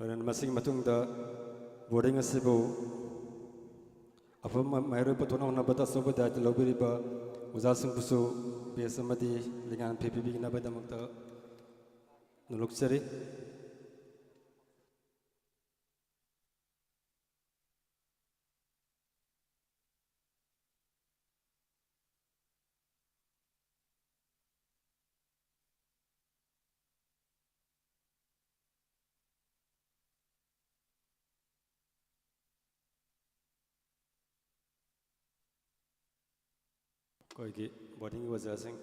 Loren masing matungda boarding asibu afam mayro patuna na bata sobada lobiriba uzasing busu besamadi lingan PPB na badamakta nuluksari koigi boarding wazasing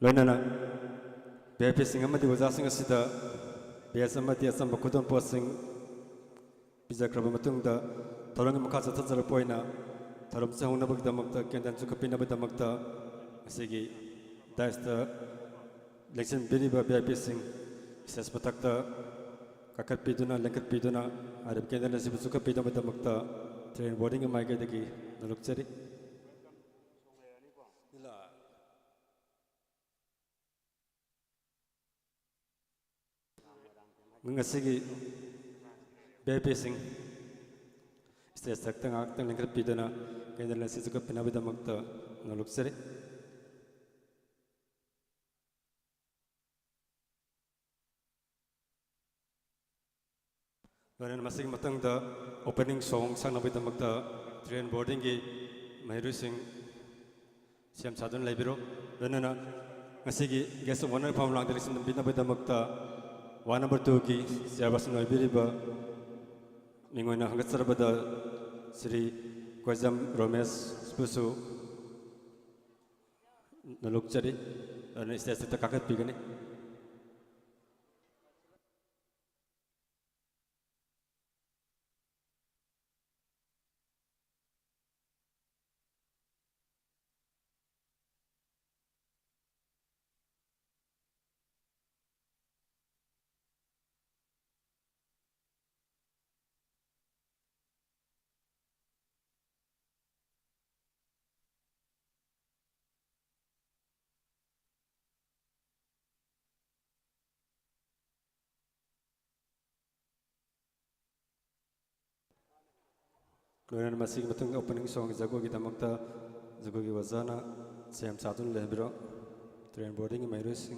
loinana bepe sing amadi wazasing asida besamadi asam bakudon posing bija kraba matungda tharang makha chathajal poina tharam chahuna bagdamakta kendan chukapina badamakta asigi daista election biriba bepe sing isas patakta kakat piduna lengkat piduna arab kendan asibu chukapina badamakta train boarding mai ga dagi nalukchari ngasigi bepe sing stage takta ngak tang lengkat pidana kendala sisuka pinabida makta noluksari loren masing matang da opening song sang nabida makta train boarding gi mayru sing siam sadun laibiro lonana ngasigi guest of honor pham lang direction binabida makta 1 number 2 ki service no biriba ningoina hangatsarbada Sri Kwajam Romesh Spusu nalukchari ane stage ta kakat pigane loren masing matang opening song jago kita makta jago gi wazana siam sadun lebiro train boarding mai racing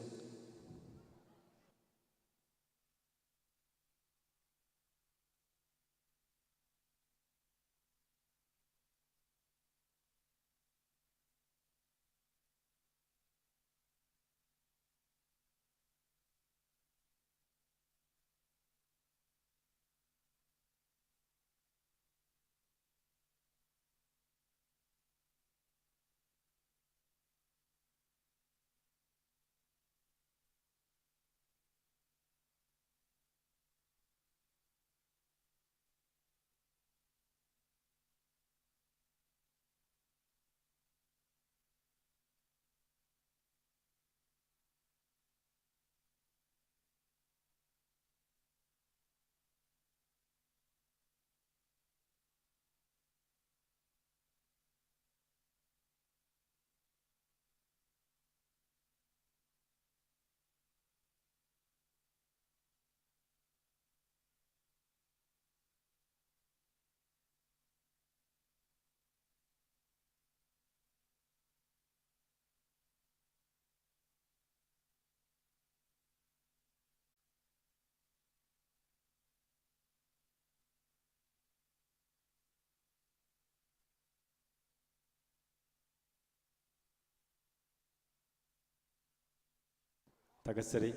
Tagasari,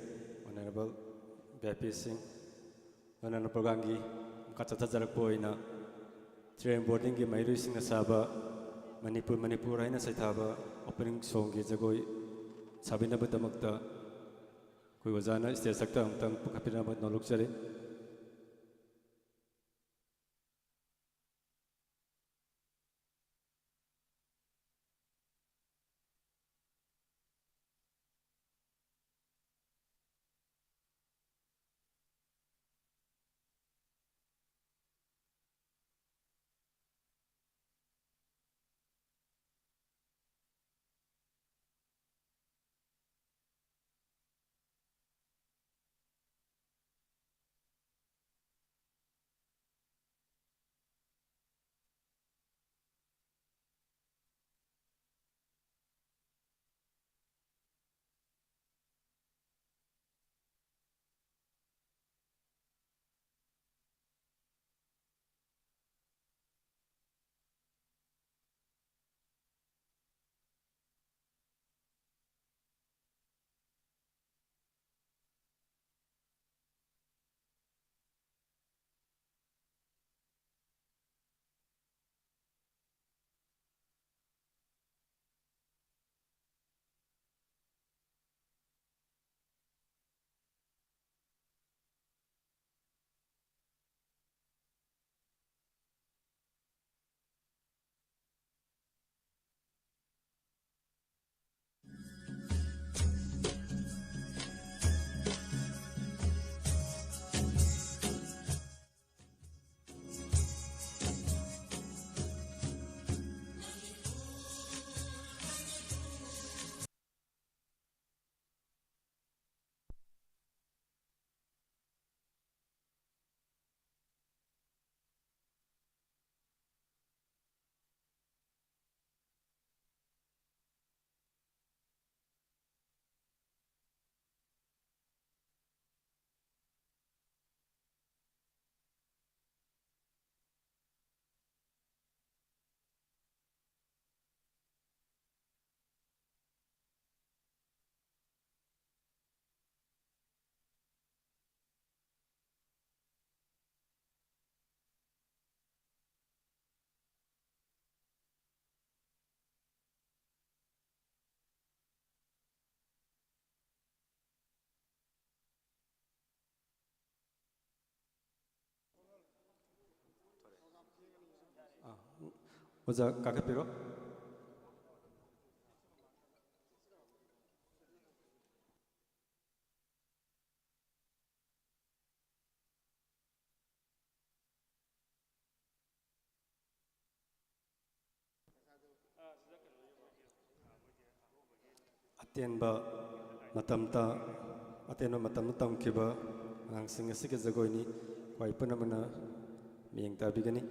Honorable VIP Singh, Honorable Progangi, Katatajarak Boina, Train Boarding Mairu Singh Saba, Manipur Aina Saitaba, opening song Gizagoi, Sabina Batamakta, Kuazana, State Sector, Pukapina, but no luxury. Oza Kakapiro? Atenba matamta ateno matam tamkiba angsing asike jagoini kwai punamana miyeng tabigani.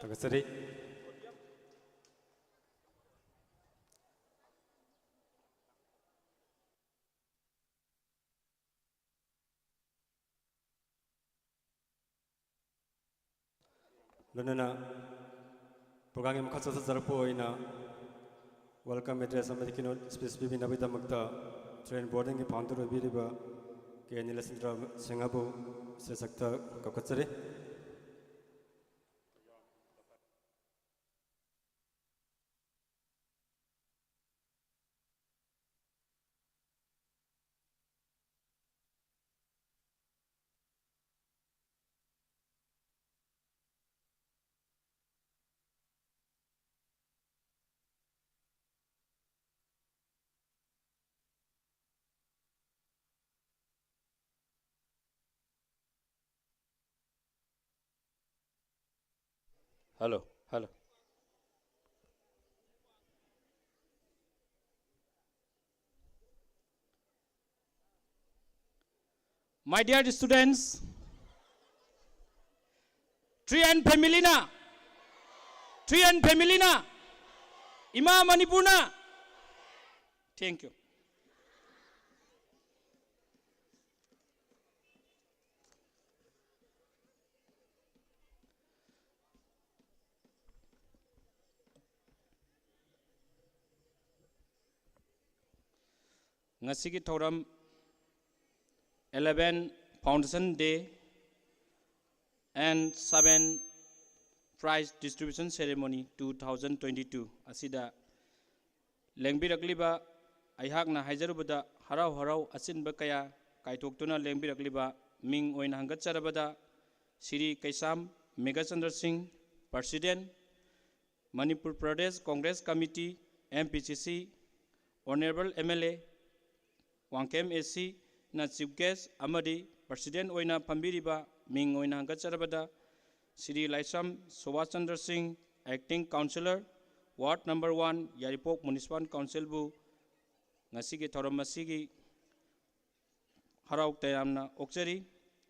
Tagasari. Lunana program yang khas sasar poina welcome address amadi kino specific nabida magda train boarding ki founder biriba ke nilasindra singabu se sakta kakutsari. Hello, hello. My dear students, Tree and Familina, Tree and Familina, Ima Manipuna. Thank you. Ngasigi Thoram 11 Foundation Day and 7 Prize Distribution Ceremony 2022 asida lengbirakliba aihakna haijarubada harau harau asinba kaya kaitoktuna lengbirakliba ming oina hangatcharabada Sri Kaisam Megachandra Singh President Manipur Pradesh Congress Committee MPCC Honorable MLA Wangkem AC na Chief Guest Amadi President Oina Pambiriba Ming Oina Hangatcharabada Sri Laisam Subhaschandra Singh Acting Councillor Ward Number 1 Yairipok Municipal Council Bu Ngasigi Thoram Masigi Harau Tayamna Okchari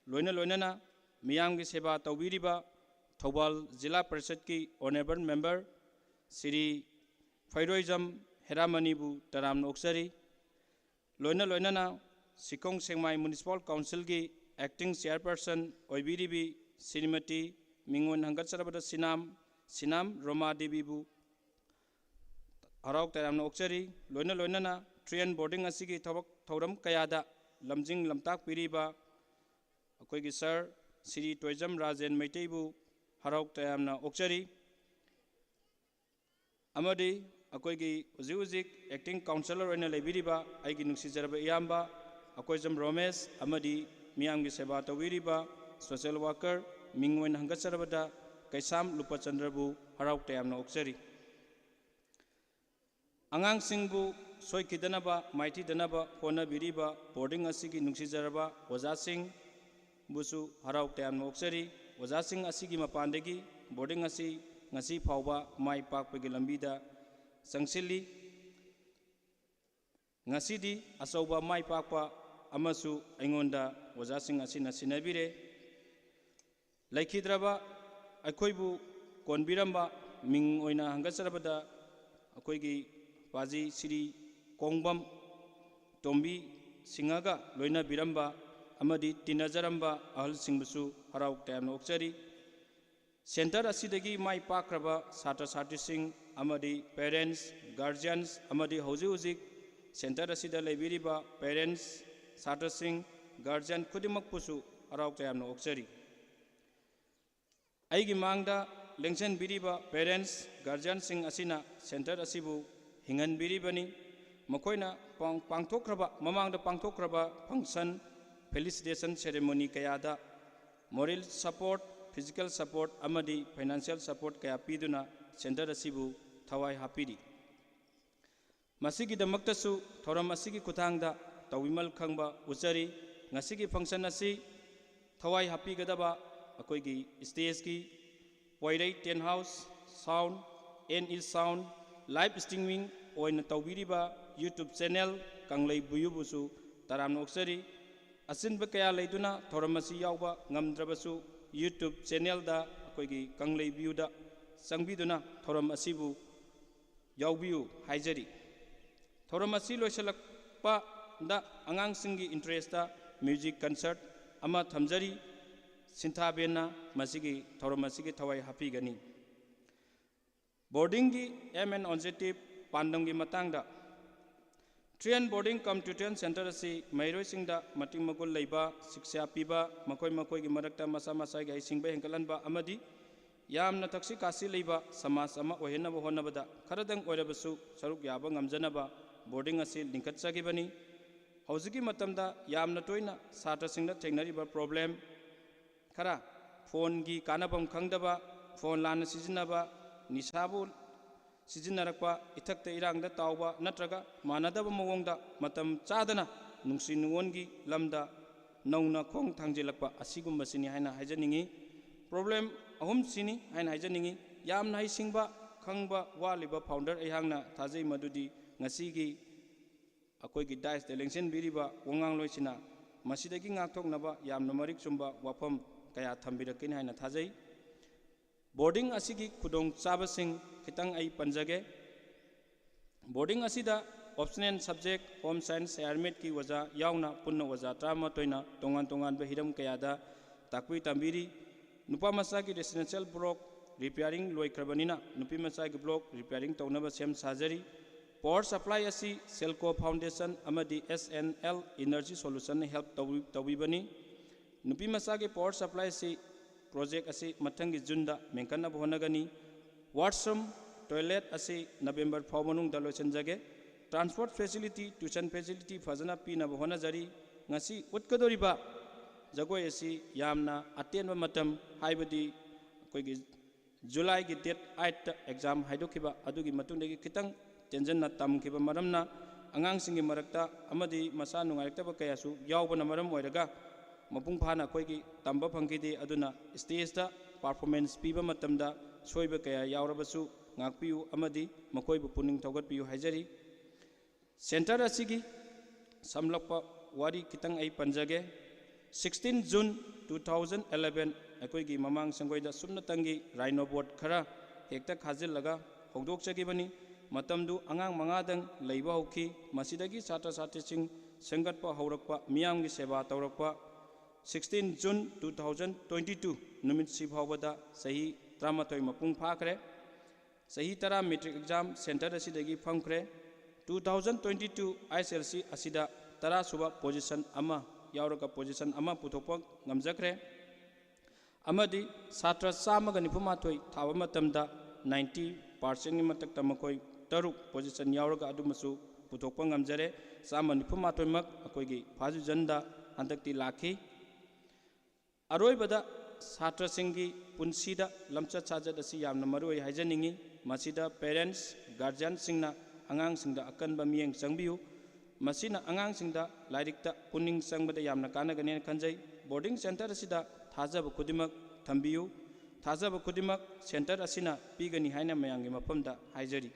Loina Loinana Miyamgi Seba Tawiriba Thobal Zilla Parishad Ki Honorable Member Sri Fairoizam Heramani Bu Taram Okchari Loina Loinana Sikong Sengmai Municipal Council Ki Acting Chairperson Oibiribi Sinimati Mingun Hangatcharabada Sinam Roma Devi Bu Harau Taram Okchari Loina Loinana Train Boarding Asigi Thoram Kayada Lamjing Lamtak Piriba Akoigi Sir Sri Toijam Rajan Maiteibu Harau Taramna Okchari Amadi Akoigi Uzik Acting Councillor Oina Lebiriba Aigi Nuksijaraba Iyamba Akoijam Romesh Amadi Miyamgi Seba Tawiriba Social Worker Mingwen Hangatcharabada Kaisam Lupachandrabu Harau Taramna Okchari Angang Singbu Soi Kidanaba Mighty Danaba Hona Biriba Boarding Asigi Nuksijaraba Oza Singh Busu Harau Taramna Okchari Oza Singh Asigi Mapandegi Boarding Asi Ngasi Phauba Mai Pakpagi Lambida Sangsili Ngasidi Asauba Mai Pakpa Amasu Aingonda Wazasing Asina Sinabire Laikidraba Akoibu Konbiramba Ming Oina Hangasarabada Akoigi Pazi Siri Kongbam Tombi Singaga Loina Biramba Amadi Tinajaramba Ahal Singbusu Harau Taramna Okchari Center Asidagi Mai Pakraba Sata Sati Singh Amadi Parents, Guardians Amadi Hozi Center Asida Lebiriba Parents, Sata Singh, Guardian Kudimak Pusu Harau Taramna Okchari Aigi Mangda Lengsen Biriba Parents, Guardian Singh Asina Center Asibu Hingan Biribani Makoina Pangtokraba Mamangda Pangtokraba Function Felicitation Ceremony Kayada Moral Support Physical Support Amadi Financial Support Kaya Piduna Center Asibu Thawai Hapidi Masigi Damaktasu Thoram Masigi Kutangda Tawimal Kangba Usari Ngasigi Function Asi Thawai Happy Gadaba Akoigi Stage Ki Poirei Ten House Sound N Sound Live Streaming Oina Tawiriba YouTube channel Kanglei Buyubusu Taram Oksari Asinba Kaya Laiduna Thoramasi Yauba Ngamdrabasu YouTube channel da Akoigi Kanglei View da चंबीदुना थौरम असिबु याउबियु हाइजरी थौरम असि लोइसलक्पा दा अंगांग सिंगी interest दा music concert अमा थमजरी सिंथाबेना मसिगी थौरम असिगी थवाई हापीगनी boarding की M an objective पांडम की मतंगदा train boarding कम ट्यूटन centre असी मैरोई सिंगदा मटिंग मगुल लेबा शिक्षा पीबा मकोई मकोई की मरक्ता मसा मसा की हिसिंग हेंकलनबा अमदी यामना थक्सी कासी लेबा समाज अमा ओहेनब होनबदा खरदंग ओइरबसु सरुक याबा ngamjanaba बोर्डिंग असी लिंकटचगिबनी हौजिकी मतमदा यामना तोइना सात्र सिंगना थेंगनरिबा प्रॉब्लम खरा फोन की कानबम खंगदबा फोन लाना सिजिनबा निसाबु सिजिनरक्पा इथक्ता इरांगदा तावबा नत्रगा मानदबा मवोंगदा मतम चादना नुंसी नुवोनगी लमदा नौना खोंग थांजिलक्पा असिगुम्बसिनी हाइना हाइजनिंगी प्रॉब्लम अहुम सिनी हाइना हाइजनिंगी यामना हाइसिंगबा खंगबा वालिबा फाउंडर अहांगना थाजै मदुदी ngasiगी अकोइगी डाइस लेंशन बिरिबा वंगांग लोइसिना मसिदगी ngaktoknaba yamna marik chumba wafam kaya thambirakin haina thajai boarding असिगी खुदोंग चाबसिंग खितंग आई पंजगे बोर्डिंग असिदा ऑप्शनल सब्जेक्ट होम साइंस एयरमेट की वजा यावना पुन्न वजा ट्रामा तोइना तोंगान तोंगान बहिरम कयादा ताकुई तंबीरी नुपा मसा की रेसिडेंशियल ब्लॉक रिपेयरिंग लोइक्रबनिना नुपी मसा की ब्लॉक रिपेयरिंग तौनब सेम साजरी पावर सप्लाई असी सेल्को फाउंडेशन अमदी SNL एनर्जी सॉल्यूशन हेल्प तौबीबनी नुपी मसा की पावर सप्लाई से प्रोजेक्ट असी मथंगी जुनदा मेंकनब होनगनी वाशरूम टॉयलेट असी नवंबर फाव मनुंग लोचनजगे ट्रांसपोर्ट फैसिलिटी ट्यूशन फैसिलिटी फजना पीनब होनजरी ngasi उत्कदोरिबा जगोय असी यामना अटेनब मतम हाइबदी कोइगी जुलाई की डेट 8 एग्जाम हाइदोखिबा अदुगी मतुंदगी खितंग टेंजन तमखिबा मरमना अंगांसिंगी मरक्ता अमदी मसा नुंगाइरक्तबा कयासु यावबना मरम ओइरगा मपुंग फाना कोइगी तंबा फंगिदे अदुना स्टेजदा परफॉर्मेंस पीबा मतमदा सोइबा कया यावरबसु ngakpiu amadi makoibu puning thaugatpiu haijari centre असिगी समलक्पा वारी कितंग आई पंजगे 16 जून 2011 अकोइगी ममांग संगोइदा सुमनतंगी राइनो बोर्ड खरा हेक्ता खाजिलगा हौदोकचगिबनी मतमदु अंगांग मंगादंग लैबा हौखी मसिदगी छात्र छात्रीसिंग संगतपा हौरकपा मियामगी सेवा तौरकपा 16 जून 2022 नुमित सिफावदा सही 13 मपुंग फाखरे सही 10 मैट्रिक एग्जाम सेंटर असिदगी फंखरे 2022 ISLC असिदा 10 सुबा पोजीशन अमा यावरका पोजीशन अमा पुथोपा ngamjakre amadi छात्र 194 थाबा मतमदा 90% नि मतकता मकोइ तरु पोजीशन यावरका अदुमसु पुथोपा ngamjare 194 मक अकोइगी फाजु जंदा हंदक्ति लाखी अरोइबदा छात्र सिंगी पुनसीदा लमचत साजत असि यामना मरुइ हाइजनिंगी मसिदा पेरेंट्स गार्जियन सिंगना अंगांग सिंगदा अकनबा मियेंग चंगबियु मसिना अंगांग सिंगदा लाइरिकता पुनिंग चंगबदा यामना कानगने खंजै बोर्डिंग सेंटर असिदा थाजब खुदिमक थंबियु थाजब खुदिमक सेंटर असिना पीगनी हाइना मयांगी मफमदा हाइजरी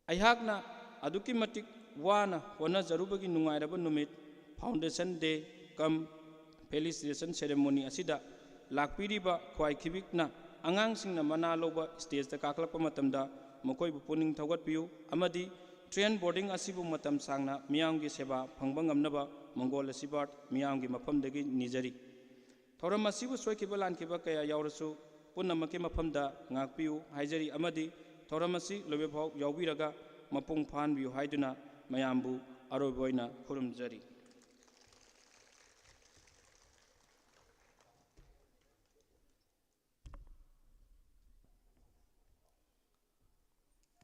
अयहाकना अदुकी मटिक वाना होना जरुबगी नुंगाइरबा नुमित फाउंडेशन डे कम फेलिसिटेशन सेरेमोनी असिदा लाकपीरिबा ख्वाइखिबिकना अंगांग सिंगना मना लोबा स्टेज ता काकलपा मतमदा मकोइबु पुनिंग थौगतपियु अमदी ट्रेन बोर्डिंग असिबु मतम सांगना मियांगी सेवा फंगबा ngamnaba मंगोल असिबाट मियांगी मफमदगी निजरी थौरम असिबु सोइखिबा लानखिबा कया यावरसु पुनमके मफमदा ngakpiyu हाइजरी अमदी थौरम असि लोबेफाव यावबिरगा मपुंग फानबियु हाइदुना मयामबु अरोबोइना खुरुमजरी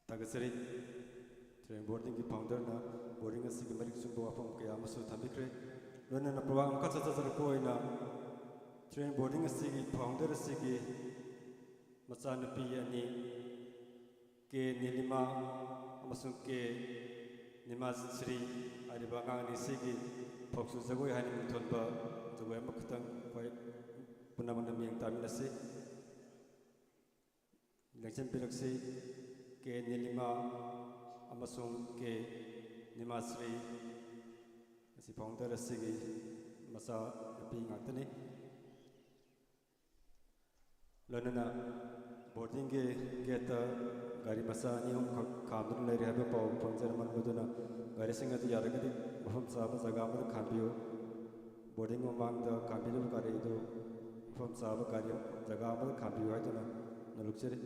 तागसरी ट्रेन बोर्डिंग की फाउंडर ना बोर्डिंग असिगी मरिक सुंबो वाफम कया मसु थंबिख्रे लोनना प्रवाह अमका चचरपोइना ट्रेन बोर्डिंग असिगी फाउंडर असिगी मचानपी अनि के नीलिमा अमसुंग के निमाश्री आरिबा गांगनि सिगी फोक्सु जगोय हानि मुथोनबा जगोय मखतंग कोइ पुनमन मियंग तामिनसि लेक्चन पिरक्सि के नीलिमा अमसुंग के निमाश्री असि फाउंडर असिगी मसा नपी ngakतनि लोनना boarding get gari masa ni hum khamdun lai rehab pau pangjar man buduna gari singa ti yaragadi hum saba jaga man khambiyo boarding mamang da khambilu gari do hum saba gari jaga man khambiyo haituna nalukcheri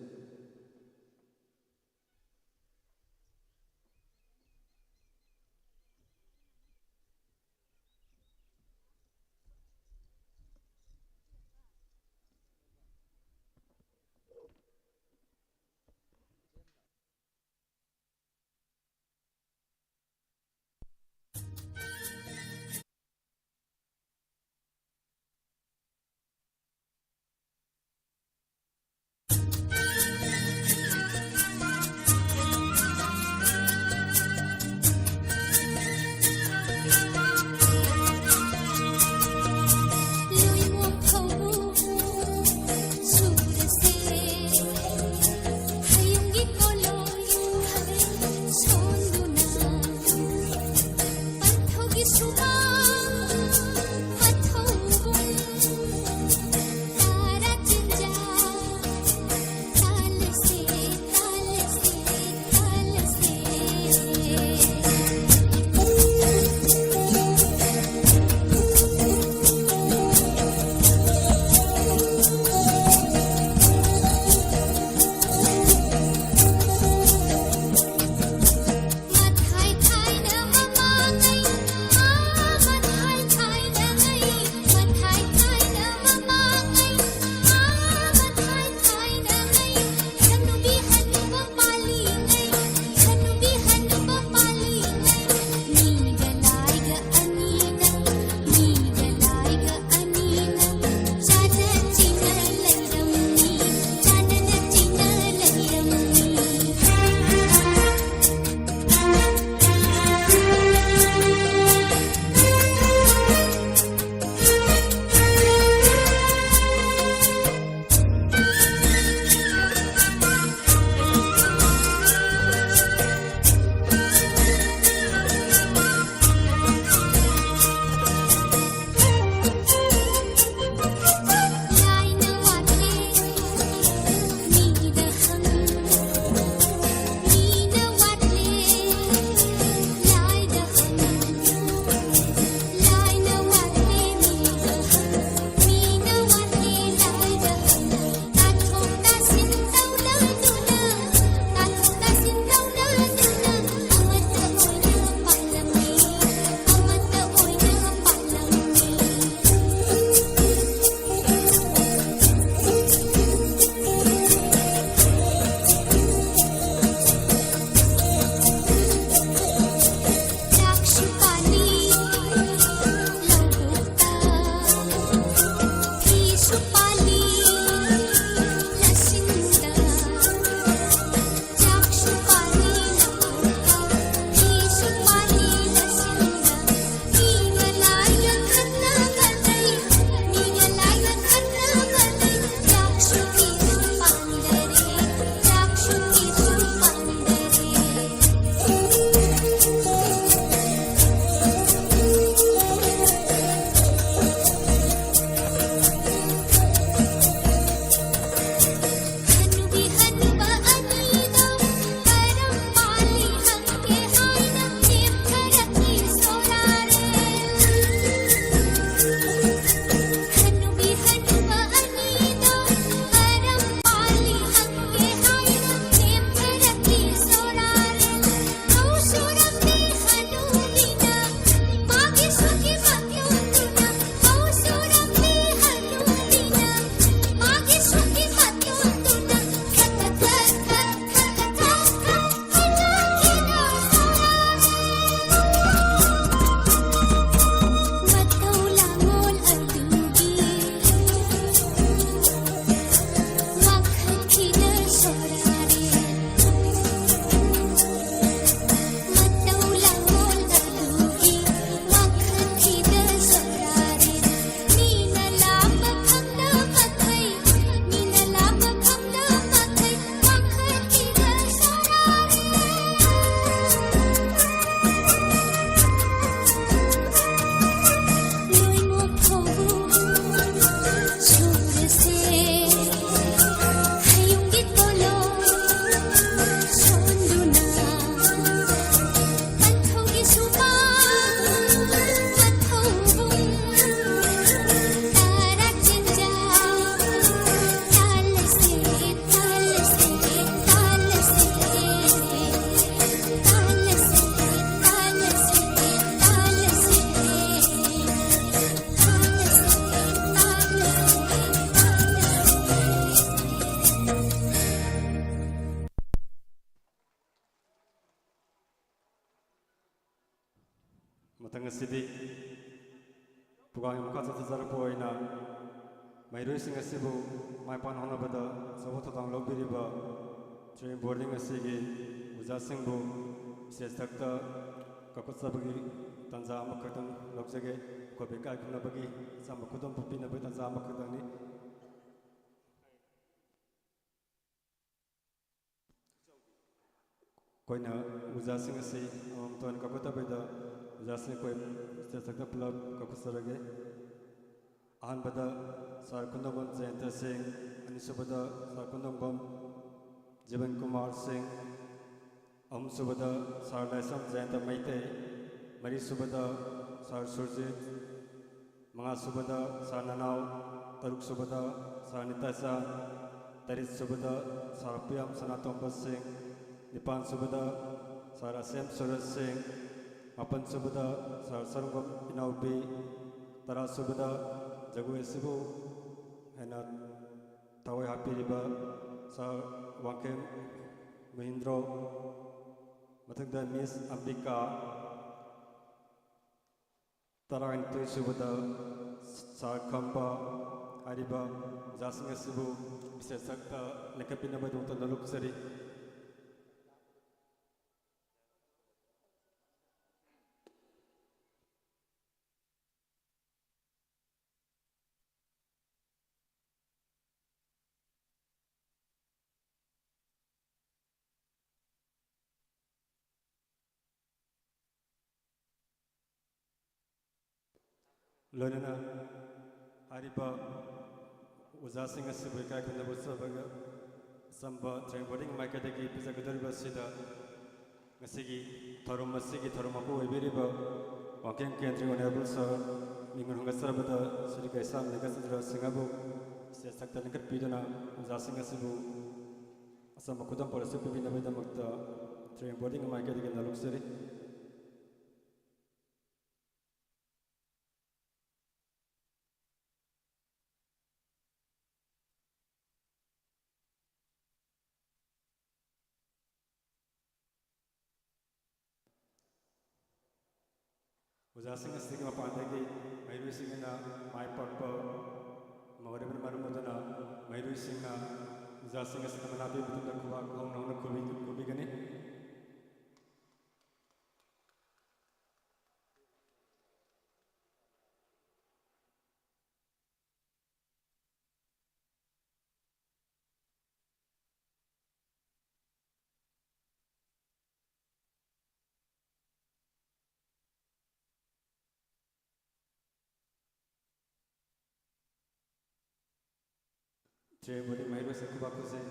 ꯃꯊꯪ ꯑꯁꯤꯗꯤ ꯄ꯭ꯔꯣꯒ꯭ꯔꯥꯝꯒꯤ ꯃꯈꯥ ꯆꯠꯊꯖꯔꯛꯄ ꯑꯣꯏꯅ ꯃꯍꯩꯔꯣꯏꯁꯤꯡ ꯑꯁꯤꯕꯨ ꯃꯥꯏ ꯄꯥꯛꯅ ꯍꯣꯠꯅꯕꯗ ꯑꯆꯧꯕ ꯊꯧꯗꯥꯡ ꯂꯧꯕꯤꯔꯤꯕ training boarding ꯑꯁꯤꯒꯤ ꯑꯣꯖꯥꯁꯤꯡꯕꯨ ꯏꯁꯇꯦꯖ ꯊꯛꯇ ꯀꯧꯈꯠꯆꯕꯒꯤ ꯇꯥꯟꯖꯥ ꯑꯃꯈꯛꯇꯪ ꯂꯧꯖꯒꯦ ꯑꯩꯈꯣꯏꯕꯨ ꯏꯀꯥꯏ ꯈꯨꯝꯅꯕꯒꯤ ꯑꯆꯝꯕ ꯈꯨꯗꯣꯜ ꯄꯤꯅꯕꯒꯤ ꯇꯥꯟꯖꯥ ꯑꯃꯈꯛꯇꯪꯅꯤ ꯑꯩꯈꯣꯏꯅ ꯑꯣꯖꯥꯁꯤꯡ ꯑꯁꯤ ꯑꯃꯃꯝꯇ ꯑꯣꯏꯅ ꯀꯧꯈꯠꯇꯕꯤꯗ ꯑꯣꯖꯥꯁꯤꯡ ꯑꯩꯈꯣꯏ ꯏꯁꯇꯦꯖ ꯊꯛꯇ ꯄꯨꯂꯞ ꯀꯧꯈꯠꯆꯔꯒꯦ ꯑꯍꯥꯟꯕꯗ ꯁꯥꯔ ꯀꯨꯟꯗꯣꯡꯕꯝ ꯖꯌꯦꯟꯇ ꯁꯤꯡ ꯑꯅꯤꯁꯨꯕꯗ ꯁꯥꯔ ꯀꯨꯟꯗꯣꯡꯕꯝ ꯖꯤꯕꯟ ꯀꯨꯃꯥꯔ ꯁꯤꯡ ꯑꯍꯨꯝꯁꯨꯕꯗ ꯁꯥꯔ ꯂꯥꯏꯁ꯭ꯔꯝ ꯖꯌꯦꯟꯇ ꯃꯩꯇꯩ ꯃꯔꯤꯁꯨꯕꯗ ꯁꯥꯔ ꯁꯨꯔꯖꯤꯠ ꯃꯉꯥꯁꯨꯕꯗ ꯁꯥꯔ ꯅꯅꯥꯎ ꯇꯔꯨꯛꯁꯨꯕꯗ ꯁꯥꯔ ꯅꯤꯇꯥꯆꯥ ꯇꯔꯦꯠꯁꯨꯕꯗ ꯁꯥꯔ ꯄꯤꯌꯥꯝ ꯁꯅꯥꯇꯣꯝꯕ ꯁꯤꯡ ꯅꯤꯄꯥꯜꯁꯨꯕꯗ ꯁꯥꯔ ꯑꯁꯦꯝ ꯁꯨꯔꯖ ꯁꯤꯡ ꯃꯥꯄꯜꯁꯨꯕꯗ ꯁꯥꯔ ꯁꯔꯨꯡꯕꯝ ꯏꯅꯥꯎꯕꯤ ꯇꯔꯥꯁꯨꯕꯗ ꯖꯒꯣꯏ ꯑꯁꯤꯕꯨ ꯍꯦꯟꯅ ꯊꯋꯥꯏ ꯍꯥꯞꯄꯤꯔꯤꯕ ꯁꯥꯔ ꯋꯥꯡꯈꯦꯝ ꯃꯍꯤꯟꯗ꯭ꯔꯣ ꯃꯊꯪꯗ ꯃꯤꯁ ꯑꯝꯕꯤꯀꯥ ꯇꯔꯥꯅꯤꯊꯣꯏꯁꯨꯕꯗ ꯁꯥꯔ ꯈꯝꯕ ꯍꯥꯏꯔꯤꯕ ꯑꯣꯖꯥꯁꯤꯡ ꯑꯁꯤꯕꯨ ꯏꯁꯇꯦꯖ ꯊꯛꯇ ꯂꯦꯡꯈꯠꯄꯤꯅꯕꯒꯤꯗꯃꯛꯇ ꯅꯣꯛꯆꯔꯤ ꯂꯣꯏꯅꯅ ꯍꯥꯏꯔꯤꯕ ꯑꯣꯖꯥꯁꯤꯡ ꯑꯁꯤꯕꯨ ꯏꯀꯥꯏ ꯈꯨꯝꯅꯕ ꯎꯠꯆꯕꯒ ꯑꯆꯝꯕ ꯇ꯭ꯔꯦꯅꯤꯡ ꯕꯣꯔꯗꯤꯡ ꯃꯥꯏꯀꯩꯗꯒꯤ ꯄꯤꯖꯒꯗꯧꯔꯤꯕ ꯑꯁꯤꯗ ꯉꯁꯤꯒꯤ ꯊꯧꯔꯝ ꯑꯁꯤꯒꯤ ꯊꯧꯔꯝ ꯃꯄꯨ ꯑꯣꯏꯕꯤꯔꯤꯕ ꯋꯥꯡꯈꯦꯝ ꯀꯦꯟꯗ꯭ꯔꯒꯤ ꯑꯣꯅꯔꯦꯕꯜ ꯁꯥꯔ ꯃꯤꯡ ꯍꯣꯡꯒꯠꯆꯔꯕꯗ ꯁ꯭ꯔꯤ ꯀꯩꯁꯥꯝ ꯂꯤꯡꯒꯠꯆꯟꯗ꯭ꯔꯁꯤꯡꯍꯕꯨ ꯏꯁꯇꯦꯖ ꯊꯛꯇ ꯂꯤꯡꯈꯠꯄꯤꯗꯨꯅ ꯑꯣꯖꯥꯁꯤꯡ ꯑꯁꯤꯕꯨ ꯑꯆꯝꯕ ꯈꯨꯗꯝ ꯑꯁꯤ ꯄꯤꯕꯤꯅꯕꯒꯤꯗꯃꯛꯇ ꯇ꯭ꯔꯦꯅꯤꯡ ꯕꯣꯔꯗꯤꯡ ꯃꯥꯏꯀꯩꯗꯒꯤ ꯅꯣꯛꯆꯔꯤ ꯑꯣꯖꯥꯁꯤꯡ ꯑꯁꯤꯒꯤ ꯃꯄꯥꯟꯗꯒꯤ ꯃꯍꯩꯔꯣꯏꯁꯤꯡꯅ ꯃꯥꯏ ꯄꯥꯛꯄ ꯑꯣꯏꯔꯕꯅ ꯃꯔꯝ ꯑꯗꯨꯅ ꯃꯍꯩꯔꯣꯏꯁꯤꯡꯅ ꯑꯣꯖꯥꯁꯤꯡ ꯑꯁꯤꯅ ꯃꯅꯥ ꯄꯤꯕ ꯃꯇꯝꯗ ꯈꯨꯕꯥꯛ ꯍꯧꯅ ꯍꯧꯅ ꯈꯨꯕꯤꯒꯅꯤ ꯇ꯭ꯔꯦꯅꯤꯡ ꯕꯣꯔꯗꯤꯡ ꯃꯍꯩꯔꯣꯏꯁꯤꯡ ꯈꯨꯕꯥꯛ ꯈꯨꯖꯩ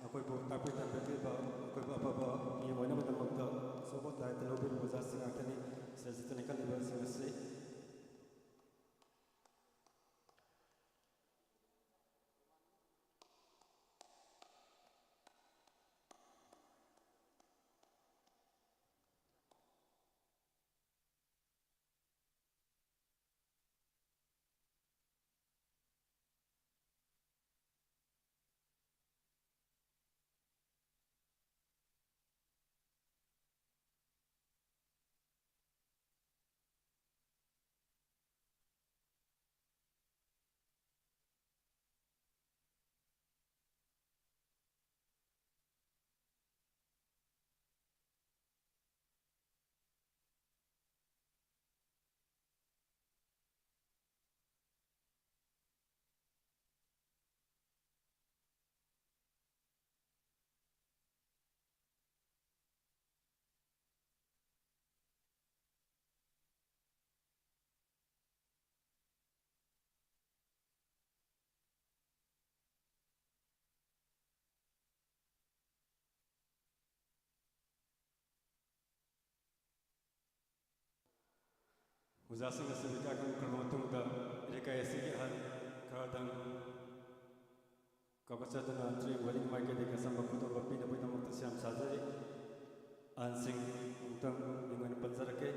ꯑꯩꯈꯣꯏꯕꯨ ꯇꯥꯛꯄꯤ ꯇꯝꯕꯤꯔꯤꯕ ꯑꯩꯈꯣꯏꯕꯨ ꯑꯐꯕ ꯃꯤ ꯑꯣꯏꯅꯕꯒꯤꯗꯃꯛꯇ ꯑꯆꯧꯕ ꯗꯥꯏꯇ ꯂꯧꯕꯤꯔꯤꯕ ꯑꯣꯖꯥꯁꯤꯡ ꯉꯥꯛꯇꯅꯤ ꯁꯤꯗ ꯂꯤꯡꯈꯠꯂꯤꯕꯁꯤꯡ ꯑꯁꯤ ꯑꯣꯖꯥꯁꯤꯡ ꯑꯁꯤ ꯏꯀꯥꯏ ꯈꯨꯝꯈ꯭ꯔꯕ ꯃꯇꯨꯡꯗ ꯂꯩꯀꯥꯏ ꯑꯁꯤꯒꯤ ꯑꯍꯜ ꯈꯔꯗꯪ ꯀꯧꯈꯠꯆꯗꯨꯅ ꯇ꯭ꯔꯦꯅꯤꯡ ꯕꯣꯔꯗꯤꯡ ꯃꯥꯏꯀꯩꯗꯒꯤ ꯑꯆꯝꯕ ꯈꯨꯗꯣꯜ ꯄꯤꯅꯕꯒꯤꯗꯃꯛꯇ ꯁꯦꯝ ꯁꯥꯖꯔꯤ ꯑꯍꯟꯁꯤꯡ ꯑꯃꯨꯛꯇꯪ ꯃꯤꯡ ꯑꯣꯏꯅ ꯄꯟꯖꯔꯛꯀꯦ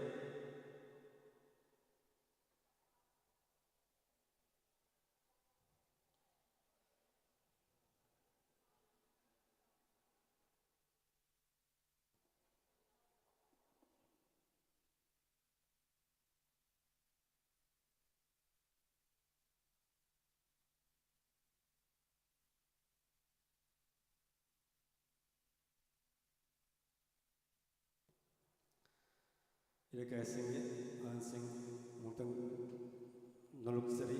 Leikai sing sing mungtang noluk seri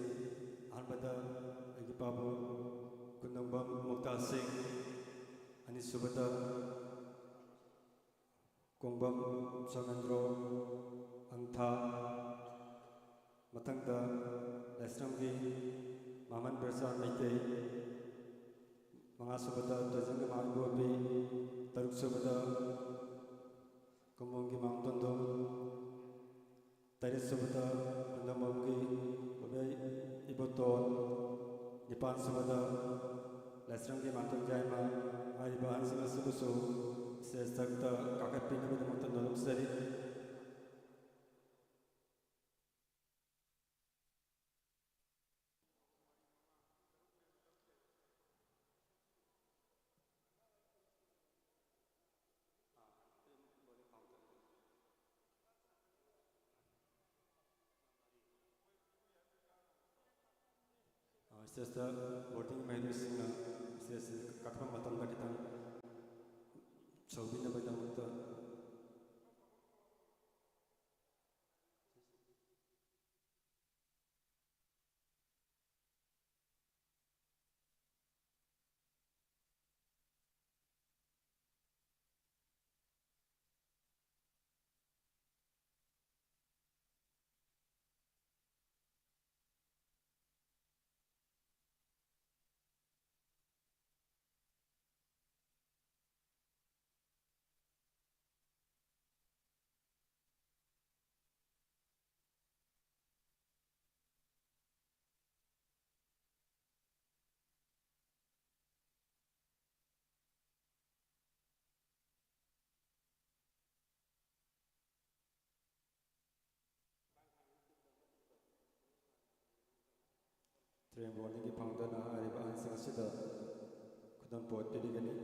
anbada agi pabu kunambam mukta sing ani subada kongbam sanandro angtha matangda lesramgi maman bersa maite mga subada dajang maanggobi taruk subada kumongi mangtondo taris subada andamongi babai iboton nipan subada lesramgi mangtong jaima ari bahan singa subusu sesakta kakat pinabada mangtong noluk sari Sesa voting medicine sesa kakpa matam kita chobin na badang ta train boarding ki phangdana ari ba ansang sida kudam pot dirigani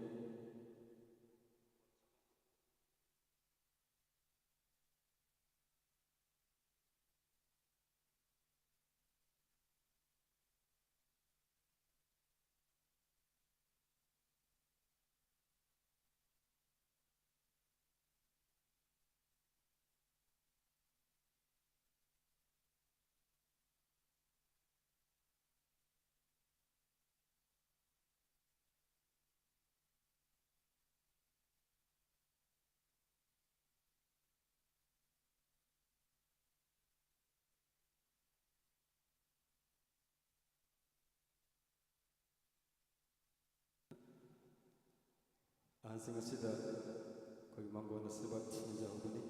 ansang sida koi mangona sibat ninja hubani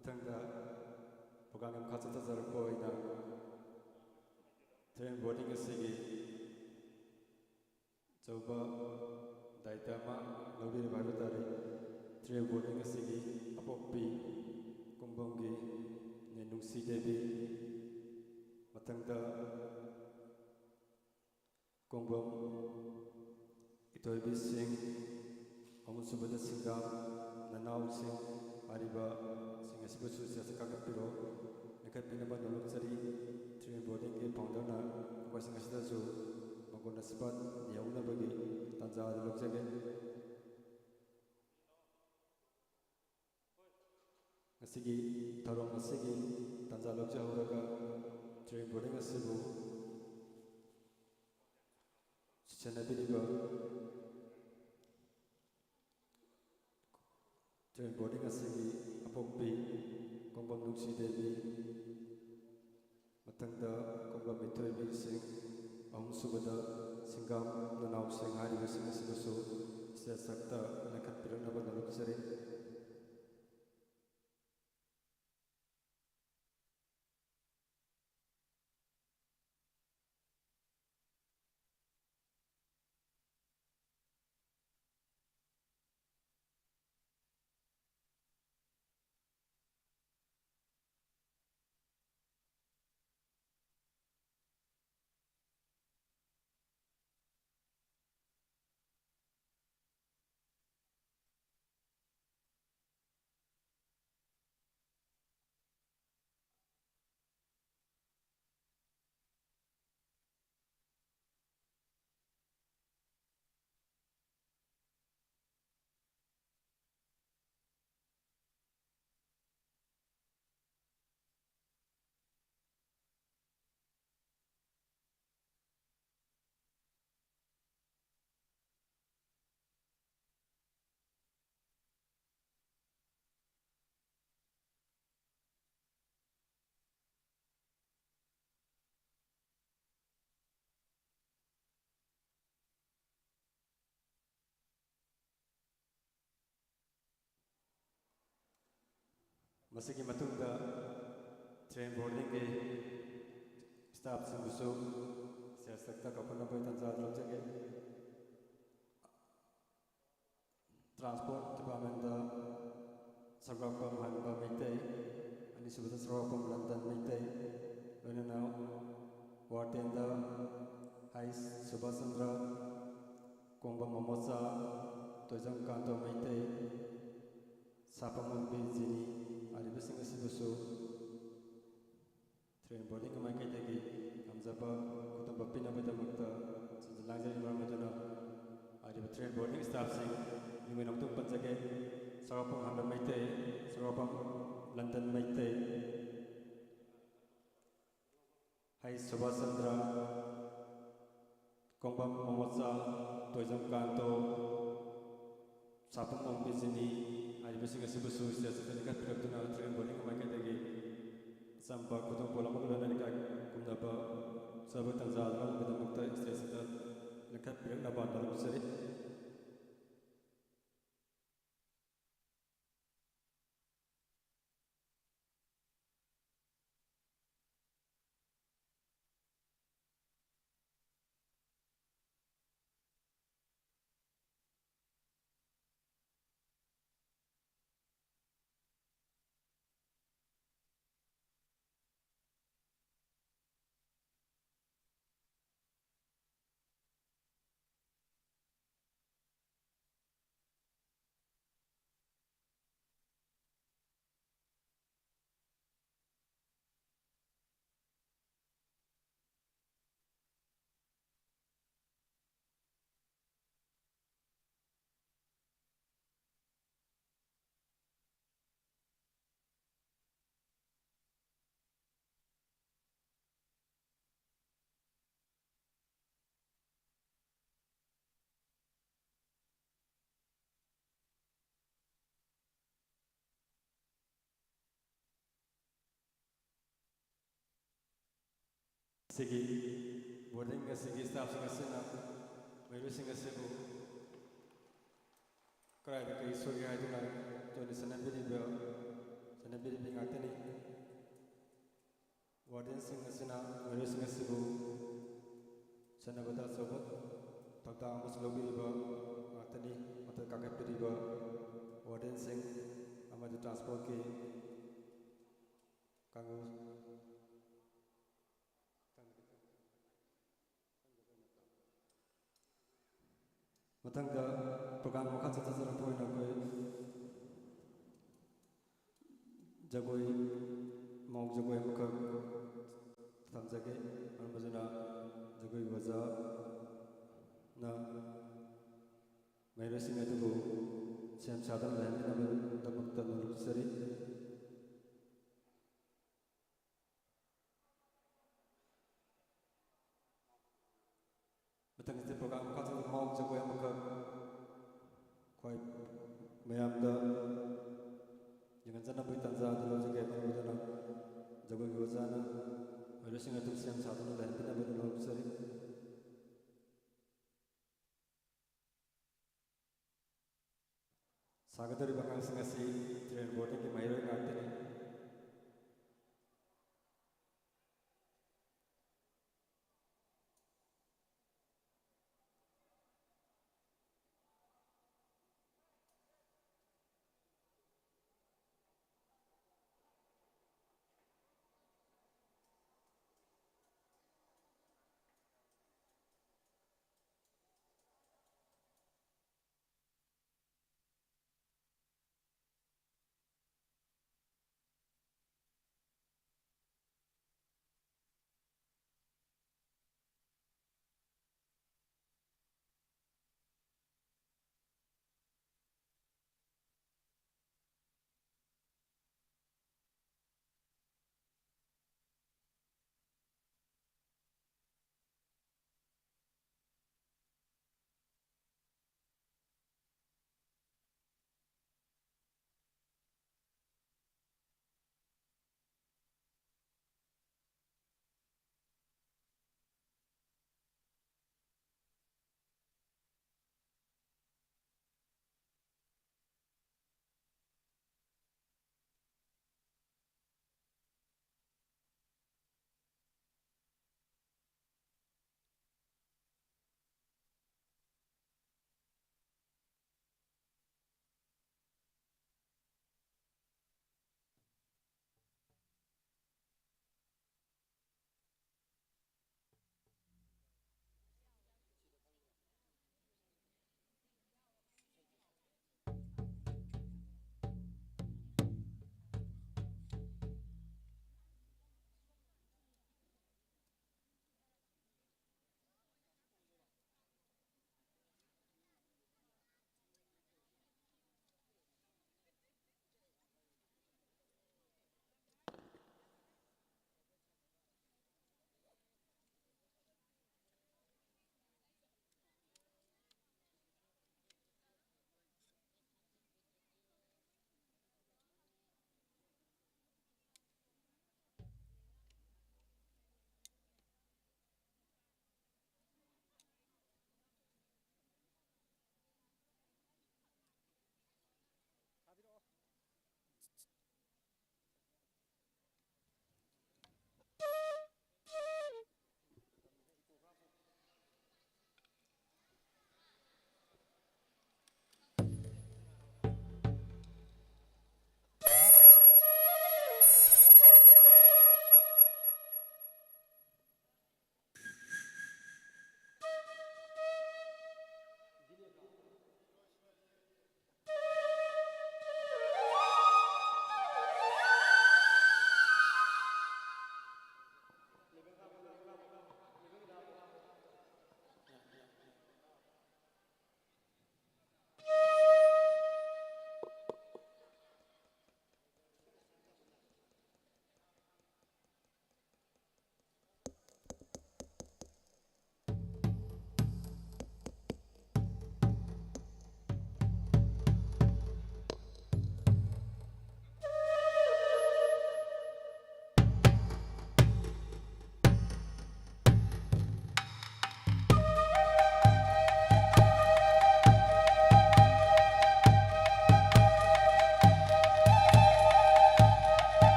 matangda pagangam khachata zarpo ina train boarding asigi chauba daitama lobir bharutari train boarding asigi apokpi kumbongi ne nungsi devi matangda kumbom itoibi sing amusubada singam nanau sing ariba sing asibusu sesa kakapiro nekat pinaba nolok sari train boarding ke pangdana kwa sing asida su magona sibat yauna bagi tanja adalok jage ngasigi tarong ngasigi tanja lok jahuraga train boarding asibu sichana biriba train boarding asigi apokpi kongbam nungsi devi matangda kongbam mitoibi sing ahumsubada singam nanau sing hariba sing asibasu sesakta nakat piranaba naluk sari ꯃꯁꯤꯒꯤ ꯃꯇꯨꯡꯗ train ꯕꯣꯔꯗꯤꯡꯒꯤ ꯁ꯭ꯇꯥꯐꯁꯤꯡꯕꯨꯁꯨ ꯁꯦꯜꯁꯛꯇ ꯀꯧꯈꯠꯅꯕ ꯇꯥꯟꯖꯥ ꯂꯧꯖꯒꯦ transport department ꯁꯔꯋꯥꯄꯝ ꯍꯟꯕ ꯃꯩꯇꯩ ꯑꯅꯤꯁꯨꯕꯗ ꯁꯔꯋꯥꯄꯝ London Meitei ꯂꯣꯏꯅꯅ ꯋꯥꯔꯗꯦꯟꯗ ꯍꯩꯁ ꯁꯨꯕꯥꯁ ꯆꯟꯗ꯭ꯔ ꯀꯣꯡꯕꯝ ꯃꯃꯣꯆꯥ ꯇꯣꯏꯖꯝ ꯀꯥꯟꯇꯣ ꯃꯩꯇꯩ ꯁꯥꯄꯝ ꯖꯤꯅꯤ ꯍꯥꯏꯔꯤꯕꯁꯤꯡ ꯑꯁꯤꯕꯨꯁꯨ train ꯕꯣꯔꯗꯤꯡꯒꯤ ꯃꯥꯏꯀꯩꯗꯒꯤ ꯉꯝꯖꯕ ꯈꯨꯗꯣꯡ ꯄꯤꯅꯕꯒꯤꯗꯃꯛꯇ ꯁꯤꯡꯖ ꯂꯥꯡꯖꯔꯤ ꯃꯔꯝ ꯑꯗꯨꯅ ꯍꯥꯏꯔꯤꯕ ꯇ꯭ꯔꯦꯟ ꯕꯣꯔꯗꯤꯡ ꯁ꯭ꯇꯥꯐꯁꯤꯡ ꯃꯤꯡ ꯑꯣꯏꯅ ꯑꯃꯨꯛꯇꯪ ꯄꯟꯖꯒꯦ ꯁꯔꯋꯥꯄꯝ ꯍꯟꯕ ꯃꯩꯇꯩ ꯁꯔꯋꯥꯄꯝ ꯂꯟꯗꯟ ꯃꯩꯇꯩ ꯍꯩꯁ ꯁꯨꯕꯥꯁ ꯆꯟꯗ꯭ꯔ ꯀꯣꯡꯕꯝ ꯃꯃꯣꯆꯥ ꯇꯣꯏꯖꯝ ꯀꯥꯟꯇꯣ ꯁꯥꯄꯝ ꯖꯤꯅꯤ ꯍꯥꯏꯔꯤꯕꯁꯤꯡ ꯑꯁꯤꯕꯨꯁꯨ ꯁ꯭ꯇꯦꯖꯇ ꯂꯤꯡꯈꯠꯄꯤꯔꯛꯇꯨꯅ ꯇ꯭ꯔꯦꯟ ꯕꯣꯔꯗꯤꯡꯒꯤ ꯃꯥꯏꯀꯩꯗꯒꯤ ꯑꯆꯝꯕ ꯈꯨꯗꯣꯡꯄꯣꯠ ꯑꯃꯒ ꯂꯣꯏꯅꯅ ꯏꯀꯥꯏ ꯈꯨꯝꯅꯕ ꯎꯠꯆꯕ ꯇꯥꯟꯖꯥ ꯂꯧꯅꯕꯒꯤꯗꯃꯛꯇ ꯁ꯭ꯇꯦꯖꯇ ꯂꯤꯡꯈꯠꯄꯤꯔꯛꯅꯕ ꯇꯧꯖꯔꯤ ꯑꯁꯤꯒꯤ ꯕꯣꯔꯗꯤꯡ ꯑꯁꯤꯒꯤ ꯁ꯭ꯇꯥꯐꯁꯤꯡ ꯑꯁꯤꯅ ꯃꯍꯩꯔꯣꯏꯁꯤꯡ ꯑꯁꯤꯕꯨ ꯀꯗꯥꯏꯗ ꯀꯔꯤ ꯁꯣꯏꯒꯦ ꯍꯥꯏꯗꯨꯅ ꯇꯣꯏꯅ ꯁꯦꯟꯅꯕꯤꯔꯤꯕ ꯉꯥꯛꯇꯅꯤ ꯋꯥꯔꯗꯦꯟꯁꯤꯡ ꯑꯁꯤꯅ ꯃꯍꯩꯔꯣꯏꯁꯤꯡ ꯑꯁꯤꯕꯨ ꯁꯦꯟꯅꯕꯗ ꯑꯆꯧꯕ ꯊꯧꯗꯥꯡ ꯑꯃꯁꯨ ꯂꯧꯕꯤꯔꯤꯕ ꯉꯥꯛꯇꯅꯤ ꯃꯊꯛ ꯀꯥꯈꯠꯄꯤꯔꯤꯕ ꯋꯥꯔꯗꯦꯟꯁꯤꯡ ꯑꯃꯗꯤ ꯇ꯭ꯔꯥꯟꯁꯄꯣꯔꯠꯀꯤ ꯀꯥꯡꯕꯨ ꯃꯊꯪꯗ ꯄ꯭ꯔꯣꯒ꯭ꯔꯥꯝ ꯃꯈꯥ ꯆꯠꯊꯖꯔꯛꯄ ꯑꯣꯏꯅ ꯑꯩꯈꯣꯏ ꯖꯒꯣꯏ ꯃꯧ ꯖꯒꯣꯏ ꯑꯃꯈꯛ ꯊꯝꯖꯒꯦ ꯃꯔꯝ ꯑꯗꯨꯅ ꯖꯒꯣꯏꯒꯤ ꯑꯣꯖꯥꯅ ꯃꯍꯩꯔꯣꯏꯁꯤꯡ ꯑꯗꯨꯕꯨ ꯁꯦꯝ ꯁꯥꯗꯨꯅ ꯂꯩꯍꯟꯅꯕꯒꯤꯗꯃꯛꯇ ꯅꯣꯛꯆꯔꯤ ꯃꯊꯪꯁꯤꯗ ꯄ꯭ꯔꯣꯒ꯭ꯔꯥꯝ ꯃꯈꯥ ꯆꯠꯊꯕ ꯃꯧ ꯖꯒꯣꯏ ꯑꯃꯈꯛ ꯑꯩꯈꯣꯏ ꯃꯌꯥꯝꯗ ꯌꯦꯡꯍꯟꯖꯅꯕꯒꯤ ꯇꯥꯟꯖꯥꯗꯨ ꯂꯧꯖꯒꯦ ꯃꯔꯝ ꯑꯗꯨꯅ ꯖꯒꯣꯏꯒꯤ ꯑꯣꯖꯥꯅ ꯃꯍꯩꯔꯣꯏꯁꯤꯡ ꯑꯗꯨ ꯁꯦꯝ ꯁꯥꯗꯨꯅ ꯂꯩꯍꯟꯕꯤꯅꯕꯒꯤ ꯅꯣꯛꯆꯔꯤ ꯁꯥꯒꯗꯧꯔꯤꯕ ꯑꯉꯥꯡꯁꯤꯡ ꯑꯁꯤ ꯇ꯭ꯔꯦꯟ ꯕꯣꯔꯗꯤꯡꯒꯤ ꯃꯍꯩꯔꯣꯏ ꯉꯥꯛꯇꯅꯤ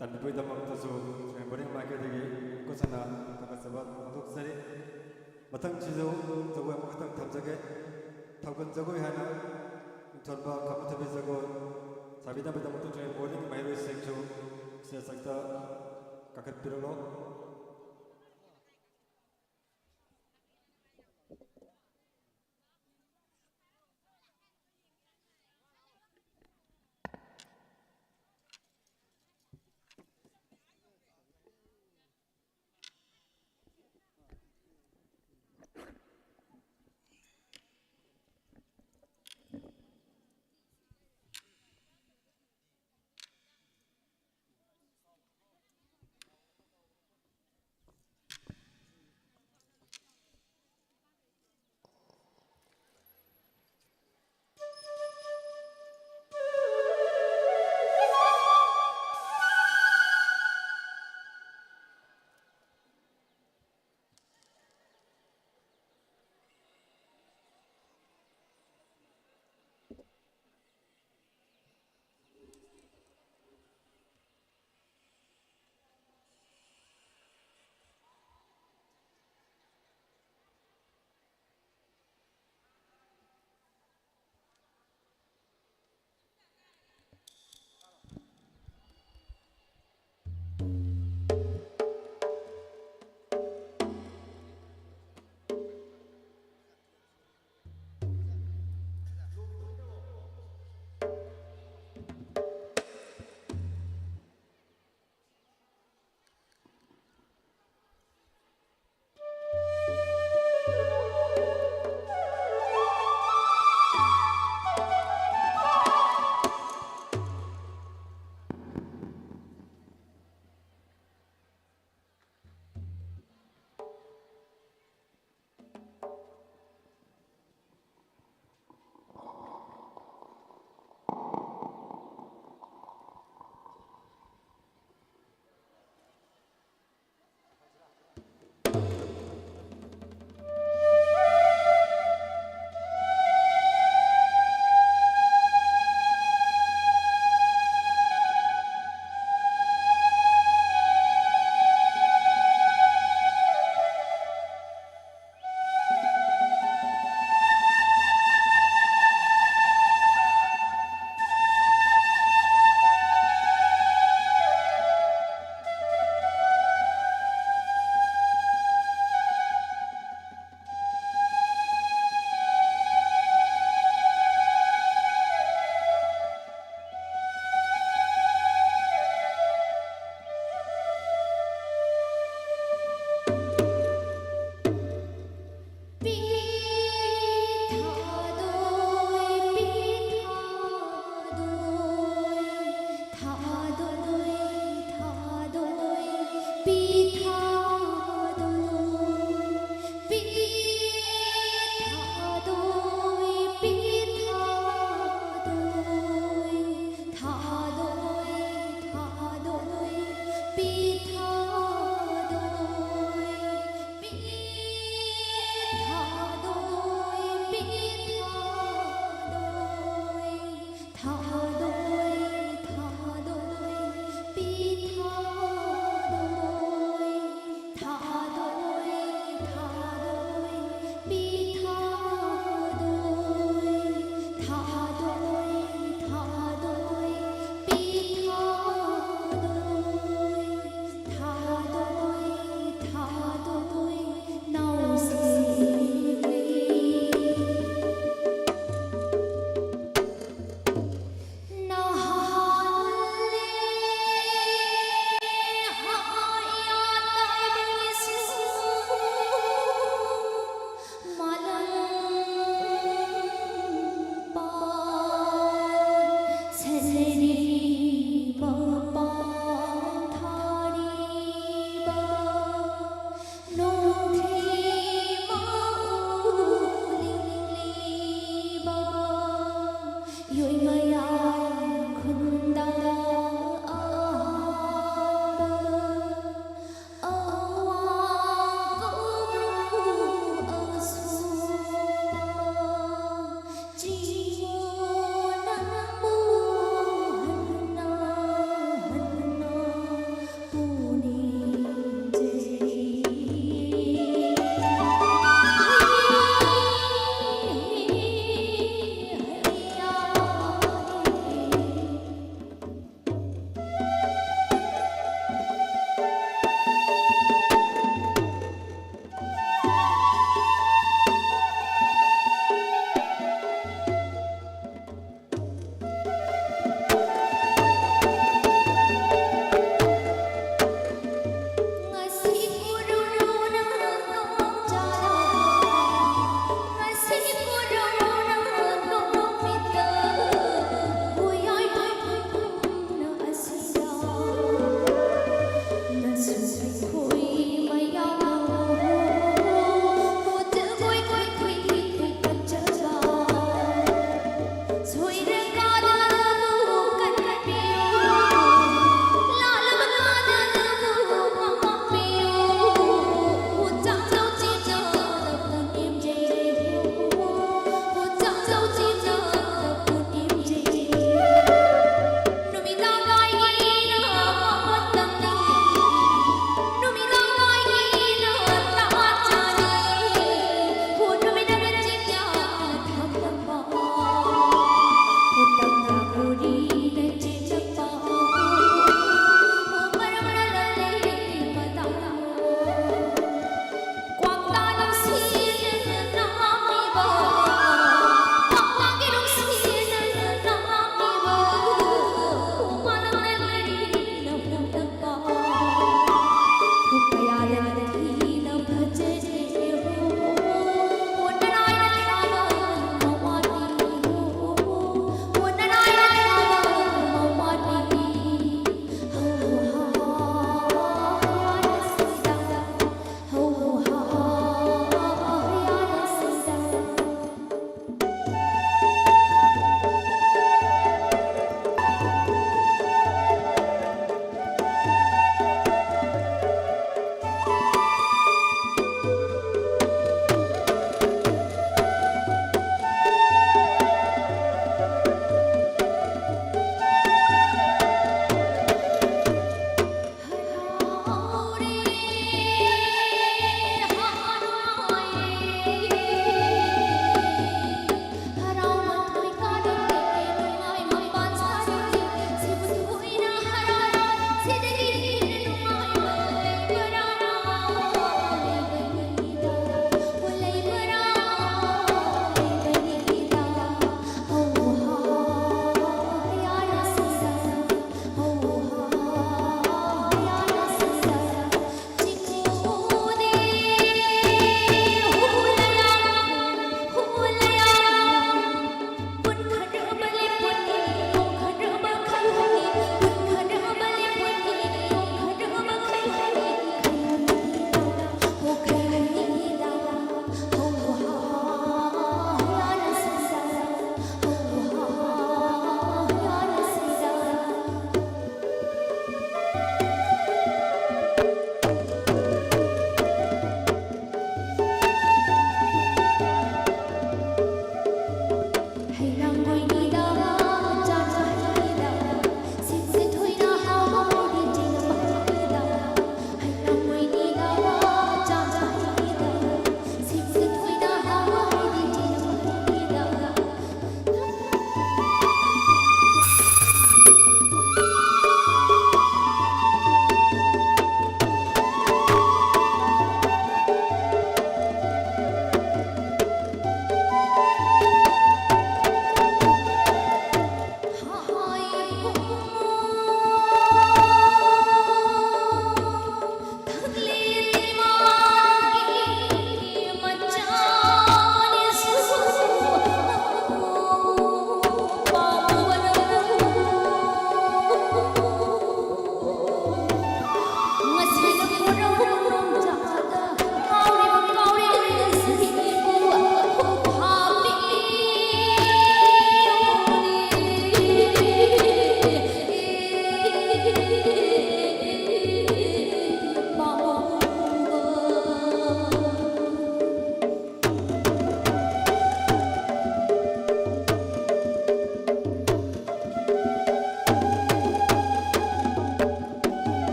단비부이다막도수 모닝 마켓에게 고사나 다가서바 독설이 마탕 지도 저거 마탕 탐적에 타건 저거 하나 전바 가부터비 저거 자비다비다막도 저희 모닝 마이로 색조 시작다 각각 필요로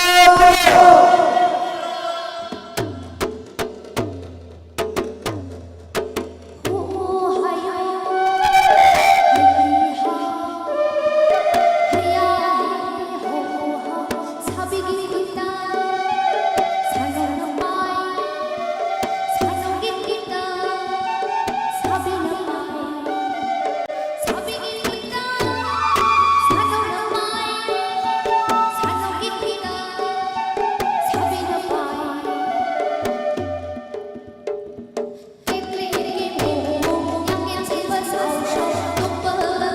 Hãy subscribe cho kênh Ghiền Mì Gõ để không bỏ lỡ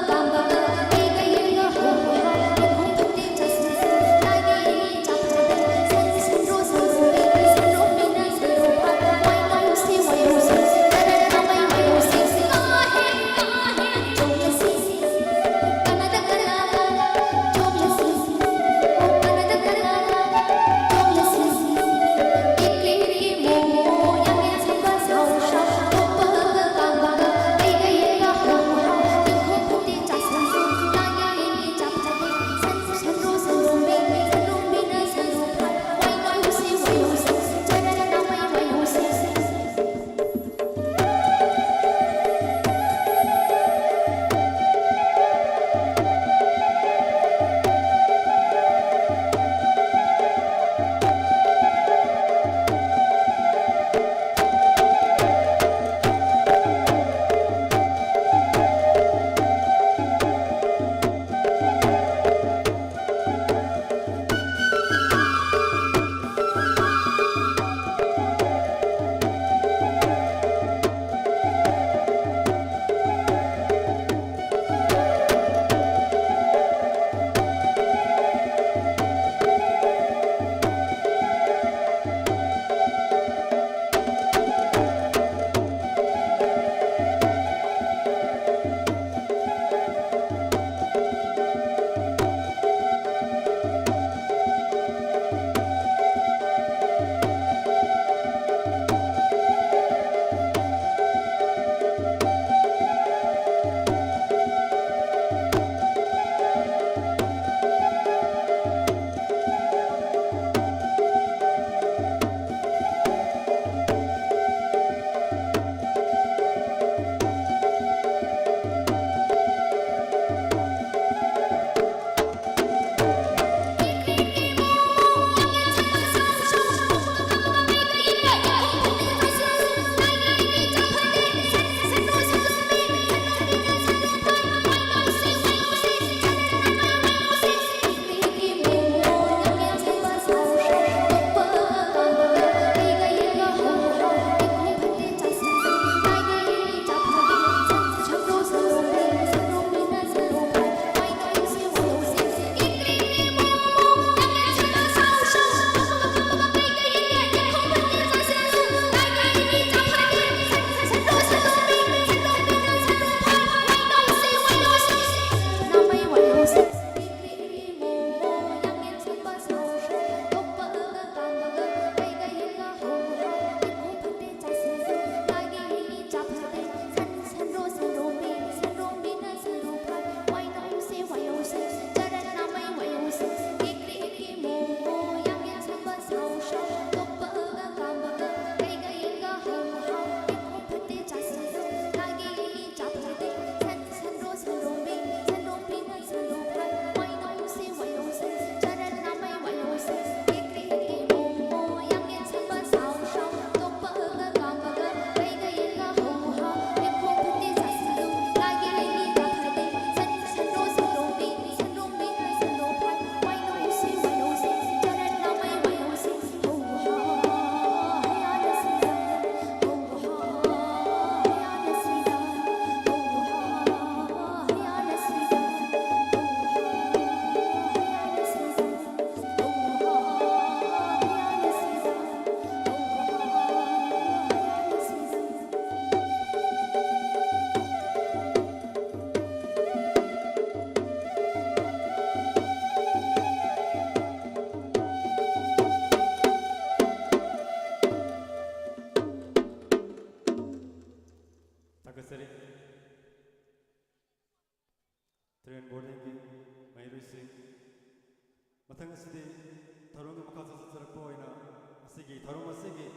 Masigi Tharum Masigi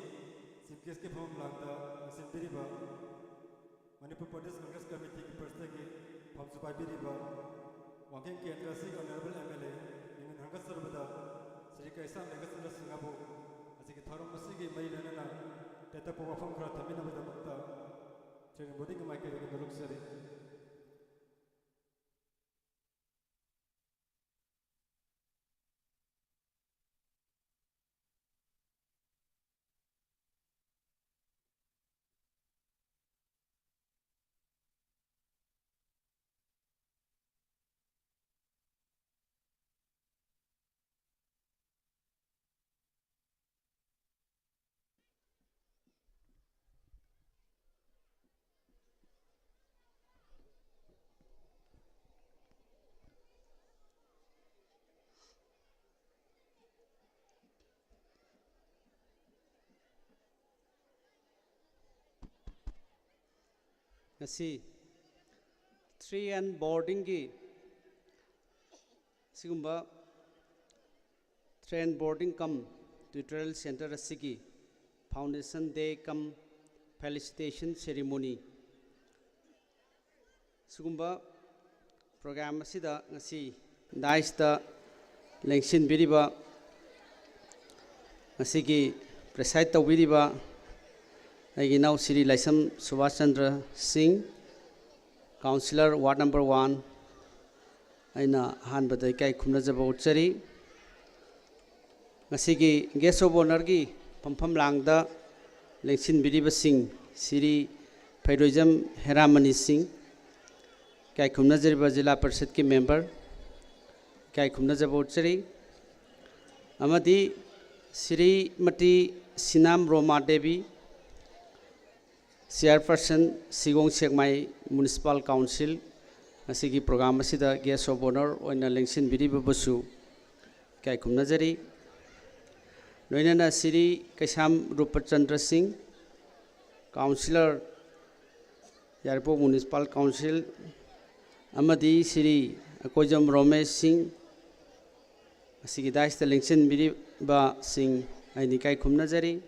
Chief Guest Phom Langda Masin Biriba Manipur Pradesh Congress Committee ki Persegi Phom Subai Biriba Wangking Kendra Singh Honorable MLA Ningun Hangas Sarvada Sri Kaisam Legasandra Singabu Asigi Tharum Masigi Mai Nana Teta Pova Phom Kra Thamina Bada Makta Cheng Boding Michael Nuruk Sari Ngasi 3N boarding gi sigumba 3N boarding cum tutorial center asigi foundation day cum felicitation ceremony sigumba program asida ngasi dais da lengsin biriba ngasi gi preside tawiriba Aigi now Sri Laisam Subhash Chandra Singh, Councillor Ward Number 1, Aina Han Badaikai Kumnajaba Uchari, Masigi Guest of Honor gi Pampam Langda, Lengsin Biriba Singh, Sri Paidoism Heramani Singh, Kai Kumnajaba Zilla Parishad ki member, Kai Kumnajaba Uchari, Amadi Sri Mati Sinam Roma Devi, Chairperson Sigong Sekmai Municipal Council Asigi program asida guest of honor oina lengsin biriba basu kai kumnajari loinana Sri Kaisam Rupachandra Singh Councillor Yairipok Municipal Council amadi Sri Akojam Romesh Singh asigi daista lengsin biriba Singh aini kai kumnajari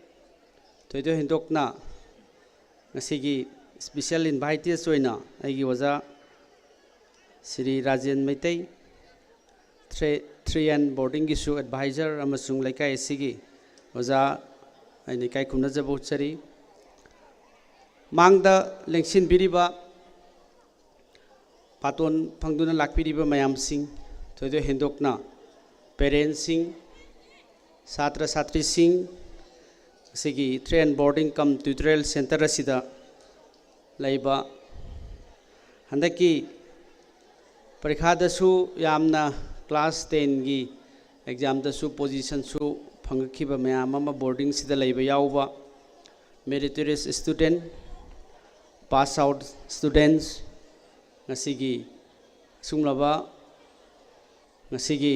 toido hindokna Ngasigi special invited soina aigi waza Sri Rajan Maitai 3N boarding issue advisor amasung Leikai sigi waza aini kai kumnajabu chari mangda lengsin biriba paton phangduna lakpiriba mayam sing thoido hendokna parents sing satra satri sing Sigi 3N boarding cum tutorial center asida laiba handaki parikha dasu yamna class 10 gi exam dasu position su phangakhiba mayam ama boarding sida laiba yauba meritorious student pass out students ngasigi sunglaba ngasigi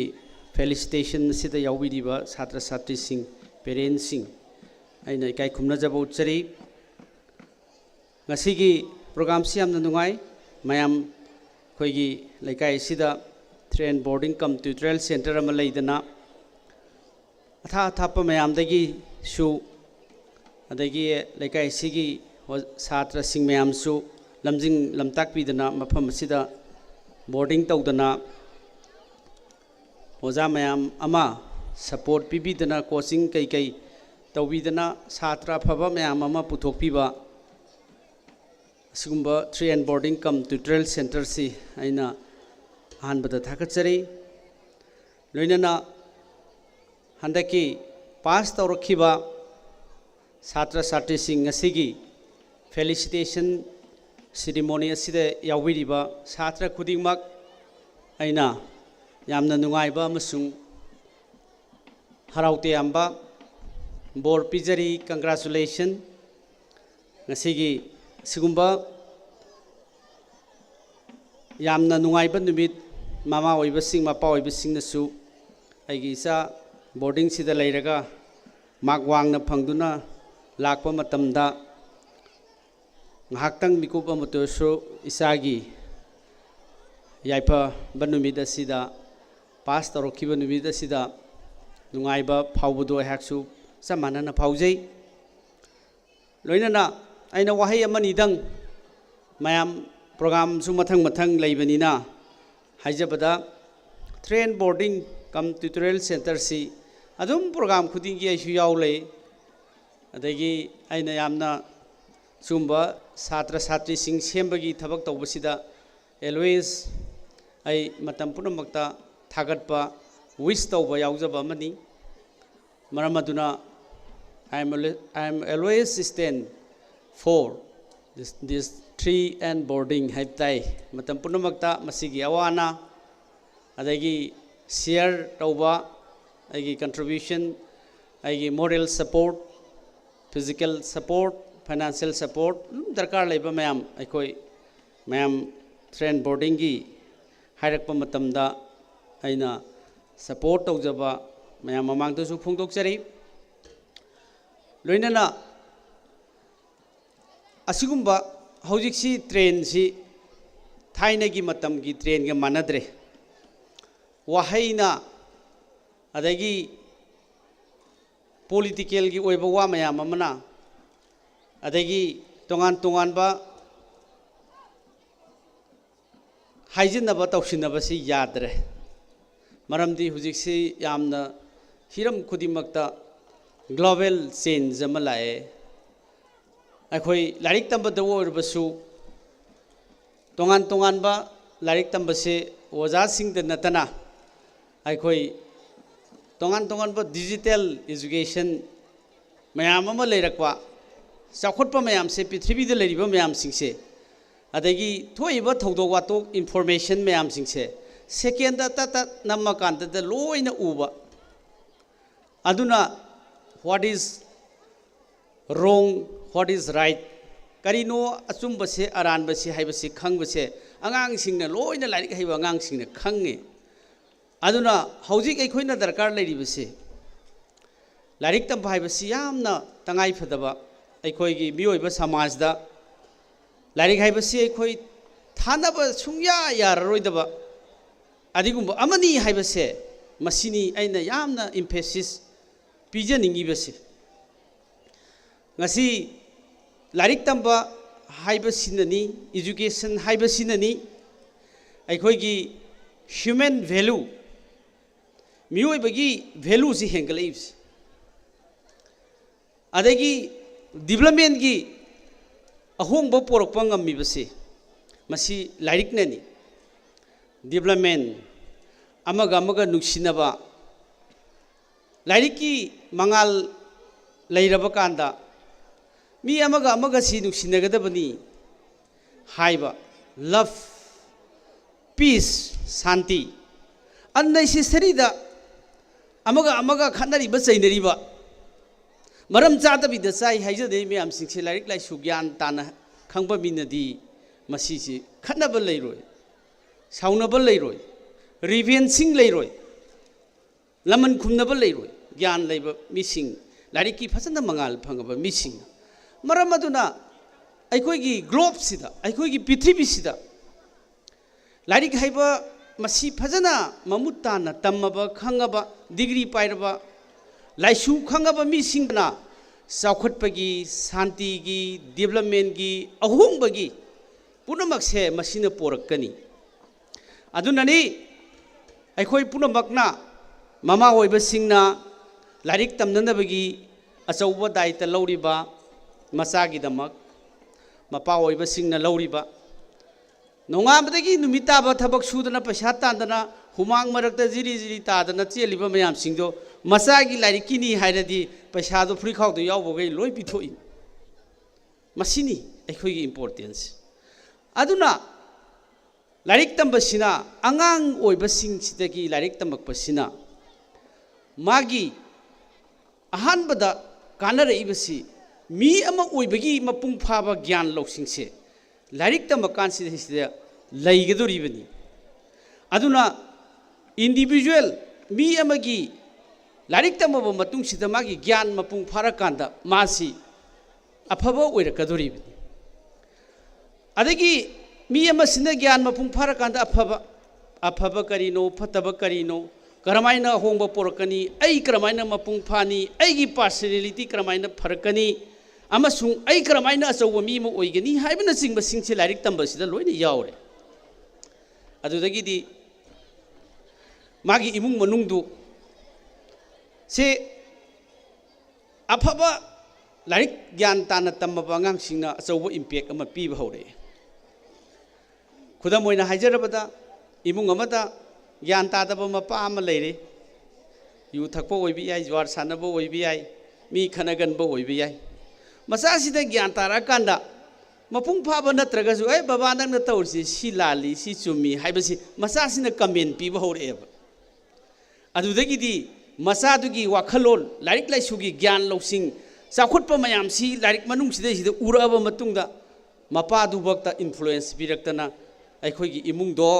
felicitation sida yaubiriba satra satri sing parents sing aina kai khumna jaba uchari ngasigi program si amna nungai mayam khoigi Leikai sida 3N boarding cum tutorial center ama leidana atha thapa mayam dagi su adagi Leikai sigi satra sing mayam su lamjing lamtak pidana mafam sida boarding tawdana oja mayam ama support pibidana coaching kai kai Tawidana Satra Pava Mayama Putokpiba Sumba 3N boarding cum tutorial center si Aina Hanbada Takachari Luinana Handaki past or Kiba Satra Sati Singh Asigi felicitation ceremony Asida Yawidiba Satra Kudimak Aina Yamna Nungaiba Masung Haraute Amba Bor Pijari congratulations ngasigi sigumba yamna nungaiba numit mama oiba sing mapa oiba sing nasu aigi isa boarding sida leiraga magwangna phangduna lakpa matamda ngahaktang mikup amatosu isagi yaipa banumida sida pass tarokhiba numida sida nungaiba phawbudo haksu ꯆꯞ ꯃꯥꯟꯅꯅ ꯐꯥꯎꯖꯩ ꯂꯣꯏꯅꯅ ꯑꯩꯅ ꯋꯥꯍꯩ ꯑꯃꯅꯤꯗꯪ ꯃꯌꯥꯝ ꯄ꯭ꯔꯣꯒ꯭ꯔꯥꯝꯁꯨ ꯃꯊꯪ ꯃꯊꯪ ꯂꯩꯕꯅꯤꯅ ꯍꯥꯏꯖꯕꯗ ꯇ꯭ꯔꯦꯟ ꯕꯣꯔꯗꯤꯡ ꯀꯝ ꯇ꯭ꯌꯨꯇꯣꯔꯤꯌꯦꯜ ꯁꯦꯟꯇꯔꯁꯤ ꯑꯗꯨꯝ ꯄ꯭ꯔꯣꯒ꯭ꯔꯥꯝ ꯈꯨꯗꯤꯡꯒꯤ ꯑꯩꯁꯨ ꯌꯥꯎ ꯂꯩ ꯑꯗꯒꯤ ꯑꯩꯅ ꯌꯥꯝꯅ ꯁꯨꯝꯕ ꯁꯥꯇ꯭ꯔ ꯁꯥꯇ꯭ꯔꯤꯁꯤꯡ ꯁꯦꯝꯕꯒꯤ ꯊꯕꯛ ꯇꯧꯕꯁꯤꯗ ꯑꯦꯜꯋꯦꯁ ꯑꯩ ꯃꯇꯝ ꯄꯨꯝꯅꯃꯛꯇ ꯊꯥꯒꯠꯄ ꯋꯤꯁ ꯇꯧꯕ ꯌꯥꯎꯖꯕ ꯑꯃꯅꯤ ꯃꯔꯝ ꯑꯗꯨꯅ I am always stand for this tree and boarding haib tai matam punamakta masigi awana adagi share tauba agi contribution agi moral support physical support financial support darkar laiba mayam aikoi mayam train boarding gi hairakpa matamda aina support taujaba mayam mamangda su phongdokjari loinana asigumba hojiksi train si thainagi matamgi train ga manadre wahaina adagi political gi oiba wa mayam amana adagi tongan ba haijinaba tawsinaba si yadre maramdi hojiksi yamna hiram khudimakta global change ama lae akhoi larik tamba da oirbasu tongan ba larik tamba se oja sing da natana akhoi tongan ba digital education mayam ama leirakwa chakhotpa mayam se prithvi da leiriba mayam sing se adagi thoiba thodok watok information mayam sing se second ta namma kanta da loina uba aduna what is wrong what is right karino achumba se aranba se haiba se khangba se angang singna loina larik haiba angang singna khange aduna hojik eikhoina darkar leiriba se larik tam haiba se yamna tangai phadaba eikoi gi mioiba samajda larik haiba se eikoi thanaba sungya yararoidaba adigumba amani haiba se masini aina yamna emphasis pijaningi base ngasi larik tamba haiba sinani education haiba sinani aikhoi gi human value mioi bagi value si hengalais adagi development gi ahong bo porok pangam mi base masi larik nani development amaga nuksinaba lairiki mangal leiraba kanda mi amaga si nuksinagadabani haiba love peace shanti unnecessary da amaga khanariba chainariba maram chadabi da chai haijade mi am singse lairik lai sugyan tana khangba minadi masisi khanaba leiroi saunaba leiroi revencing leiroi laman khumnaba leiroi gyan leiba mising lariki phasana mangal phangaba mising maram aduna aikoi gi globe sida aikoi gi prithvi sida larik haiba masi phasana mamutana tamaba khangaba degree pairaba laisu khangaba mising na saukhatpagi shanti gi development gi ahongbagi punamak se masina porakkani adunani aikoi punamakna mama oiba singna larik tamnanabagi achauba daita lauriba masagi damak mapa oiba singna lauriba nongabadagi numitaba thabak sudana paisa tandana humang marakta jiri tadana cheliba mayam singdo masagi larikini hairadi paisa do free khau do yawbogai loi pithoi masini aikhoi gi importance aduna larik tambasina angang oiba sing sidagi larik tamakpasina magi ahanbada kanara ibasi mi ama oibagi mapung phaba gyan loksingse larik tamakan sida laigadoribani aduna individual mi amagi larik tamaba matung sida magi gyan mapung pharakanda masi afaba oirakadoribani adagi mi ama sina gyan mapung pharakanda afaba karino phataba karino करमाइना होंबा पोरकनी I करमाइना मपुंग Fani आईगी personality करमाइना फरकनी अमसुंग आई करमाइना अचौबा मी अमा ओइगनी हाइबना चिंगबा सिंगसे lyric तंबसिदा लोइना यावरे अदुदगिदी मागी इमुंग मनुंगदु से अफबा lyric ज्ञान ताना तंबा अंगांगसिंगना अचौबा impact अमा पीबा हौरे खुदम ओइना हाइजरबदा इमुंग अमदा ज्ञान तादब मपा अमा लेरे यु थकपा ओइबि याय ज्वार सानबा ओइबि याय मी खनगनबा ओइबि याय मसासिदा ज्ञान तारा कांदा मपुंग फाबा नत्रगसु ए बाबा नंगना तौरसि सि लाली सि चुमी हाइबसि मसासिना कमेंट पीबा हौरेबा अदुदगिदी मसादुगी वाखलोन लाइरिक लाइसुगी ज्ञान लौसिंग चाखुटपा मयाम सि लाइरिक मनुंग सिदा उरअबा मतुंगदा मपादुबक्ता इन्फ्लुएंस पिरक्तना अखोइगी इमुंगदो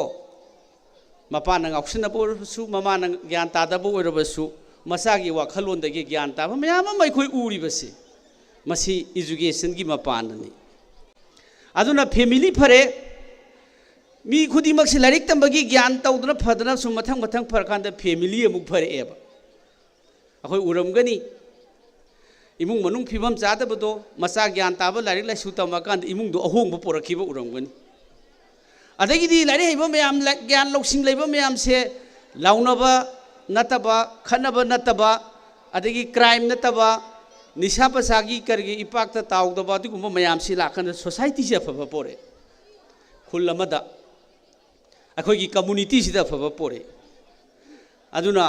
मपाना गाउसनबसु ममाना ज्ञान तादबो ओइरबसु मसागी वाखलोनदगी ज्ञान ताबा मयाम अमा अखोइ उरिबसे मसी एजुकेशन की मपाननी अदुना फैमिली फरे मी खुदिमक से लाइरिक तंबगी ज्ञान तौदना फदना सु मथंग मथंग फरकांदा फैमिली अमुक फरेएबा अखोइ उरमगनी इमुंग मनुंग फिबम चादबदो मसा ज्ञान ताबा लाइरिक लाइसु तमकांद इमुंगदो अहोंगबो पोरखिबा उरमगनी अदगिदी लाइरि हेबा मयाम ज्ञान लौसिंग लेबा मयाम से लाउनबा नतबा खनबा नतबा अदगी क्राइम नतबा निशा पसागी करगे इपाक्ता ताउदबा अदुगुम मयाम से लाखन सोसाइटी से अफबा पोरे खुल अमदा अखोगी कम्युनिटी सिदा अफबा पोरे अदुना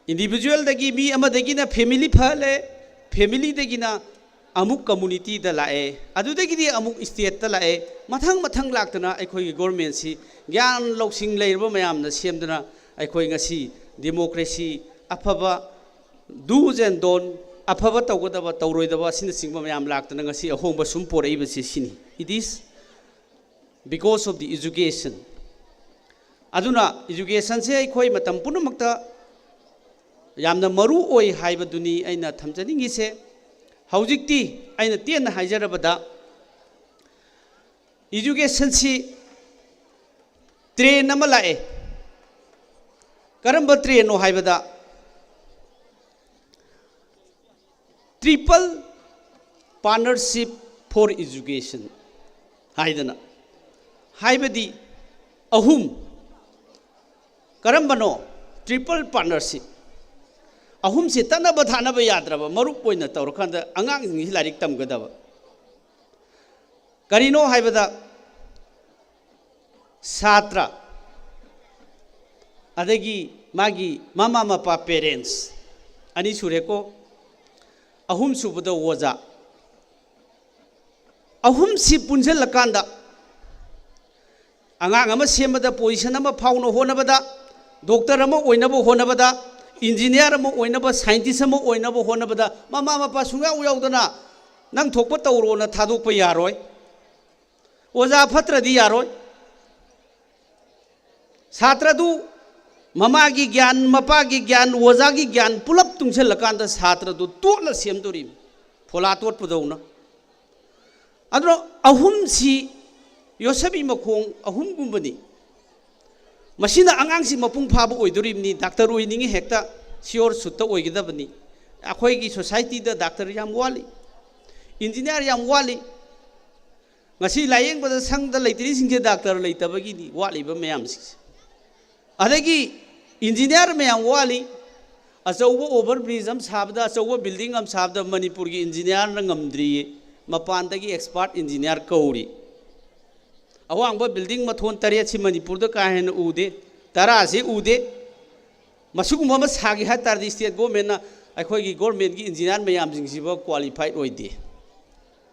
इंडिविजुअल दगी मी अमदगिना फैमिली फले फैमिली दगिना अमुक कम्युनिटी द लाए अदुदगिदी अमुक स्टेट द लाए मथंग मथंग लाक्तना अखोगी गवर्नमेंट सी ज्ञान लौसिंग लेरबा मयामना सेमदना अखोई ngasi डेमोक्रेसी अफबा डूज एंड डोन अफबा तौगदबा तौरोइदबा सिन सिंगबा मयाम लाक्तना ngasi अहोंबा सुम पोरइबसे सिनी it is because of the education अदुना एजुकेशन से अखोई मतम पुनमक्ता यामना मरु ओइ हाइबदुनी अइना थमजनिंगिसे हौजिक्ति अइना तेन हाइजरबदा एजुकेशन सी ट्रेन अमा लाए करंब ट्रेन नो हाइबदा ट्रिपल पार्टनरशिप फॉर एजुकेशन हाइदना हाइबदी अहुम करंबनो ट्रिपल पार्टनरशिप अहुम से तनब थानब याद्रब मरुप ओइना तौरखंद अंगांग लाइरिक तमगदब करिनो हाइबदा छात्र अदगी मागी मामा मपा पेरेंट्स अनि सुरेको अहुम सुबद वजा अहुम सि पुंजल लकांदा अंगांग अमा सेमदा पोजीशन अमा फाउनो होनबदा डॉक्टर अमा ओइनबो होनबदा इंजीनियर अमा ओइनबा साइंटिस्ट अमा ओइनबो होनबदा मामा मपा सुंगा उयाउदना नंग थोकपा तौरोना थादोकपा यारोय ओजा फत्रदी यारोय छात्रदु ममा की ज्ञान मपा की ज्ञान ओजा की ज्ञान पुलप तुंगसेलकांदा छात्रदु तोला सेमदोरी फोला तोटपदौना अदरो अहुम सी योसबी मखोंग अहुम गुंबनी मसीना अंगांगसी मपुंग फाब ओइदोरिबनी डॉक्टर ओइनिंगी हेक्ता सियोर सुत्ता ओइगदबनी अखोइगी सोसाइटी दा डॉक्टर याम वाली इंजीनियर याम वाली ngasi layeng bada sang da leitri singje doctor leitabagi ni wali ba mayam si adagi engineer mayam wali achawa over bridge am sabda achawa building am sabda manipur gi engineer na ngamdri mapan dagi expert engineer kauri awang ba building mathon tare si manipur da ka hen ude tara se ude masugum ma sagi ha tar di state government na akhoi gi government gi engineer mayam sing si ba qualified oide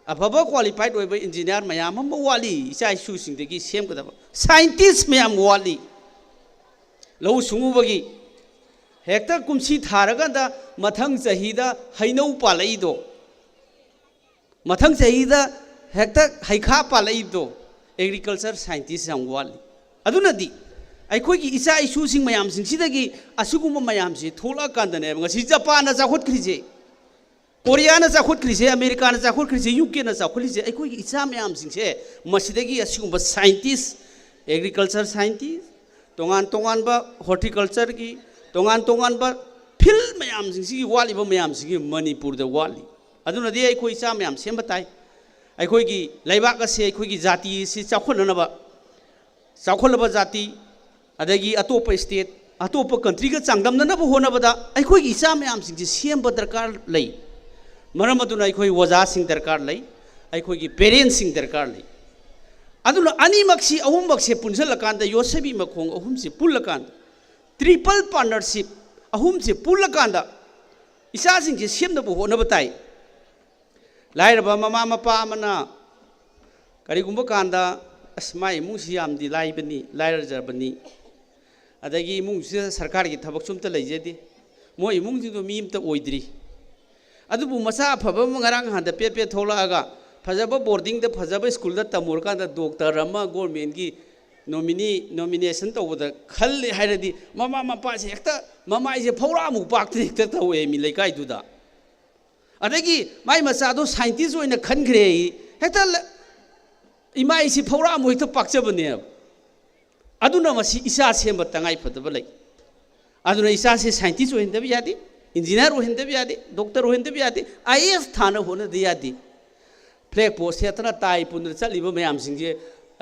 अफब qualified ओइबा engineer मयाम हम वाली इचा इशू सिंगदगी सेम गदब साइंटिस्ट मयाम वाली लौ सुंगुबगी हेक्टर कुमसी थारगंदा मथंग चहीदा हैनौ पालैदो मथंग चहीदा हेक्टर हैखा पालैदो एग्रीकल्चर साइंटिस्ट याम वाली अदुनदी अखोगी इचा इशू सिंग मयाम सिंगसिदगी असुगुम मयाम सि थोला कांदने ngasi जापान ना जाखोट खरिजे कोरिया ना चाखुट क्रिसे अमेरिका ना चाखुट क्रिसे यूके ना चाखुट क्रिसे अखोई इचा मयाम सिंसे मसिदगी असिगुम साइंटिस्ट एग्रीकल्चर साइंटिस्ट तोंगान तोंगान बा हॉर्टिकल्चर की तोंगान तोंगान बा फिल मयाम सिंगी वाली बा मयाम सिंगी मणिपुर दा वाली अदुना दे अखोई चा मयाम सेम बताई अखोई की लेबाक असे अखोई की जाति से चाखोननबा चाखोलबा जाति अदगी अतोप स्टेट अतोप कंट्री का चांगदमनब होनबदा अखोई की चा मयाम सिंगी सेम दरकार लई मरम अदुना अखोई वजा सिंग दरकार लई अखोई की पेरेंट्स सिंग दरकार लई अदुना अनीमक्सी अहुमबक्से पुनजलकांद योसेबी मखोंग अहुमसे पुल्लकांद ट्रिपल पार्टनरशिप अहुमसे पुल्लकांद इसासिंगसे सेमनब होनबताई लाइरबा ममा मपा अमना करिगुंबा कांदा अस्मा इमुंगसी यामदि लाइबनी लाइरजरबनी अदगी इमुंगसी सरकार की थबक सुमता लैजेदि मो इमुंगसिंदो मी अमता ओइद्रि अदुबु मसा अफबा ngaraang handa pe pe tholaga फजब बोर्डिंग द फजब स्कूल द तमुर का डॉक्टर अमा गवर्नमेंट की नॉमिनेशन तौबद खल हैरदी ममा मपा से हेक्ता ममा इसे फौरा मु पाक हेक्ता तौए मी लेकाय दुदा अदगी माय मसादो साइंटिस्ट ओइना खनग्रे हेक्ता इमा इसे फौरा मु हेक्ता पाकचबने अदुना मसी इसा सेम तंगाई फदब लै अदुना इसा से साइंटिस्ट ओइनदब यादि इंजीनियर ओइनदब यादि डॉक्टर ओइनदब यादि आईएएस थाना होना दे यादि फ्लैग पोस्ट हेतना ताई पुन चलिब मैम सिंजे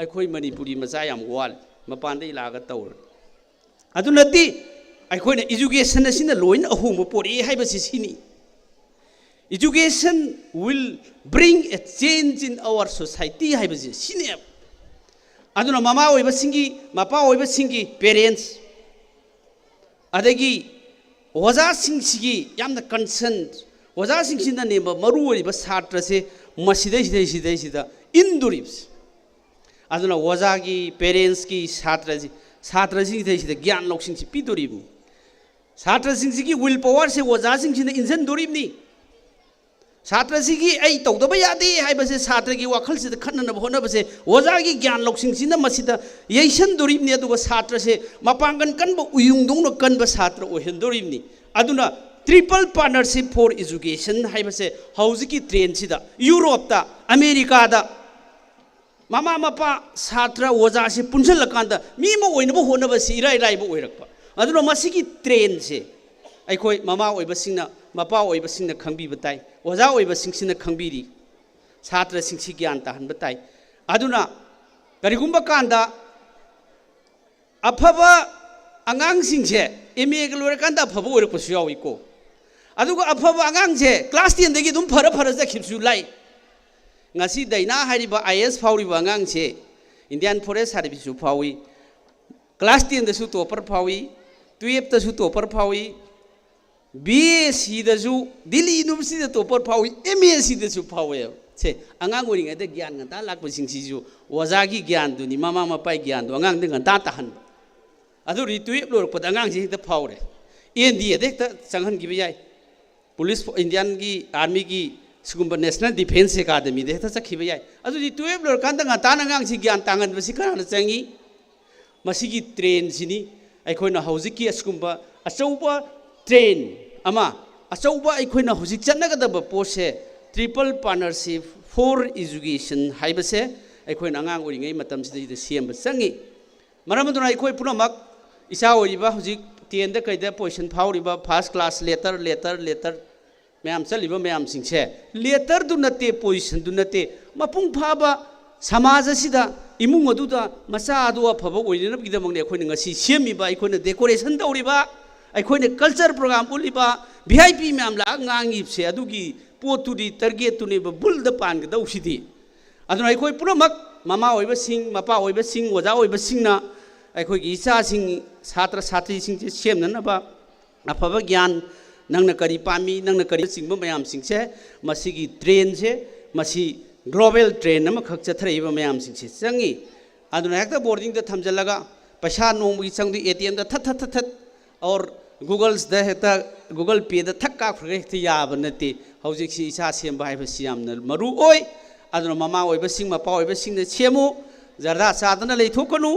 अखोई मणिपुरी मचा याम वाल मपान इलागा तौर अदुनती अखोइना एजुकेशन असिना लोइन अहुम पोरे हाइबसि सिनी education will bring a change in our society हाइबसि सिने अदुना ममा ओइबा सिंगी मपा ओइबा सिंगी पेरेंट्स अदगी वजा सिंगी यामना कंसर्न वजा सिंगिना नेम मरु ओइबा छात्र से मसीद इंदुरीब्स अदुना वजा की पेरेंट्स की छात्र ज्ञान लौसिंग पीदोरीब छात्र की विल पावर से वजा इंजनदोरीबनी छात्र की तौदब यादे है छात्र की वखल से खनब होनबसे वजा की ज्ञान लौसिंग यईसनदोरीबनी छात्र से मपांगन कनब उयुंगदोंग कनब छात्र ओहनदोरीबनी अदुना ट्रिपल पार्टनरशिप फॉर एजुकेशन है हौजी की ट्रेन से यूरोप अमेरिका ममा मपा छात्र वजा से पुनजलकान मीम होनब से इराय लाइब की ट्रेन से अखोई ममा मपा खंबीब ताई वजा खंबीरी छात्र ज्ञान ताहनब ताई अदुना करिगुंबा कांदा अफब आगांसिंगसे एमए लोरकान अफब ओइरकपसु याविको अदुगा अफब आगांसे क्लास 10 दगी दुम फर फर जखिबसु लाई ngasi daina hariba IAS फाउरिबा आगांसे इंडियन फॉरेस्ट सर्विस फावी क्लास 10 दसु टॉपर फावी 12 दसु टॉपर फावी BSc दसु दिल्ली यूनिवर्सिटी टॉपर फावी MSc दसु फावे से आगांग ओरिंग दे ज्ञान गता लाकबसिंगसिजु वजागी ज्ञान दुनी मामा मपाई ज्ञान दु आगांग दे गता ताहन अदु रिट्वीट लोरपद आगांग से हेक्ता फावरे एनडीए देखता चंगहन गिबे याय पुलिस इंडियन की आर्मी की सिगुंबा नेशनल डिफेंस एकाडमी दे हेक्ता चखिबे याय अदु दी 12 लोरकान दा गता आगांग से ज्ञान तांगन बसि कराना चंगी मसिगी ट्रेन सिनी अखोइना हौजिकी असगुंबा अचौबा ट्रेन अमा अचौबा अखोइना हौजिक चनगदब पोसे ट्रिपल पार्टनरशिप फॉर एजुकेशन हाइबसे अखोइना आगांग ओरिङै मतम सिदि सेम चंगी मरमदुना अखोइ पुनमक इसा ओरिबा हौजिक 10 दा कैदा पोजिशन फाउरिबा फर्स्ट क्लास लेटर मैम चलिबा मैम सिंगसे लेटर दु नते पोजिशन दु नते मपुंग फाबा समाज असिदा इमुंग अदुदा मचा अदु अफबा ओइनबगिदमंगने अखोइना ngasi सेमिबा अखोइना डेकोरेशन तौरिबा अखोइना कल्चर प्रोग्राम उलिबा VIP मैम ला ngangiबसे अदुगी पोतुदी टारगेट तुनेबा बुलदा पानगदौसिदी अदुना अखोइ पुनमक ममा ओइबा सिंग मपा ओइबा सिंग वजा ओइबा सिंगना अखोइगी इचा सिंग छात्र छात्री सिंगसे सेमननबा अफबा ज्ञान नंगना करी पामी नंगना करी सिंगबा मयाम सिंगसे मसिगी ट्रेन से मसी ग्लोबल ट्रेन अमा खक चथरइबा मयाम सिंगसे चंगी अदुना हेक्ता बोर्डिंग द थमजलगा पैसा नोंबगी चंगदु ATM द थत और गूगल्स द हेक्ता गूगल पे द थक का फ्रे हेक्ता याबा नते हौजिकसी इचा सेमबा हाइबसि यामना मरु ओइ अदुना ममा ओइबा सिंग मपा ओइबा सिंग सेमु जरदा चादना लेथोकनु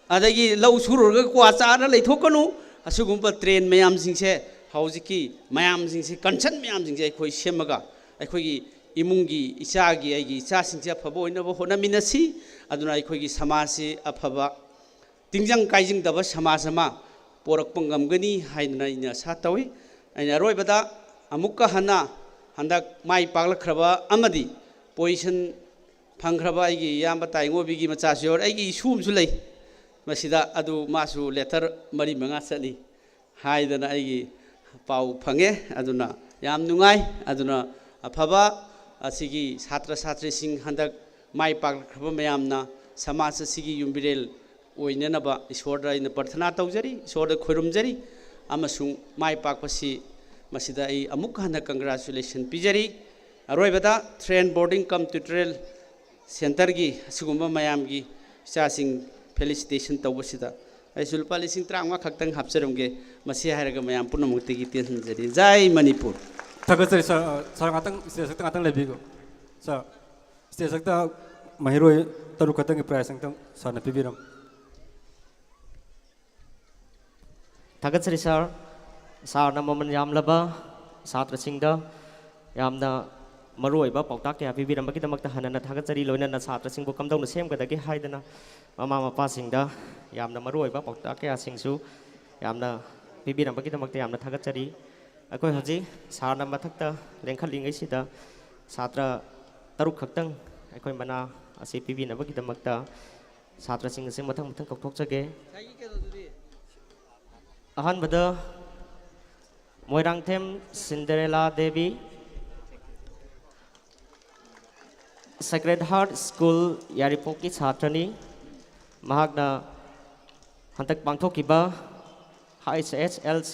अदगी लौ सुरुरगा क्वा चारा लेथोकनु असुगुंबा ट्रेन मयाम सिंगसे हौजिकी मयाम सिंगसे कंसन मयाम सिंगसे अखोइ सेमगा अखोइगी इमुंगी इचागी आइगी इचा सिंगसे अफबा ओइनबा होनामिनसी अदुना अखोइगी समाज से अफबा तिंजंग काइजिंग दबा समाज अमा पोरक्पा ngamgani haidna ina sa tawi aina roibada amukka hana handak mai paklakraba amadi position phangraba aigi yamba taingo bigi macha sior aigi sum su lei masida adu masu letter mari manga chali haidana aigi pau phange aduna yam nungai aduna afaba asigi satra satri sing handak mai paklakraba mayamna समाज सिगी युम्बिरेल ओइननबा ईश्वरदा इन प्रार्थना तौजरी ईश्वरदा खोरुमजरी अमसुंग my पाकपसी मसिदा आई अमुक हना congratulation पिजरी अरोइबदा train boarding कम tutorial centre की सिगुम्बा मयाम की चासिंग felicitation तौबसिदा आइसु लुपा लिसिंग 35 खक्तंग हापचरमगे मसि हायरगा मयाम पुनमुक्ति की तेसनजरी जय मणिपुर थागतरी सर ngатang स्टेज ngатang लेबिगो सा स्टेज ता महिरोय तरु खतंग प्राइस अंतम साना पिबिरम थागतरी सर सारना ममन यामलबा छात्र सिंगदा यामना मरुइबा पाउता क्या पिबिरमबकी दमकता हनना थागतरी लोइनना छात्र सिंगबो कमदौना सेमगदगी हाइदना ममा मपा सिंगदा यामना मरुइबा पाउता क्या सिंगसु यामना पिबिरमबकी दमकता यामना थागतरी अकोय हजि सारना मथक्ता लेंखलिंगै सिदा छात्र तरु खक्तंग अकोय मना असे पिबिनबकी दमकता छात्र सिंग से मथंग मथंग कौथोकजगे अहनबदा Moirangthem Cinderella Devi Sacred Heart School Yairipok की छात्रनी महागना हंतक पांथोकिबा HSLC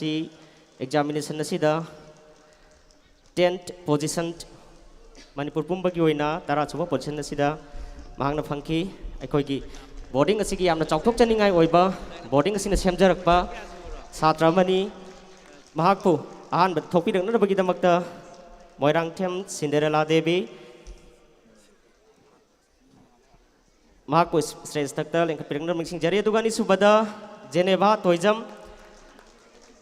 एग्जामिनेशन असिदा 10th पोजीशन मणिपुर पुंबगी ओइना 10 सुबा पोजीशन असिदा महागना फंकी अखोगी बोर्डिंग असिगी यामना चौथोक चनिंगाई ओइबा बोर्डिंग असिना सेमजरकबा छात्र मनी महाकपु आहान थोपिदंगनबगी दमकता मोइरांगथेम सिंडरेला देवी महाकपु स्टेज तकता लेंखपिरंगन मिंसिंग जरी दुगानी सुबदा जेनेवा तोइजम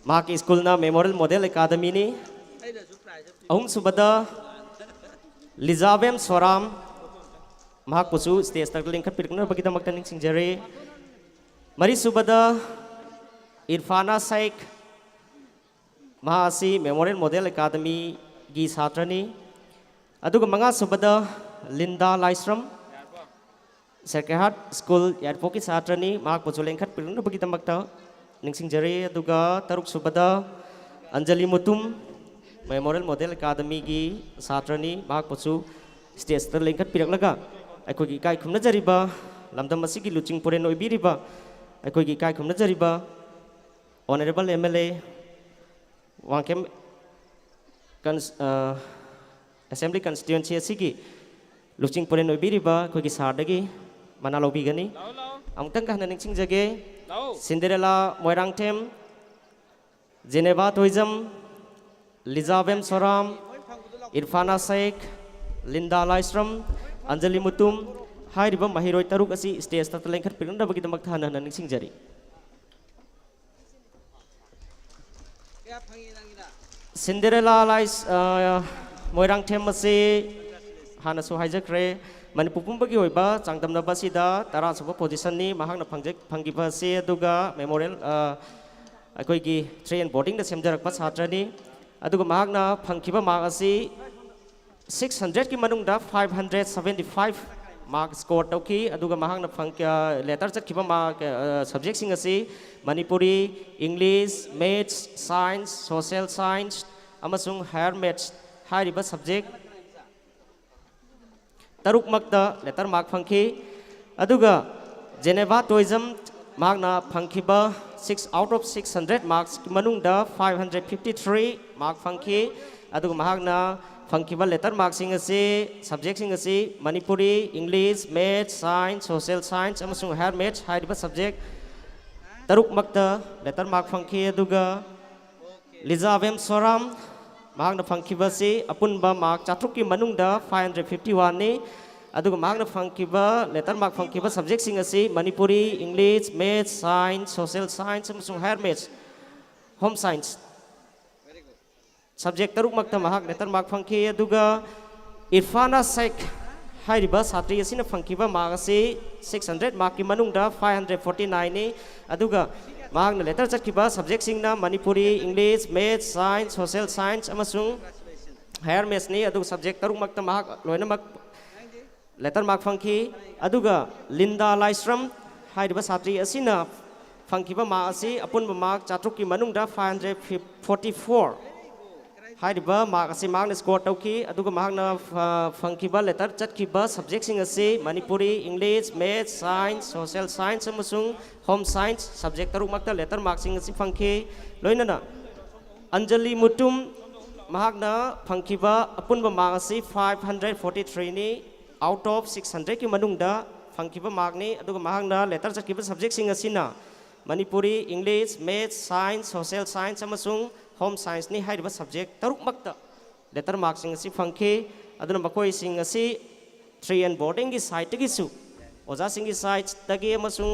महाकी स्कूलना मेमोरियल मॉडल एकेडमी नि अहुम सुबदा लिजाबेम सोराम महाकुसु स्टेज तक लिंखत पिरकन बगी दमकता निंसिंग जरे मरी सुबदा Irfana Sheikh महासी memorial model academy गी छात्रनी अदुग मंगा सुबदा लिंदा लाइस्रम सेक्रेड स्कूल यारपोक की छात्रनी महाकुसु लिंखत पिरकन बगी दमकता निंसिंग जरे अदुगा तरुक सुबदा Anjali Mutum memorial model academy की छात्रनी महाकुसु स्टेज तक लिंखत पिरकलगा अखोगी काय खुमनजरिबा लमदम असिगी लुचिंग पुरेन ओइबिरिबा अखोगी काय खुमनजरिबा ऑनरेबल MLA वांकेम असेंबली कंस्टिट्यूएंसी असिगी लुचिंग पुरेन ओइबिरिबा अखोगी सारदगी मना लौबिगनी अमुतंग कहना निंसिंग जगे सिंडरेला मोइरांगथेम जेनेवा तोइजम लिजाबेम सोराम इरफाना शेख लिंदा लाइस्रम अंजलि मुतुम हाइरिबा महिरोय तरुक असि स्टेज तक लेंखत पिरंदबगी दमक थाना निंसिंग जरी सिंडरेला लाइस मोइरांगथेम असे हानसु हाइजख्रे मणिपुर पुंबगी होइबा चांगदमनबसिदा 10 सुबा पोजीशन नि महांगना फंगिबा से अदुगा मेमोरियल अखोइगी ट्रेन बोर्डिंग दा सेमजरकबा छात्रनी अदुगा महांगना फंगिबा मार्क असि 600 की मनुंगदा 575 मार्क स्कोर तौकी अदुगा महांगना फंग लेटर चखिबा मार्क सब्जेक्ट सिंग असि Manipuri English maths science social science अमसुंग हायर मैथ्स हाइरिबा सब्जेक्ट तरुक मक्ता लेटर मार्क फंकी अदुगा जेनेवा टूरिज्म मार्कना फंकीबा 6 out of 600 मार्क्स की मनुंगदा 553 मार्क फंकी अदुगा महागना फंकीबा लेटर मार्क सिंग असे सब्जेक्ट सिंग असे Manipuri English maths science social science अमसुंग हायर मैथ्स हाइरिबा सब्जेक्ट तरुक मक्ता लेटर मार्क फंकी अदुगा लिजाबेम सोराम महागना फंकीबा से अपुनबा मार्क चात्रुक की मनुंगदा 551 ने अदुगा महागना फंकीबा लेटर मार्क फंकीबा सब्जेक्ट सिंग असे Manipuri English maths science social science अमसुंग higher maths home science subject तरुक मक्ता महाग लेटर मार्क फंकी अदुगा इरफाना शेख हाइरिबा छात्री असिना फंकीबा मार्क असे 600 मार्क की मनुंगदा 549 ने अदुगा mahakna letter chatkiba subject singna Manipuri, English, Maths, Science, Social Science amasung higher maths ni adu subject taruk makta mahak loinamak letter mark phangki aduga Linda Laistram haidiba satri asina phangkiba mark asi apunba mark chatrukki manungda 544 haidiba mark asi mark score tauki aduga mahakna phangkiba letter chatkiba subject sing asi Manipuri, English, Maths, Science, Social Science amasung Home Science subject taruk makta letter mark sing asi phangki loinana Anjali Mutum mahakna phangkiba apunba mark asi 543 ni out of 600 ki manungda phangkiba mark ni aduga mahakna letter chatkiba subject sing asina Manipuri, English, Maths, Science, Social Science amasung Home Science ni haidiba subject taruk makta letter mark sing asi phangki aduna makoi sing asi 3 and boarding gi site gi su oja sing gi site tagi amasung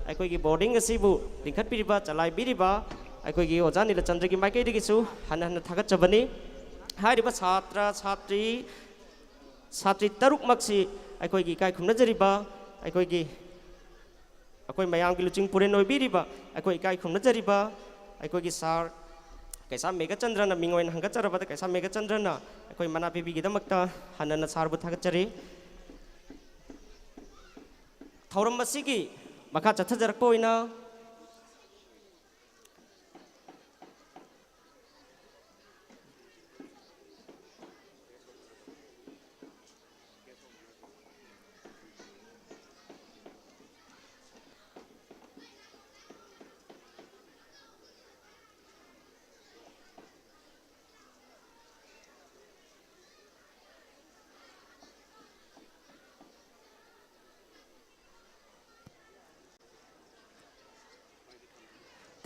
aikoi gi boarding asi bu lingkhat piriba chalai biriba aikoi gi oja nila chandra gi maikai gi su hanan thagat chabani haidiba chhatra chhatri satri taruk maksi aikoi gi kai khumna jariba aikoi gi akoi mayang gi luching puren oi biriba aikoi kai khumna jariba aikoi gi sar kaisa mega chandra na mingoin hanga charaba kaisa mega chandra na aikoi mana pibi gi damakta hanana sar bu thagat chari thauram masigi makha chathajarak poina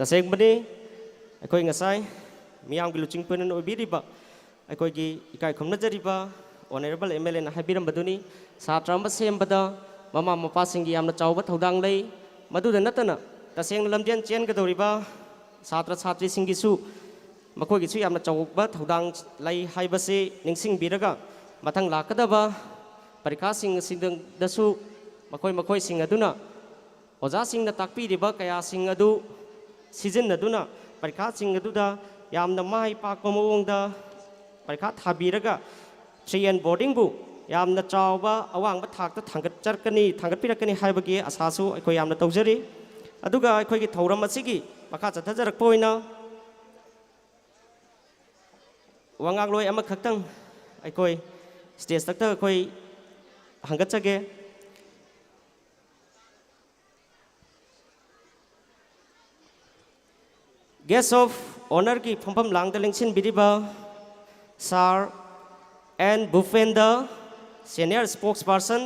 taseng bani aikoi ngasai miyam gi luching punen oi biriba aikoi gi ikai khumna jariba honorable MLA na habiram baduni satram sembada mama mapa singi yamna chawba thodang lei maduda natana taseng lamjen chen ga doriba satra satri singi su makoi gi su yamna chawba thodang lei haibase ningsing biraga mathang lakadaba parikha sing sindang dasu makoi sing aduna oja sing na takpi riba kaya sing adu season aduna parikha sing aduda yamna mai pakpa mawongda parikha thabiraga 3 and boarding bu yamna chawba awangba thakta thangat charkani thangat pirakani haibagi asasu aikoi yamna tawjari aduga aikoi gi thauram asigi makha chathajarak poina wangak loi ama khaktang aikoi stage takta aikoi hangat chage guest of honor ki phompham langda lengsin biriba Sir and Bhupenda senior spokesperson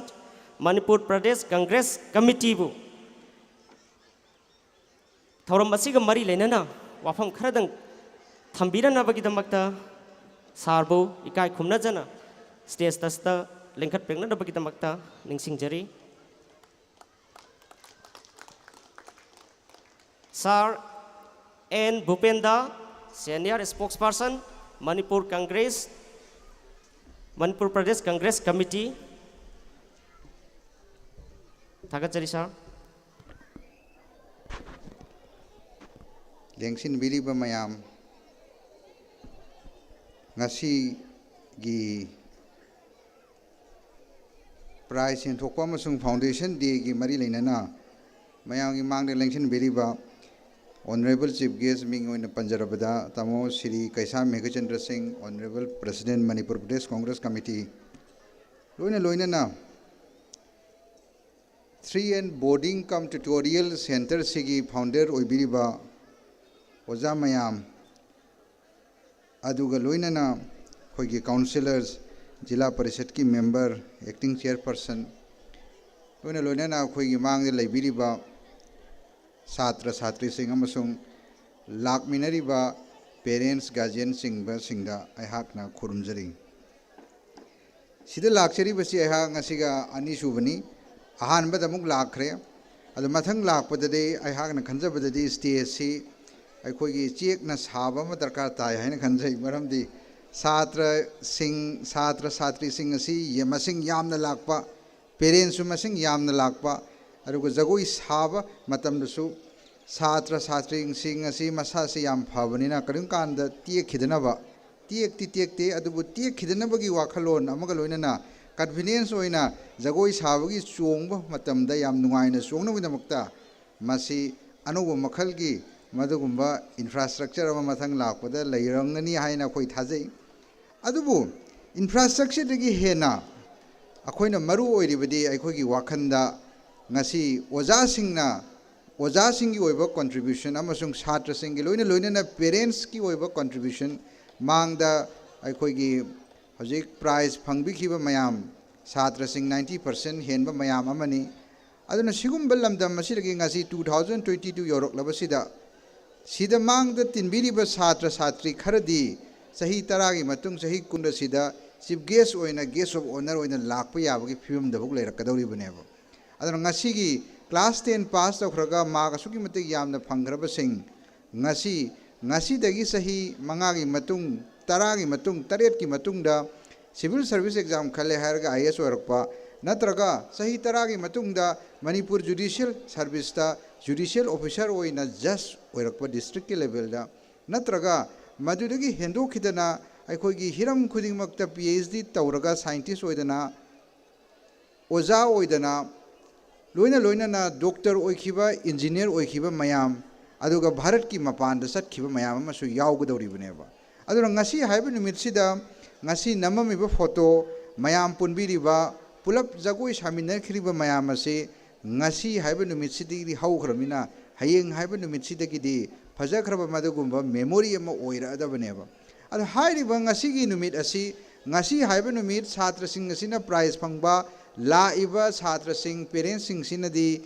Manipur Pradesh Congress Committee bu thauram asiga mari lenana wafam kharadang thambirana bagi damakta sarbu ikai khumna jana stage tasta lengkhat pengna bagi damakta ningsing jari Sir and Bhupenda senior spokesperson Manipur Pradesh Congress Committee thagat jari sir lengsin biriba mayam ngasi gi prize in thokpa masung foundation day gi mari leinana mayam gi mangde lengsin biriba Honorable Chief Guest Ming in Panjarabada Tamo Sri Kaisa Megachandra Singh Honorable President Manipur Pradesh Congress Committee Loina na 3 and boarding cum tutorial center sigi founder oibiriba oja mayam aduga loina na khoigi councillors jila parishad ki member acting chairperson loina na khoigi mangde leibiriba Satra Satri Singh amasung lakminariba parents guardian singba singda aihakna khurumjari sida lakchari basi aihak ngasiga ani subani ahan bada muk lakhre adu mathang lakpadade aihakna khanjabadadi stage si aikhoigi chek na saba ma darkar tai haina khanjai maramdi Satra Satri Singh asi yamasing yamna lakpa parents masing yamna lakpa aduga jagoi saba matamdusu Satra Satring sing a sea Masasi Yam Pavanina Karunkan the Tia Kidanaba, Tiek Tiek, Adubu Tia Kidanabagi Wakalon, Amagalona, convenience oina, Zagois Havagi Chung, Matam Dayam Nuaina, Sung with the Mukta, Masi, Anobu Makalgi, Madagumba, infrastructure of Matang Lakwada, Layrangani Haina Quite Haze. Adubu, infrastructure the Hena, Aquina Maru Oidibadi, Ikogi Wakanda, Nasi, Wazasingna. Oja singi oiba contribution amasung chhatra singi loina na parents ki oiba contribution mangda aikoi gi hojik prize phangbi khiba mayam chhatra sing 90% henba mayam amani aduna sigum balamdam masiragi ngasi 2022 yorok labasida sida mangda tinbiri ba chhatra chhatri kharadi sahi taragi matung sahi kunda sida chief guest oina guest of honor oina lakpa yabagi film da buk leirakadori baneba aduna ngasi gi Class 10 pass of Raga Magasuki Mati Yam the Pangrabasing Nasi Dagi Sahi Mangagi Matung Taragi Matung Taretki Matungda Civil Service Exam Kale Harga IS Workpa Natraga Sahi Taragi Matungda Manipur Judicial Service da Judicial Officer Oina Just Workpa District level da Natraga Madudagi Hendo Kidana Aikogi Hiram Kuding Makta PhD Tauraga Scientist Oidana Oza Oidana Loina na doctor oikiba engineer oikiba mayam aduga bharat ki mapan da satkiba mayam amasu yaugdori buneba aduna ngasi haiba numit sida ngasi namamiba photo mayam punbiriba pulap jagoi saminar khriba mayam ase ngasi haiba numit sidigi haukhramina hayeng haiba numit sidagi di phajakraba madugumba memory ama oira adabaneba adu hairiba ngasi gi numit asi ngasi haiba numit chhatra sing asina prize phangba La Iba Satra Singh, parents Singh Sinadi,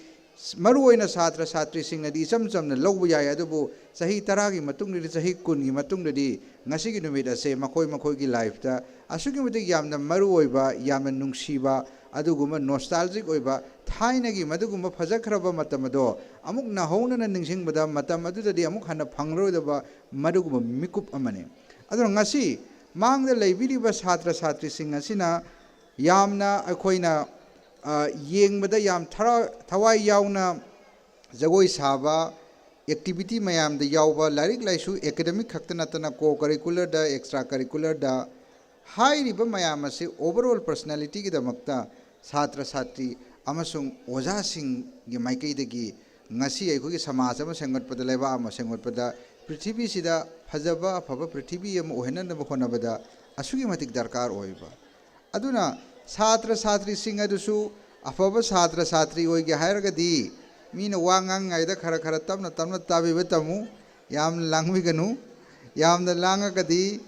Maruina Satra Satri Singh Nadi, some Lobaya Adubu, Sahi Taragi Matung, Sahi Kungi Matung Nadi, Nasiki Numida say, Makoi Makogi life, the Asuki with the Yam, the Maruoiba, Yaman Nungshiba, Aduguma, nostalgic Oiba, Tainagi, Maduguma, Pazakraba Matamado, Amuk Nahona and Ningsing Madam Matamadu, the Amukhana Pangro, the Maduguma Mikup Amane. Adongasi, Mang the Lavidiba Satra Satri Singh Asina. Yamna akoina yeng bada yam thawai yauna jagoi saba activity mayam da yauba larik laisu academic khakta natana co curricular da extra curricular da high riba mayam ase overall personality ki damakta chhatra chhatri amasung oja sing gi maikai dagi ngasi ai khogi samaj ama sengot pada leba ama sengot pada prithvi sida phajaba phaba prithvi am ohena na khona bada asugi matik darkar oiba aduna Satra Satri Singh Adusu, Afaba Satra Satri Oigi Haragadi, Mina Wangang Ida Karakaratam, Tamna Tabi Vetamu, Yam Langwiganu, Yam the Langagadi,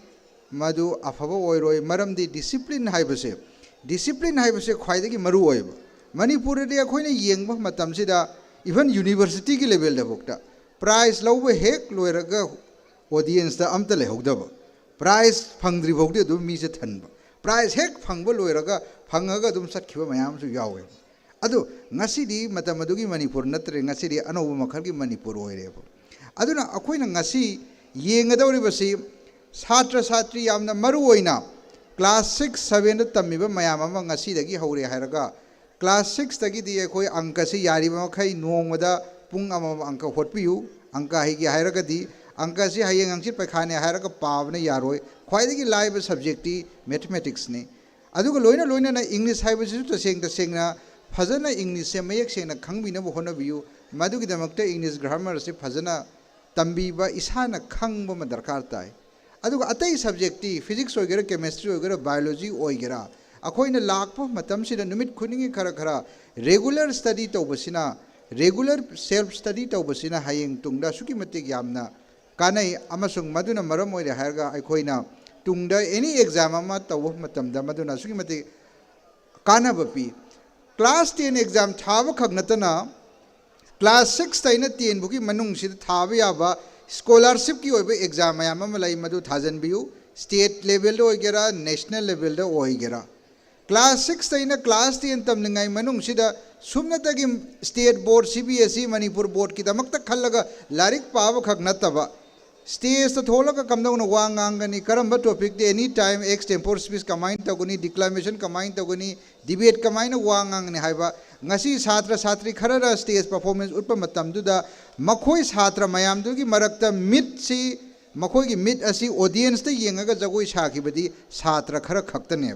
Madu Afaba Oiroi, Maram the discipline Hibase. Discipline Hibase Quaidaki Maruoib. Manipur de Aquina Yang Matamsida, even university level the Bukta. Price low hek loiraga audience the Amtale Hogdaba. Price Pangri Vogde do Misa Tanba. Price hek phangba loiraga phangaga dum satkiba mayam su yawe adu ngasi matamadugi manipur natre ngasi di anobu makhalgi manipur oirebo aduna akoina ngasi yengadawri basi chhatra chhatri yamna maru oina class 6 7 da tamiba mayam ama ngasi dagi haure hairaga class 6 dagi di ekoi angka si yariba makhai nongmada pung ama angka hotpiu angka higi hairaga di angka si hayeng angsit pakhane hairaga pavne yaroi khwaidagi live subject mathematics ne aduga loina na English haibasu to seng na phajana English se mayek seng na khangbina bo hona biu madugi damakta English grammar se phajana tambi ba isana khangba ma darkar tai aduga atai subject physics oigera chemistry oigera biology oigera akhoina lakpa matam sida numit khuningi khara regular study tawbasina regular self study tawbasina hayeng tungda suki matik yamna kanai amasung maduna maram oire harga aikoina tungda any exam ama tawo matamda maduna sugi mate kana bapi class 10 exam thaba khagnatana class 6 taina 10 buki manung sid thaba yaba scholarship ki oibe exam ayama malai madu thajan biu state level do oigera national level do oigera class 6 taina class 10 tamningai manung sida sumnatagi state board CBSE manipur board ki damakta khallaga larik pawa khagnataba stage to thola ka kamda una wangangani karamba topic de any time extempore speech kamain taguni declamation kamain taguni debate kamain wangangani haiba ngasi satra satri kharara stage performance utpa matam duda makhoi satra mayam dugi marakta mit si makhoi gi mit asi audience te yengaga jagoi sakhi badi satra khara khaktane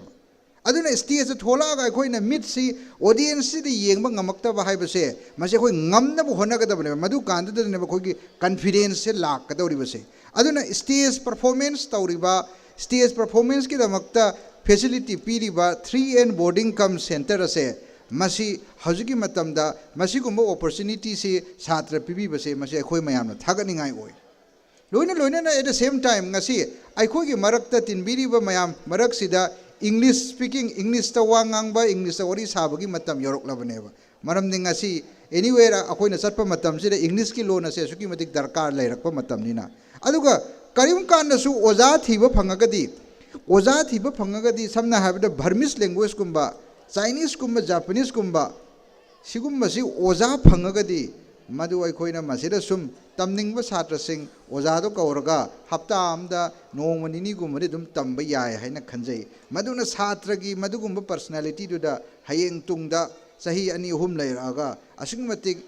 aduna stage thola ga khoi na mit si audience si de yengba ngamakta ba haiba se mase khoi ngamna bu hona ga dabne madu kan de ne khoi gi confidence se lak ka dori base aduna stage performance tawriba stage performance ki damakta facility piriba 3N boarding cum center ase masi hajiki matamda masi gumba opportunity se satra pibi base masi khoi mayam na thagani ngai oi loina na at the same time ngasi ai khoi gi marakta tinbiri ba mayam marak sida English speaking English ta wangang ba English ta wari sabagi matam yorok labane ba maram ding ngasi anywhere akoi na satpa matam sida English ki lo na se suki matik darkar lairakpa matam ni na aduga karim kan na su oza thiba phangagadi samna habda Burmese language kumba Chinese kumba Japanese kumba sigumba si oza phangagadi madu ai khoina masida sum tamning ba satra sing oza do kauraga hapta amda nongmani gumari dum tamba yai haina khanjai maduna satra gi madugumba personality du da hayeng tungda sahi ani hum lairaga asingmatik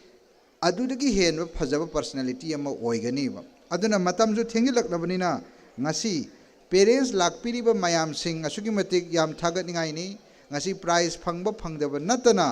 adudagi hen phajaba personality ama oigani ba aduna matam ju thengilak labanina ngasi parents lakpiri ba mayam sing asugi matik yam thagat ningai ni ngasi prize phangba phangdaba natana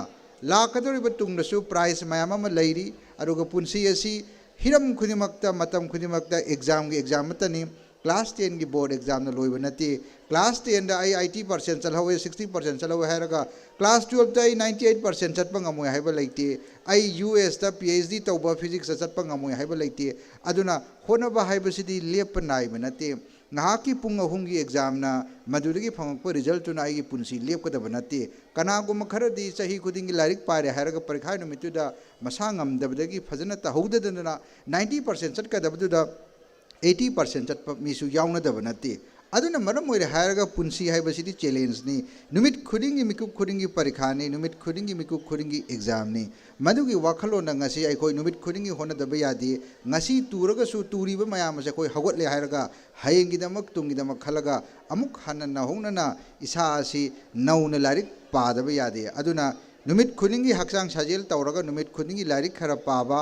lakadori ba tungdasu prize mayam ama lairi aruga punsi asi hiram khudimakta matam khudimakta exam matani class 10 gi board exam na loiba nati class 10 da ai 80% chalhawe 60% chalhawe haraga class 12 da ai 98% chatpa ngamoi haiba laite ai US da PhD tauba physics chatpa ngamoi haiba laite aduna honaba haiba sidi lep nai banate ngahaki pung ahungi exam na madurigi phangpa result na ai punsi lep ka da banate kana gum kharadi sahi khudingi larik pare haraga parikha no mitu da masangam dabdagi phajana ta howdadana 90% chat ka dabdu da 80% chatpa misu yauna da banate aduna maram moire haraga punsi haiba sidi challenge ni numit khudingi miku khudingi parikha ni numit khudingi miku khudingi exam ni madugi wakhalo na ngasi ai khoi numit khudingi hona da bayadi ngasi turaga su turiba mayam se khoi hagot le haraga hayengi damak tungi damak khalaga amuk hanna na hongna na isa asi nauna larik pada bayadi aduna numit khudingi haksang sajel tawraga numit khudingi larik khara paba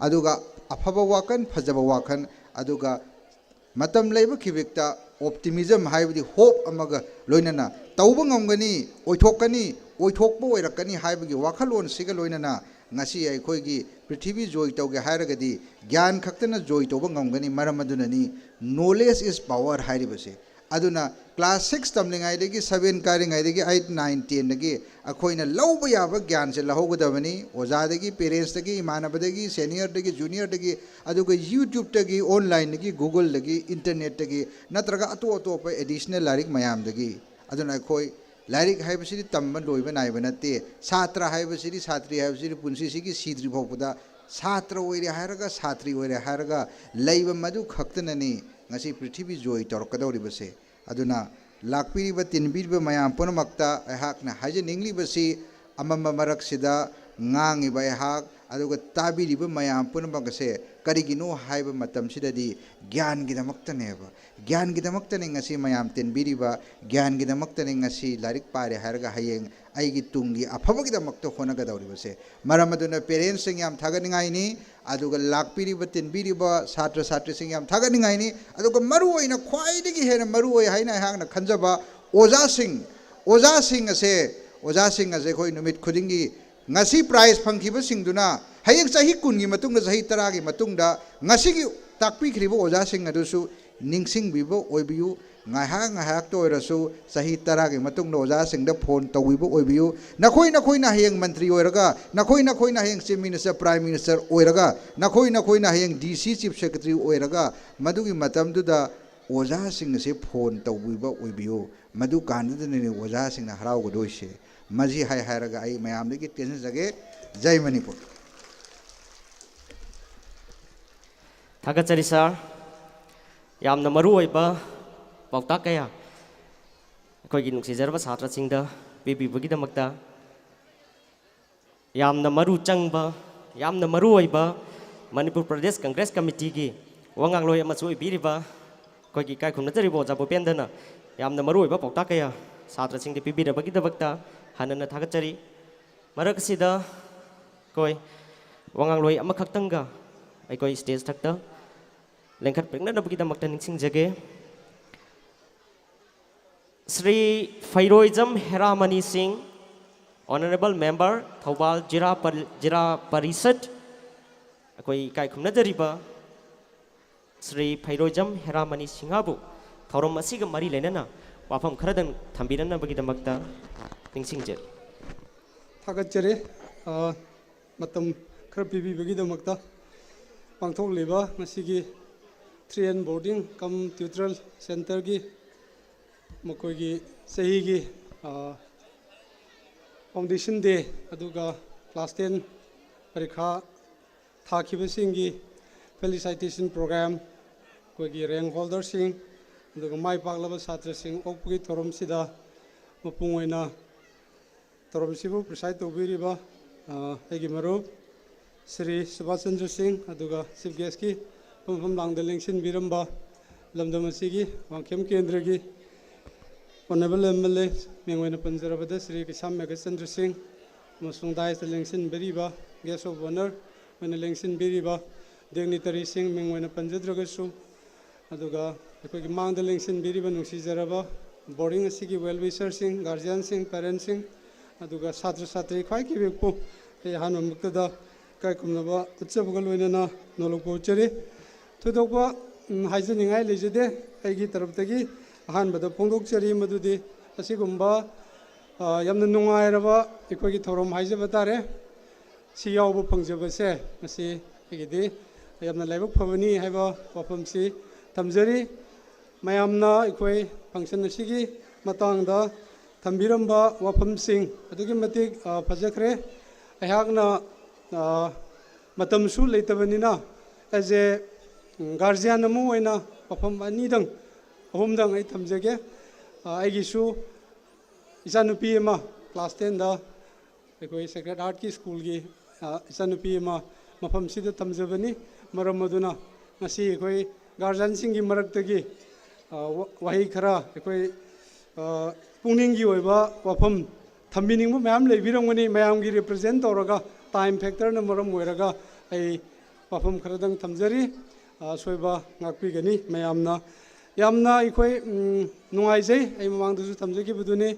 aduga afaba wakan phajaba wakan aduga matam leiba khibikta optimism haibdi hope amaga loinana tauba ngamgani oithokpa oirakani haibgi wakhalon siga loinana ngasi ai khoigi prithvi joy tauge hairagadi gyan khaktana joy toba ngamgani maram adunani knowledge is power hairibase aduna class 6 tamlingai degi 7 karingai degi 8 9 10 degi akhoina lawba yaba gyan se lahogadabani oza degi parents degi imanabadegi senior degi junior degi aduga YouTube degi online degi Google degi internet degi natraga ato pa additional larik mayam degi aduna khoi larik haibasidi tamba loiba naiba natte satra haibasidi satri haibasidi punsi sigi sidri bhokpada satra oire hairaga satri oire hairaga leiba madu khaktanani ngasi prithvi joy torkadori base aduna lakpiriba tinbiriba mayam punamakta ahakna hajaningli basi amama marak sida ngangi ba ahak aduga tabiriba mayam punamakase karigino haiba matam sidadi gyan gidamaktaneba gyan gidamaktan ngasi mayam tinbiriba gyan gidamaktan ngasi larik pare harga hayeng aigi tungi afaba gidamakta honaga dawri base maramaduna parents sing yam thaganingai ni aduga lakpiriba tinbiriba satra satri sing yam thaganingai ni aduga maru oina khwaidagi hena maru oi haina hangna khanjaba oza sing ase khoi numit khudingi ngasi prize phangkhiba singduna hayeng sahi kungi matungda sahi taragi matungda ngasi gi takpi khribo oza sing adusu ningsing bibo oibiu ngahak to orasu sahi taragi matungda oza singda phone tawibo oibiu nakhoi na hayeng mantri oiraga nakhoi na hayeng chief minister prime minister oiraga nakhoi na hayeng DC chief secretary oiraga madugi matamduda oza sing se phone tawibo oibiu madu kanadane oza sing na harau godoise maji hai hairaga ai mayam degi tension jage jai manipur Thagachari sir yamna maru oiba pauta kaya akhoi nuksijarba satra singda pibibagi damakta yamna maru changba yamna maru oiba Manipur Pradesh Congress Committee gi Wangangloi amasui biriba koi kai khumna jari bo jabu pendana yamna marui ba pokta kaya satra sing di pibira bagi dabakta hanana thagachari marak sida koi wangangloi amakhaktanga ai koi stage thakta lengkhat prekna dabagi damakta ningsing jage Sri Fairoizam Heramani Singh Honorable Member Thobal Jira Parisat koi kai khumna jari ba Sri Fairoizam Heramani Singhabu Thorom Asiga Mari Lenana Wafam Karadan Tambirana Bagidamakta Ningsingjer Thagachare Matam Krapibi Bagidamakta Pangthok Leba Masigi 3N Boarding Cum Tutorial Center Gi Makoigi Sahigi Foundation Day Aduga Class 10 Parikha Thakibasingi Felicitation Program Koigi rank holder sing aduga mai paklaba satra sing okpugi thorom sida mapungoina thorom sibu preside tobiriba egi marup Sri Subhash Chandra Singh aduga chief guest ki pampham langda lengsin biramba lamdam asigi wangkhem kendra gi honorable MLA mengwena panjarabada Sri Kisam Chandra Singh masung dai lengsin biriba guest of honor wena lengsin biriba dignitary sing mengwena panjadragasu aduga ekoi mangda lengsin biriba nungsi jaraba boarding asigi well wisher sing guardian sing parents sing aduga satra satri khwai ki bekpu e hanu muktada kai kumnaba utsabugal wenana nolokpo chari thudokwa haijaningai lejede aigi taraptagi ahanbada pongdok chari madudi asigumba yamna nungairaba ekoi ki thorom haijaba tare si yawbu pangjabase masi egidi yamna laibak phabani haiba wafamsi tamjari mayamna ekoi function asigi matangda thambiramba wafamsing adugi matik phajakre ayakna matamsu leitabanina as a guardian amu oina wafam anidang ahumdang ai thamjage aigisu isanupi ama class 10 da ekoi Sacred Heart ki school gi isanupi ama mafam sida tamjabani maram maduna ngasi ekoi guardian singi maraktagi wahi khara ekoi pungningi oiba wafam thambiningbu mayam leibirangani mayamgi represent toraga time factor na maram oiraga ai wafam kharadang thamjari soiba ngakpigani mayamna yamna ekoi nungaijai ai mamangdasu thamjagi buduni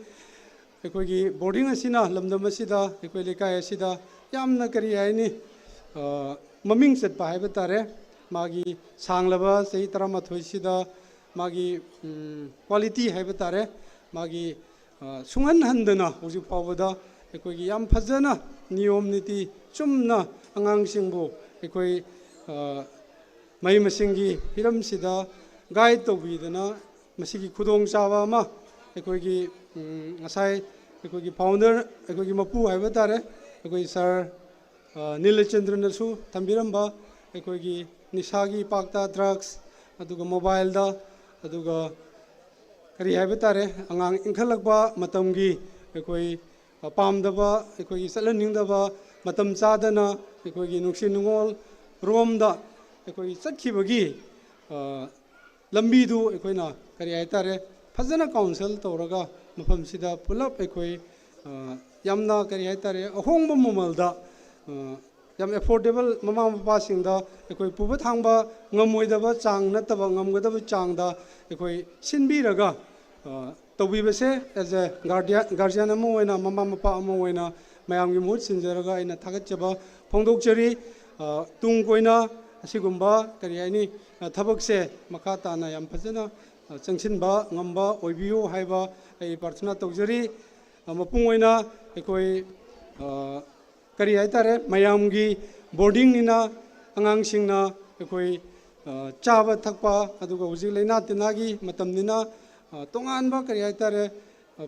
ekoi gi boarding asina lamdam asida ekoi lekai asida yamna kari haini maming chatpa haiba tare magi sanglaba sei 13 sida magi quality haiba tare magi sungan handana uji pawada ekoi gi yam phajana niyom niti chumna angang singbu ekoi mai masingi hiram sida guide to bidana masigi khudong chawa ma ekoi gi ngasai ekoi gi founder ekoi gi mapu haiba tare ekoi sir Nilachandra nasu thambiramba ekoi gi nisagi pakta drugs aduga mobile da aduga kari haiba tare angang inkhalakba matamgi ekoi pamdaba ekoi gi salaningdaba matam chadana ekoi gi nuksin nungol romda ekoi chatkibagi lambi du ekoi na kari hai tare fazana council toraga mafam sida pulap ekoi yamna kari hai tare ahongba momalda yam affordable mama mapa singda ekoi puba thangba ngamoidaba chang nataba ngamgadaba changda ekoi sinbiraga tawibase as a guardian amu oina mama mapa amu oina mayamgi mut sinjaraga ina thagachaba phongdokchari tung koina asigumba kari haini thabakse makha tana yam phajana changsinba ngamba oibiu haiba ai parthana tawjari mapung oina ekoi kari haitare mayamgi boarding nina angang singna ekoi chaba thakpa aduga hujik leina tinagi matam nina tonganba kari haitare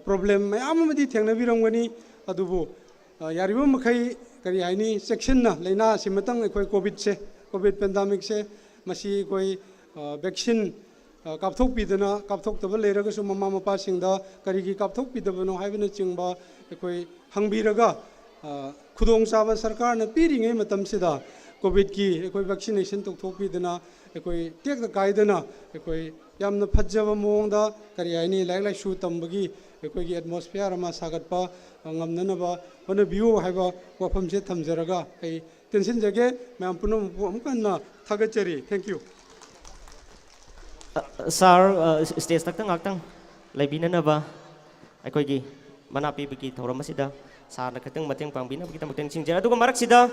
problem mayam amadi thengna birangani adubu yariba makhai kari haini section na leina simatang ekoi covid pandemic se masi ekoi vaccine kapthok pidana kapthok taba leiraga su mama mapa singda kari gi kapthok pidabano haibana chingba ekoi hangbiraga khudong chaba sarkar na piringai matam sida Covid की vaccination तौथोपीदना take कायदना यामना फज्जब मोंगदा करी आइनी like लाइसु तंबगी atmosphere अमा सागतपा ngamnanaba wana view haiba wafam se thamjaraga ai tension jage ma'am Punam amkanna thagachari thank you sir stage tak tang aktang laibinanaba aikoigi manapi biki thoram asida sar na katang mateng pangbina biki tamteng singjara aduga marak sida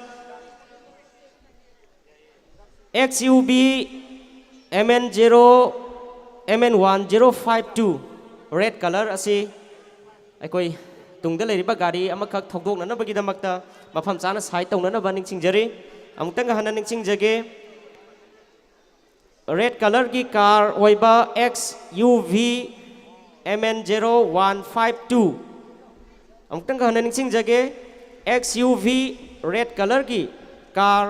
XUB MN0 MN1052 red color asi aikoi tungda leiriba gari amakak thogdokna bagidamata mafam chana sai tongna ningsingjari amutang hana ningsingjage red color ki car oiba XUV MN0152 amutang hana ningsingjage XUV red color ki car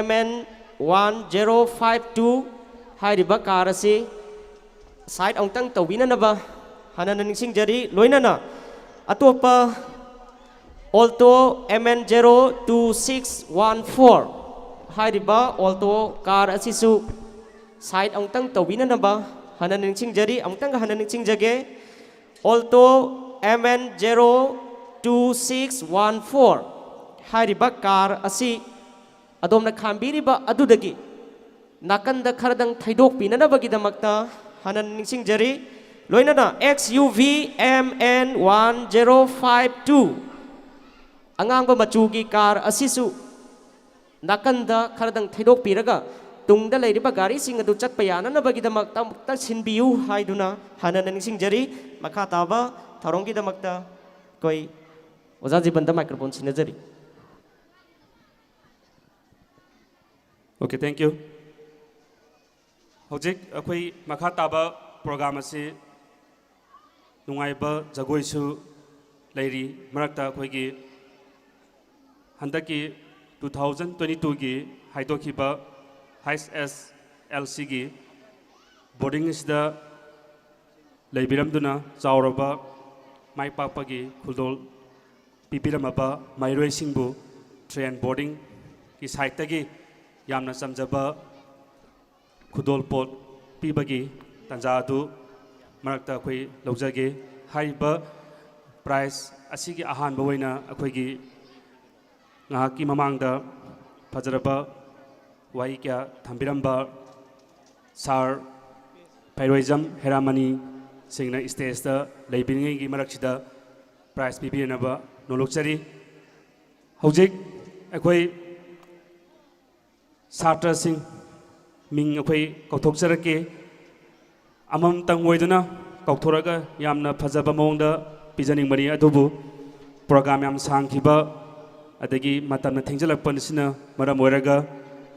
MN1052 hairiba car asi side amutang tawina naba hana ningsingjari loinana atopa alto MN02614 hairiba alto car asisu side amtang tawina naba hana ningsingjari amtang hana ningsingjage alto MN02614 hairiba car asi adomna khambiriba adudagi nakanda kharadang thaidok pinanabagi damakta hana ningsingjari loinana XUV MN1052 angangba machugi car asisu nakanda kharadang thaidok piraga tungda leiriba gari sing adu chatpa yana bagidamakta mukta sinbiu haiduna hana ningsingjari makha taba tharongi damakta koi ojaji banda microphone sinajari. Okay, thank you. Hojik akoi makha taba program asi nungaiba jagoisu leiri marakta khoigi handaki 2022 gi haidokiba HSLC gi boarding is the leibiramduna chauraba maipapa gi khudol pipiramaba mairoi singbu train boarding ki site tagi yamna samjaba khudol pot pibagi tanja adu marakta khoi lojage haiba price asigi ahan boina akhoigi ngaki mamangda fajaraba wai kya thambiramba sar pairoism heramani singna stage da leibingi gi maraksida price pibinaba nolokchari hojik akhoi satra sing ming akhoi kauthokcharake amam tang oiduna kauthoraga yamna phajaba mongda pijaning mari adubu program yam sangkhiba adagi matamna thengjalakpanisina maram oiraga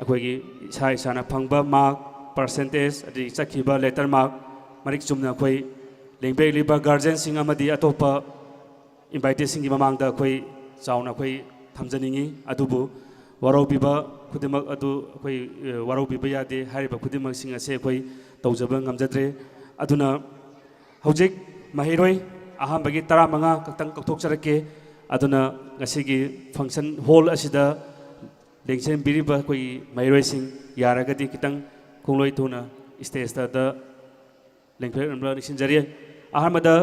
akhoi isa isana phangba mark percentage adi chakhiba letter mark marik chumna akhoi lengbe liba guardian sing amadi atopa invited singi mamangda akhoi chauna akhoi thamjaningi adubu waraubiba kudimak adu akhoi waraubiba yade hariba kudimak sing ase akhoi tawjaba ngamjadre aduna hojik mahiroi ahambagi taramanga kaktang kakthokcharake aduna ngasigi function hall asida lengchen biriba koi mahiroi sing yaragadi kitang kongloi thuna stage da lengpher amra nisinjari ahamada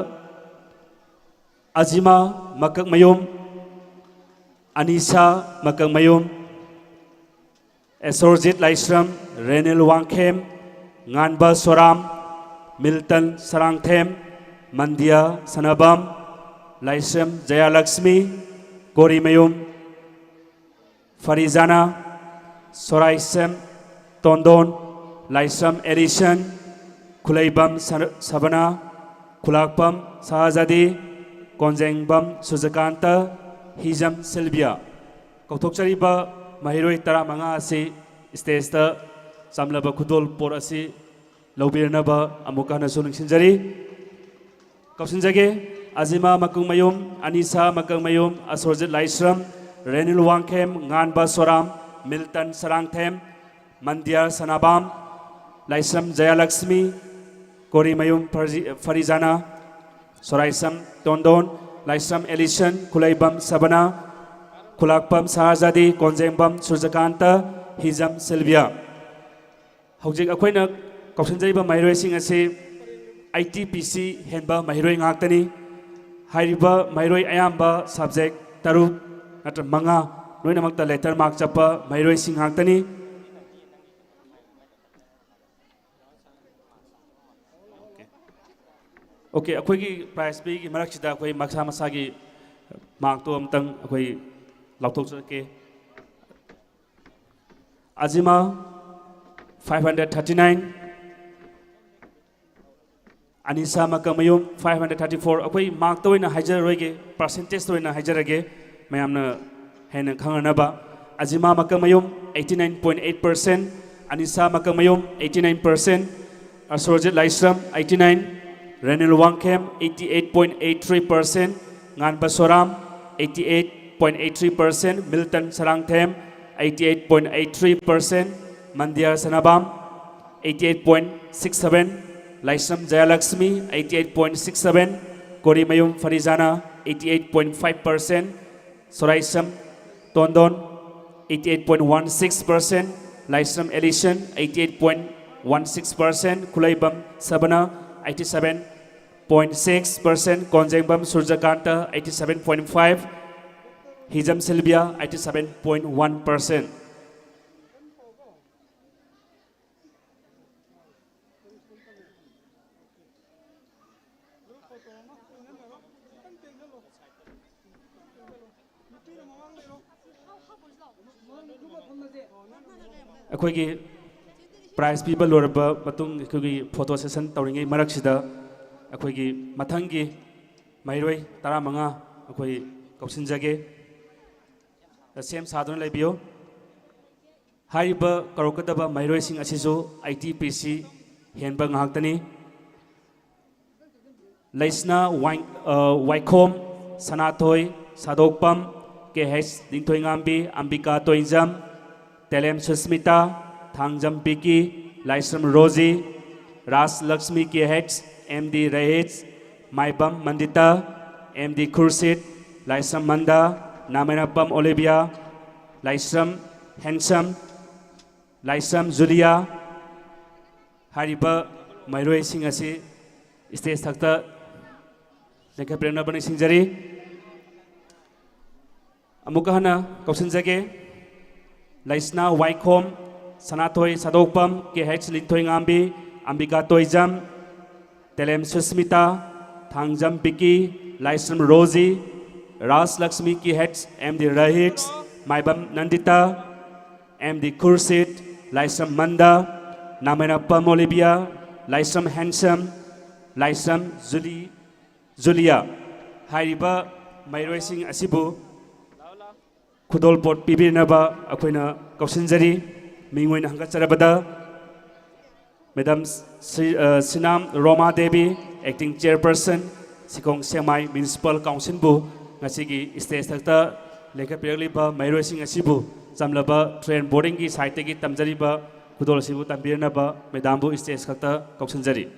azima makak mayom anisa makak mayom esorjit laisram renel wangkhem nganba soram milton sarangthem mandia sanabam laisram jayalakshmi korimayum farizana soraisem tondon laisram edison kulaibam sabana kulakpam sahajadi konjengbam sujakanta hijam silvia kauthokchariba mahiroi tara manga asi stage ta samlaba khudol por asi lobirnaba amuka na suning sinjari kausinjage azima makung mayum anisa makung mayum asorjit laisram renil wangkhem nganba soram milton sarangthem mandia sanabam laisram jayalakshmi kori mayum farizana soraisam tondon laisram elison kulaibam sabana Kulakpam Sarajadi Konjengbam Surjakanta Hijam Sylvia Hojik Akoina Kausanjaiba Mairoi sing ase ITPC henba Mairoi ngaktani Hairiba Mairoi ayamba subject taruk natra manga loinamakta letter mark chapa Mairoi sing ngaktani Okay, akoigi prize bi gi maraksida akoi maksa masagi mark to amtang akoi lautok ke Azima 539 Anisa Makamayum 534 akoi mark to ina hajaroige percentage to ina hajarage mayamna hena khanganaba Azima Makamayum 89.8% Anisa Makamayum 89% Asorjit Laisram 89 Renil Wangkem 88.83%, Ngan Basoram 88.83%, Milton Sarangthem 88.83%, Mandir Sanabam 88.67%, Laisam Jayalaxmi 88.67%, Korimayum Farizana 88.5%, Soraisam Tondon 88.16%, Laisam Elishan 88.16%, Kulaibam Sabana 87.6%, Konjengbam Surjakanta 87.5%, Hijam Sylvia 87.1%. Akoigi prize people lorba patung akoigi photo session tawringai maraksida akoigi mathangi mairoi taramanga akoi kausinjage sem sadon lebiyo hariba karokadaba mairoi sing asisu ITPC henba ngaktani Laisna Waikom Sanatoi Sadokpam KH Dingtoi Ngambi Ambika Toinjam Telem Susmita Thangjam Piki Laisram Rosie Ras Lakshmi KH MD Rahich Maibam Mandita MD Kursit Laisram Manda Namenapam Olivia Laisram Handsome Laisram Julia Hariba Mairoi Sing Asi Stage Thakta Lekha Premna Bani Singjari Amukahana Kausinjage Laisna Waikom Sanatoi Sadokpam KH Lintoi Ngambi Ambika Toijam Telem Susmita Thangjam Piki Laisram Rosie Ras Lakshmi KH MD Rahits Maibam Nandita MD Kursit Laisram Manda Namenapam Olivia Laisram Handsome Laisram Julia Hariba Mairoi Sing Asibu Kudol Pot Pibinaba Akoina Kausinjari Mingwin Hangatsarabada Madam Sinam Roma Devi Acting Chairperson Sikong Semai Municipal Council Bu Ngasigi Stage Thakta Lekha Piraliba Mairoi Sing Asibu Samlaba Train Boarding Ki Site Ki Tamjariba Kudol Sibu Tambirnaba Madam Bu Stage Thakta Kausinjari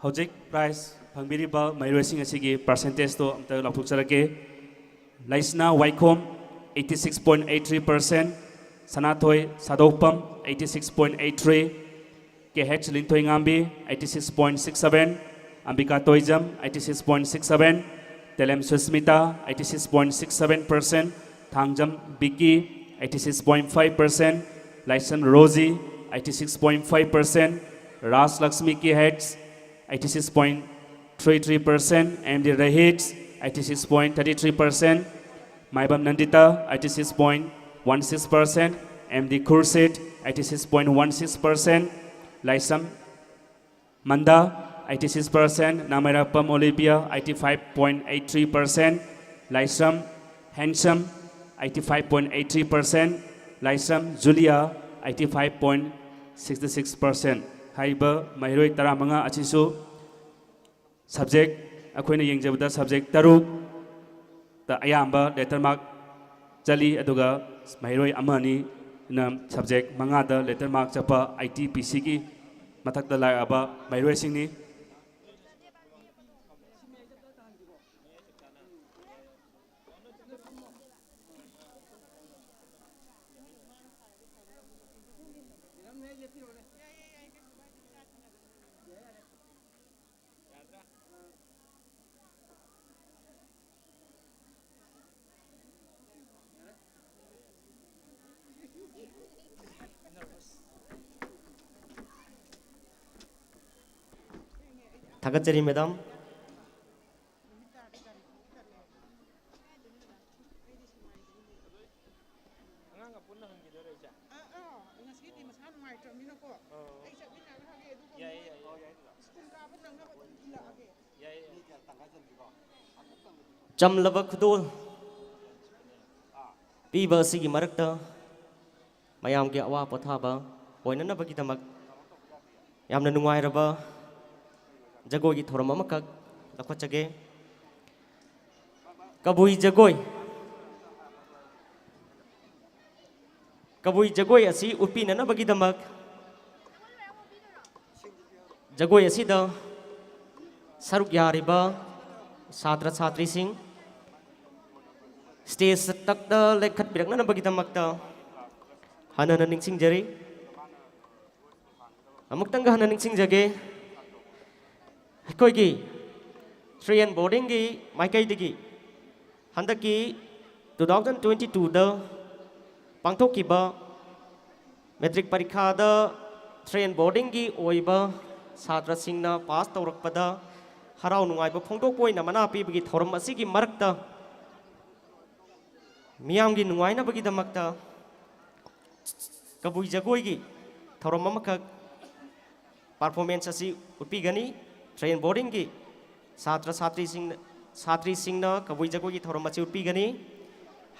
Hojik prize Pangbiriba Mairoi Sing Asigi percentage to amta laupukcharake Laisna Waikom 86.83%, Sanatoi Sadokpam 86.83%, KH Lintoi Ngambi 86.67%, Ambika Toijam 86.67%, Telem Susmita 86.67%, Thangjam Biki 86.5%, Laisam Rosie 86.5%, Ras Lakshmi KH 86.33%, MD Rahits 86.33%, Maibam Nandita 86.16%, MD Kursit 86.16%, Laisam Manda 86%, Namirapam Olivia 85.83%, Laisam Handsome 85.83%, Laisam Julia 85.66%. Haiba Mairoi Taramanga Achisu subject akoina yengjabda subject taruk ta ayamba letter mark jali aduga Mairoi amani na subject mangada letter mark chapa ITPC ki mathakta laaba Mairoi singni Thakachari madam. Chamlaba khudul piba sigi marakta mayam ki awa pothaba oina na bagi tamak yamna nungai raba jagoi gi thoram amakak lakhachage kabui jagoi asi upi na bagi tamak jagoi asi da saruk yariba Satra Satri Singh stage tak da lekhat birak na bagi tamakta hana ning sing jari amuk tangga hana ning sing jage koi gi train boarding gi maikai digi handaki 2022 da pangthok ki ba metric parikha da train boarding gi oiba Satra Singh na pass tawrak pada harau nungai ba phongtok poina mana pi bagi thoram asigi marakta miyam gi nungai na bagi damakta kabui jagoi gi thoram amakak performance asi upi gani train boarding gi satri singh na kabui jagoi gi thoram asi upi gani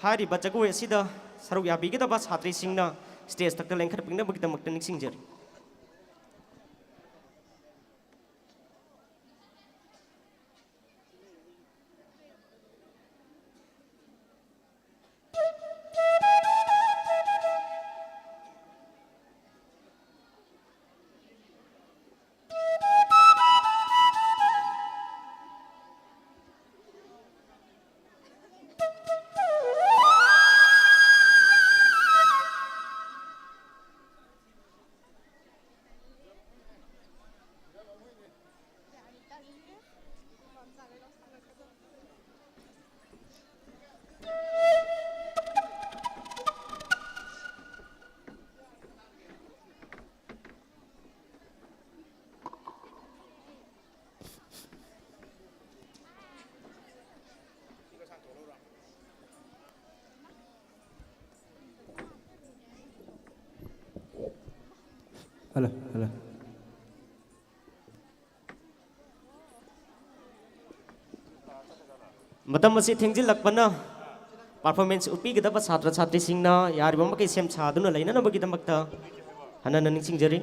hari ba jagoi asida saruk ya bigi da ba satri singh na stage tak lengkhat pingna bagi damakta ningsing jari Hello. matam asi thengjil lakpana performance upi gida ba satra satri singh na yar bam kai sem chaduna laina na bagi damakta hana ning sing jari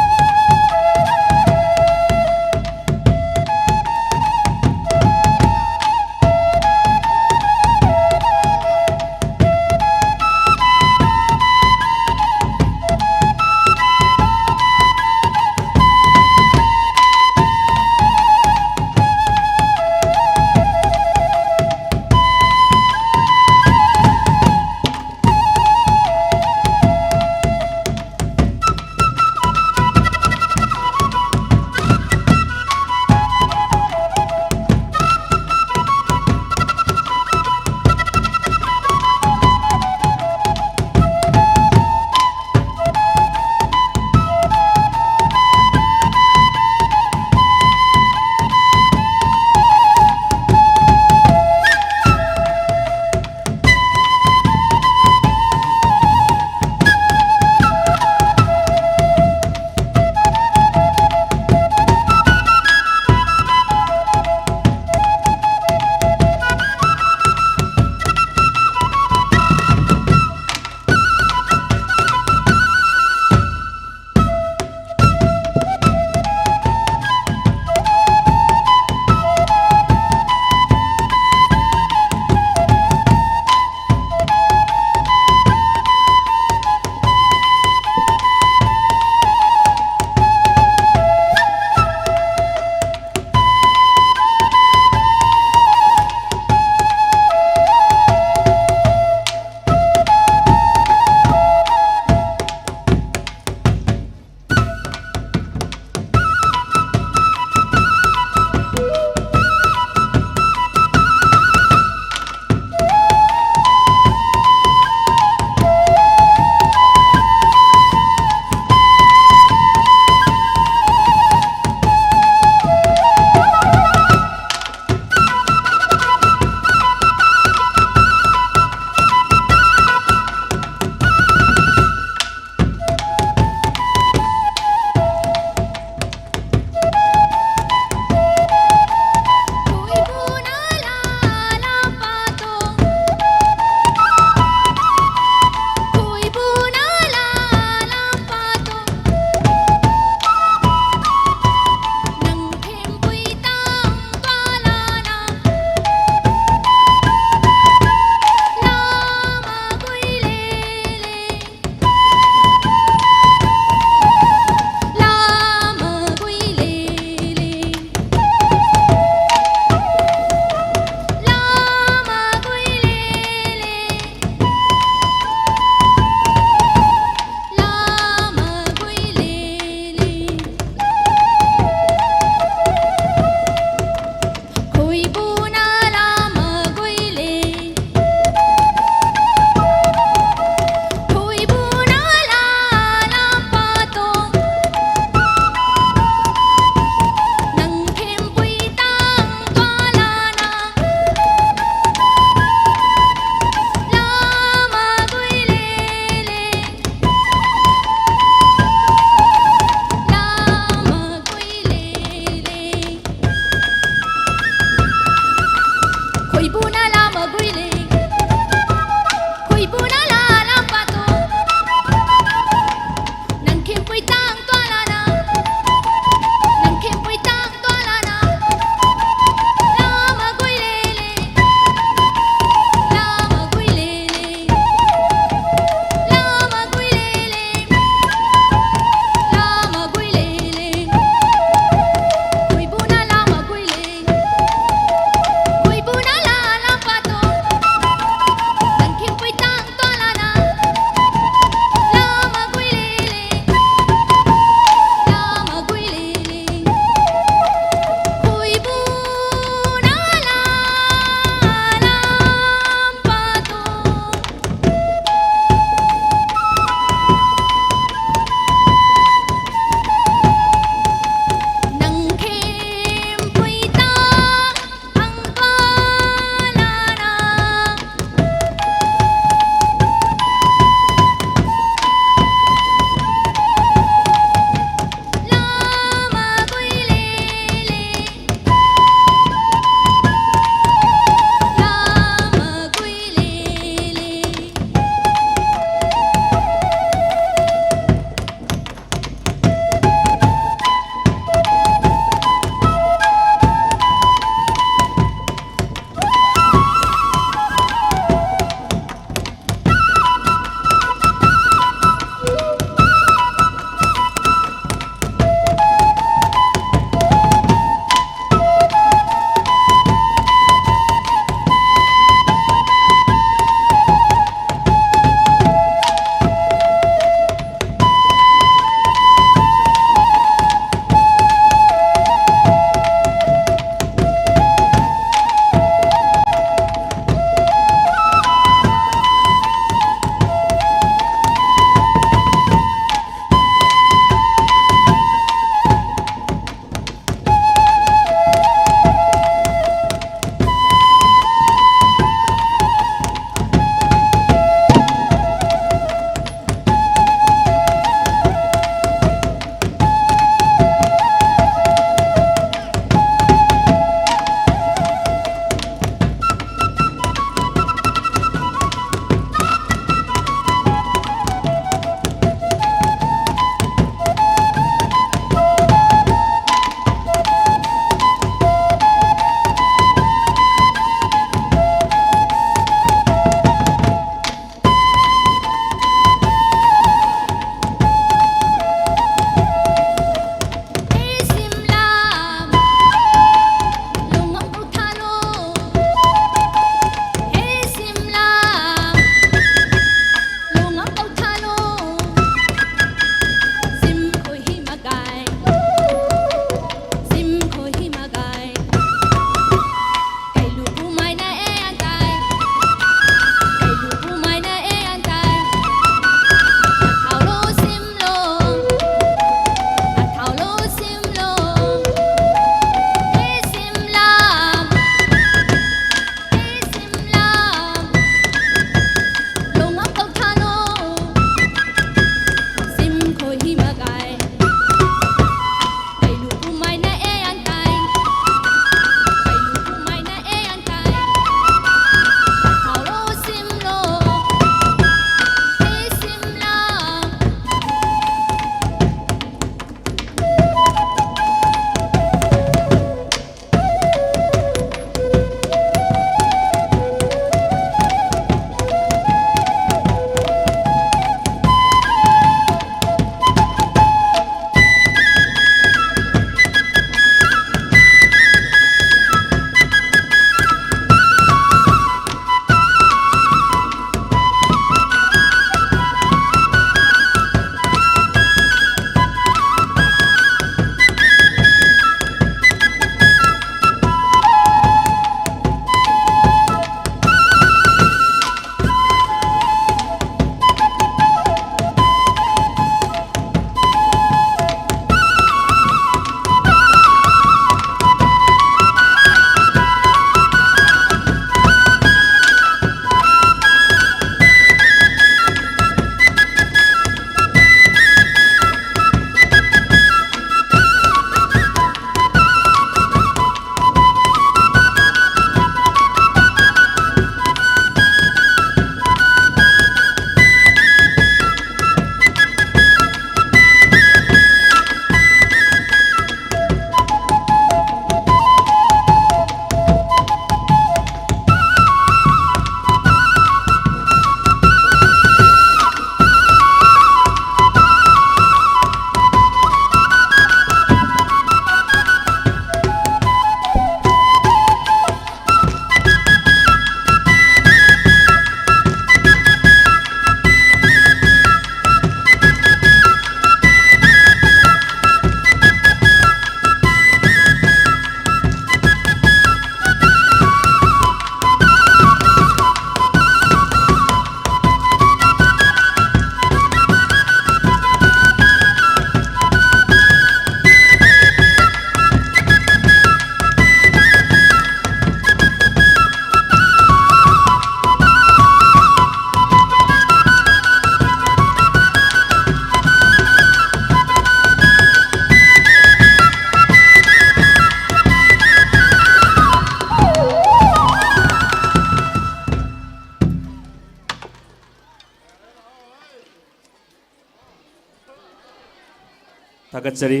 थागतचरी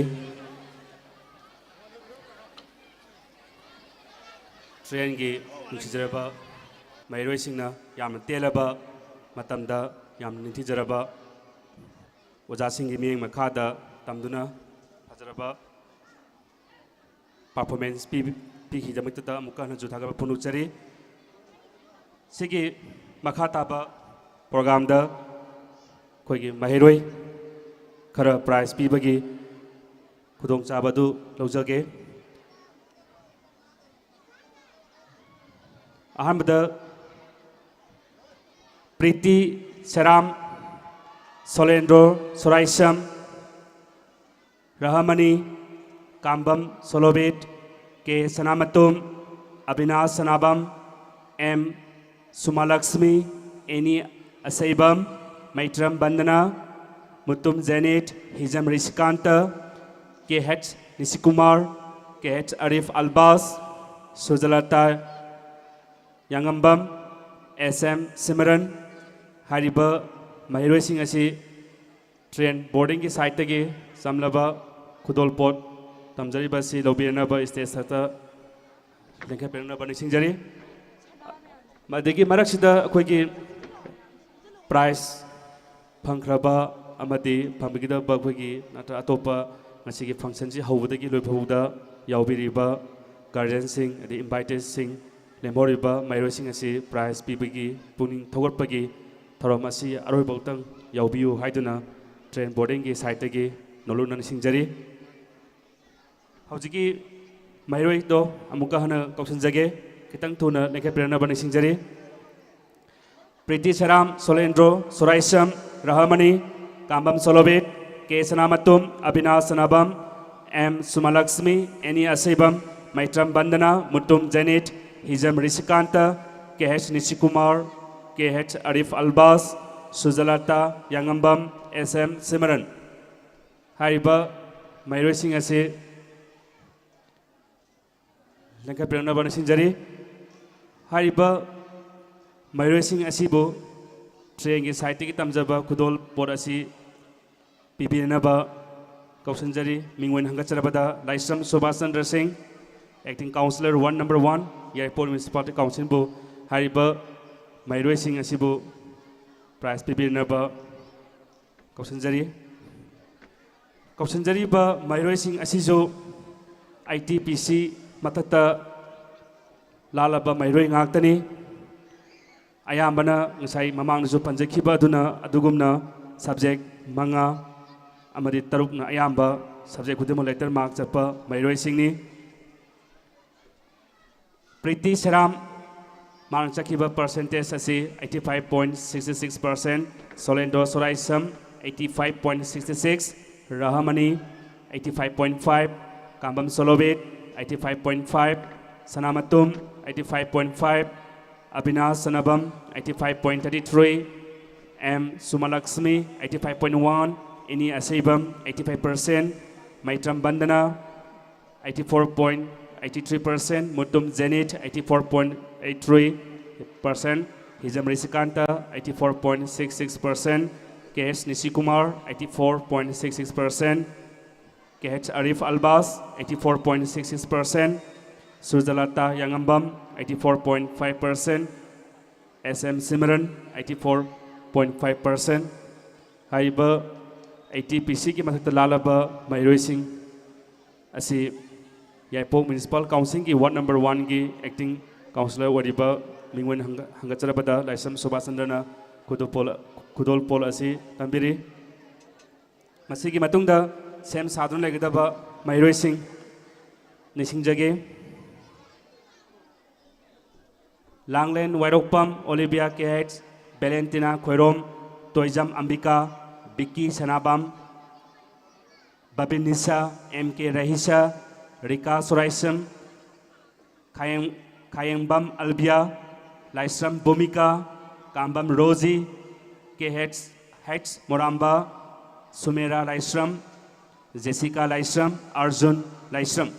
train की नुसिजरबा मैरोइसिंगना याम तेलबा मतमदा याम निंथिजरबा ओजासिंगी मियेंग मखादा तमदुना फजरबा performance पीखीदमक्तदा अमुका हनजु थागबा पुनुचरी सिगी मखा ताबा programme दा कोई महिरोई खरा prize पीबगी खुदोंग चाबदु लौजगे Ahmad प्रीति सराम सोलेंद्रो सोराइसम रहमनी कांबम सोलोबेट के सनामतुम Avinash सनाबम M सुमालक्ष्मी any असैबम मैत्रम बंदना Mutum Janet Hijam Rishikant के हेच निशिकुमार के हेच अरिफ अल्बास सुजलता यांगंबम एस एम सिमरन हारिबा महिरोइसिंग असी ट्रेन बोर्डिंग की साइट तगी समलबा खुदोलपोट तमजरीबा सी लौबीरनबा स्टेज तक लेंखपेरनबा निसिंजरी मदगी मरक्सिदा अखोइगी प्राइज फंख्रबा अमदी फंबगिदबा अखोइगी नत्र अतोपा ngasiगी फंक्शन जी हौबदगी लोइफौदा यावबिरिबा गार्जियन सिंग अदि इनवाइटेड सिंग लेमोरिबा मैरोइसिंग असी प्राइज पीबगी पुनिंग थौगटपगी थौरम असी अरोइबौतंग यावबियु हाइदुना ट्रेन बोर्डिंग की साइट तगी नोलुना निसिंजरी हौजिगी मैरोइ दो अमुका हना कौसनजगे खितंग थुना लेंखपेरनबा निसिंजरी प्रीति सराम सोलेंद्रो सोराइसम रहमनी कांबम सोलोबेट के सनामतुम अविनाश सनाबम एम सुमलक्ष्मी एनी असैबम मैत्रम बंदना मुतुम जेनेट हिजम ऋषिकांत के हेच निशिकुमार के हेच अरिफ अल्बास सुजलता यांगंबम एस एम सिमरन हारिबा मैरोइसिंग असे लेंखपेरनबा निसिंजरी हारिबा मैरोइसिंग असिबो ट्रेन की साइट की तमजबा खुदोल पोट असी पीबीनबा कौशनजरी मिंगवन हंगचरबदा Laishram Subhash Chandra Singh acting councillor 1 number 1 याइपोल म्युनिसिपालिटी काउंसिल बु हारिबा मैरोइसिंग असिबु प्राइज पीबीनबा कौशनजरी बा मैरोइसिंग असिजो आईटीपीसी मथक्ता लालबा मैरोइ ngaktani ayambana ngasai mamangnasu panjakhiba aduna adugumna subject manga amadi tarukna ayamba subject khudimo letter mark chapa mairoi singni Priti Saram mark chakhiba percentage asi 85.66%, Solendo Soraisam 85.66, Rahamani 85.5, Kambam Solobet 85.5, Sanamatum 85.5, Abhinav Sanabam 85.33, M Sumalaksmi 85.1, Ini Asibam 85%, Maitram Bandana 84.83%, Mutum Zenit 84.83%, Hizam Risikanta 84.66%, KH Nishikumar 84.66%, KH Arif Albas 84.66%, Suzalata Yangambam 84.5%, SM Simran 84.5%. Haiba ATPC ki mathakta lalaba Mairoi Singh asi Yaipok Municipal Council ki Ward number 1 ki acting councillor wariba mingwen hangacharabada Laisam Subhasandana Kudol Pol asi tambiri masigi matungda sem sadun legidaba Mairoi Singh nisingjage Langlen Wairokpam Olivia KH Valentina Khoirom Toijam Ambika Vicky Sanabam Babinisa MK Rahisa Rika Soraisam Kayangbam Albia Laisram Bhumika Kambam Rosie KH Hex Moramba Sumera Laisram Jessica Laisram Arjun Laisram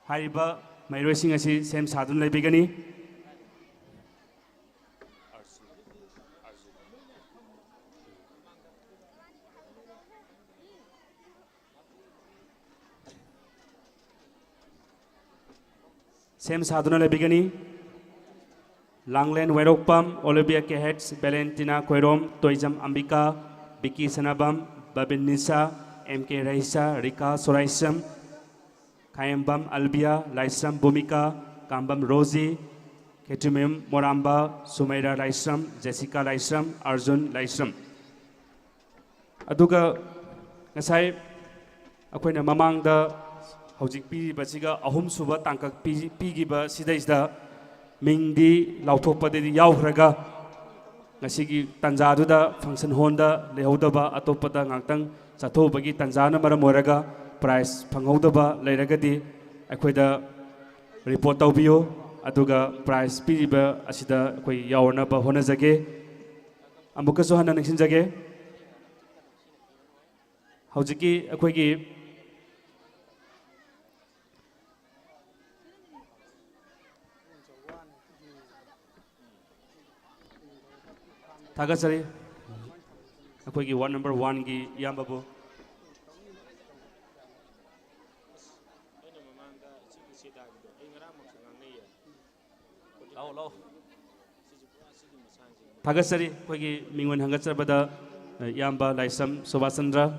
Hariba Mairoi Singh asi sem sadun leibigani ꯁꯦꯝ ꯁꯥꯗꯨꯅ ꯂꯩꯕꯤꯒꯅꯤ ꯂꯥꯡꯂꯦꯟ ꯋꯥꯏꯔꯣꯛꯄꯝ Olivia ꯀꯦꯍꯦꯠꯁ Valentina Khoirom Toijam ꯑꯝꯕꯤꯀꯥ ꯕꯤꯀꯤ Sanabam ꯕꯥꯕꯤꯟ ꯅꯤꯁꯥ M K ꯔꯥꯏꯁꯥ ꯔꯤꯀꯥ ꯁꯣꯔꯥꯏꯁꯝ Kayambam Albia, Laisram Bhumika, Kambam Rosie, Ketumim Moramba, Sumaira Laisram, Jessica Laisram, Arjun Laisram. Aduga ngasai akoina mamangda hojik pi basiga ahum suba tangkak pi ba sidaisda mingdi lauthokpadedi yauhraga ngasigi tanjaduda function honda lehodaba atopada ngangtang chathobagi tanjana maram moraga prize phanghodaba leiragadi akoida report tawbiyo aduga prize piriba asida akoi yawnaba honajage amukasu hana ningsinjage hojiki akoigi Tagasari akoigi ward number 1 gi yambabu Tagasari akoigi mingun hangatsabada yamba Laisam Sobasandra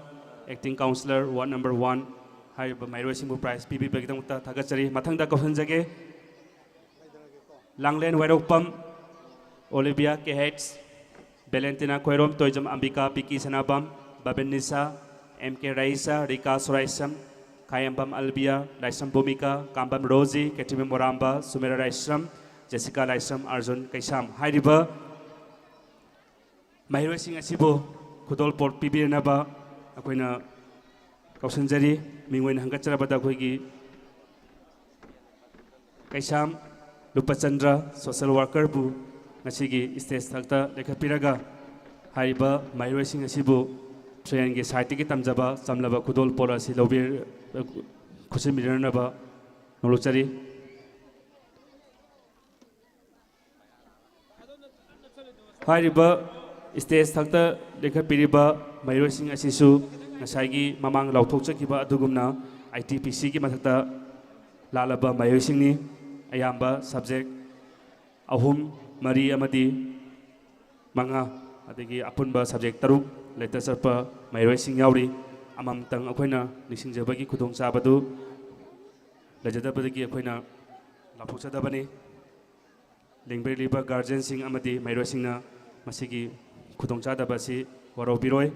acting councillor ward number 1 hariba mairoisingbu prize pibi bagidamta Tagasari mathangda kausanjage Langlen Wairokpam Olivia Kehets Valentina Koirom Toijam Ambika Piki Sanabam Babin Nisa MK Raisa Rika Soraisam Kayambam Albia Laisam Bhumika Kambam Rosie Ketimim Moramba Sumera Raisam Jessica Laisam Arjun Kaisam Hariba Mahirosing Asibo Kudol Port Pibirnaba Akoina Kausanjari Mingwen Hangatsarabada Koigi Kaisam Lupachandra social worker bu ngasigi stage thakta lekhapiraga hariba mairoising asibu train ge site ki tamjaba samlaba kudol pora si lobir khusimirnaba nolochari hariba stage thakta lekhapiriba mairoising asisu ngasagi mamang lauthokchakiba adugumna ITPC ki mathakta lalaba mairoising ni ayamba subject ahum mari amadi manga adigi apunba subject taruk letter sarpa mairoising yauri amam tang akoina nisingjabagi khudong chabadu lajadabadagi akoina laphokchadabani lingber liba guardian sing amadi mairoising na masigi khudong chadabasi warobiroi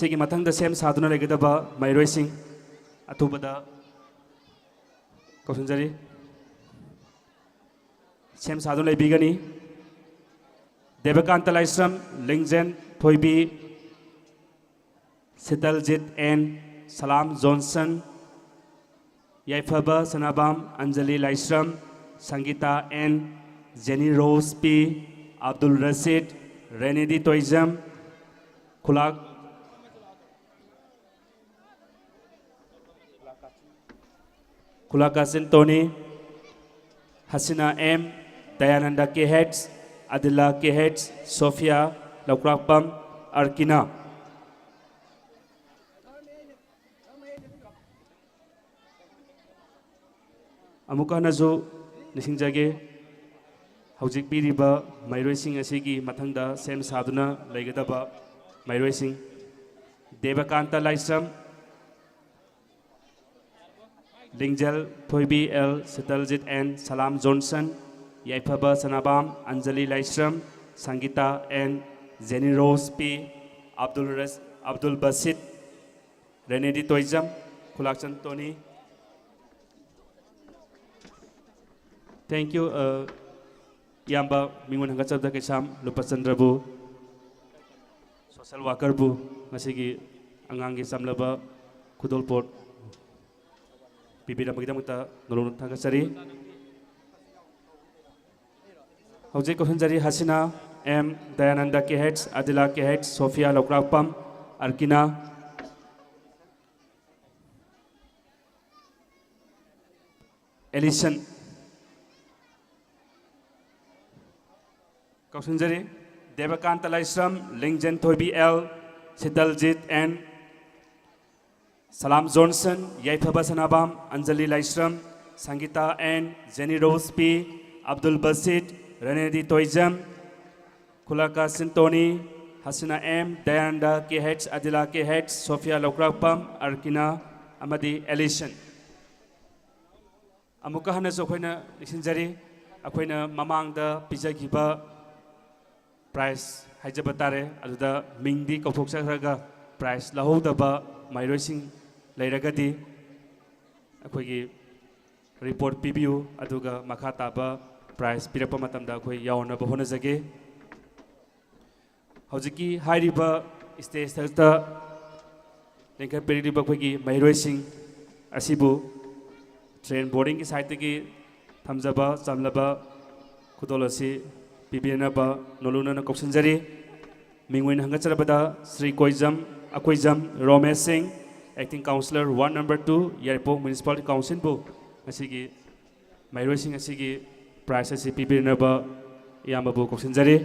Sigi matang da sem saduna legedaba mairoising atubada kausanjari sem saduna lebigani Devakanta Laisram Lingzen Thoibi Sitaljit N Salam Johnson Yaifaba Sanabam Anjali Laisram Sangita N Jenny Rose P Abdul Rashid Renedi Toizam Kulakasin Tony, Hasina M, Dayananda Kehets, Adila Kehets, Sophia, Laukrakpam, Arkina. Amuka nazo nisingjage hojik piriba mairoising asigi mathangda sem saduna legadaba mairoising Devakanta Laisram Lingjel Thoibi L Sitaljit N Salam Johnson Yaifaba Sanabam Anjali Laisram Sangita N Jenny Rose P Abdul Basit Renedi Toizam Kulakchan Tony. Thank you Yamba Mingun Hangatsabda Kaisam Lupachandra bu social worker bu ngasigi angangi samlaba kudolport Bibira magidamta nolong thagasari Hojik kausanjari Hasina M Dayananda Kehets Adila Kehets Sophia Laukrakpam Arkina, Ellison, Kausanjari, Devakanta Laisram, Lingjen Thoibi L, Sitaljit N, Salam Johnson, Yaithaba Sanabam, Anjali Laisram, Sangita N, Jenny Rose P, Abdul Basit, Renedi Toijam, Kulaka Sintoni, Hasina M, Dayanda KH, Adila KH, Sophia Lokrapam, Arkina, Amadi Ellison. Amuka hanaso akoina lisinjari akoina mamangda pijagiba prize haijaba tare aduda mingdi kauthoksakhraga prize lahodaba mairoising leiragadi akoigi report pibiu aduga makha taba prize pirapa matamda akoi yawnaba honajage hojiki hairiba stage thakta lengka peririba akoigi mairoising asibu train boarding की side की थमजबा चमलबा खुदोलसी पिबिनबा नोलुना न कोक्सनजरी मिंगविन हंगचरबदा Shri Koijam Akoijam Romesh Singh acting councillor ward number 2 Yairipok municipal council बु असिगी माइरोइ सिंह असिगी प्राइस असि पिबिनबा यामबु कोक्सनजरी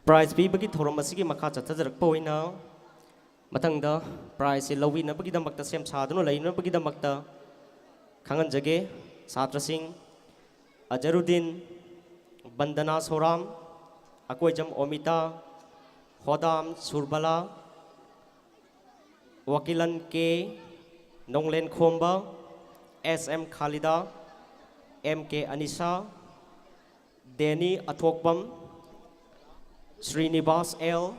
prize pibagi thorom asigi makha chathajarakpa oina matangda prize lawinabagi damakta sem sadunu lainabagi damakta khanganjage satrasing Ajarudin Bandana Soram Akoijam Omita Hodam Surbala Wakilan K Nonglen Khomba SM Khalida MK Anisa Deni Athokpam Srinivas L,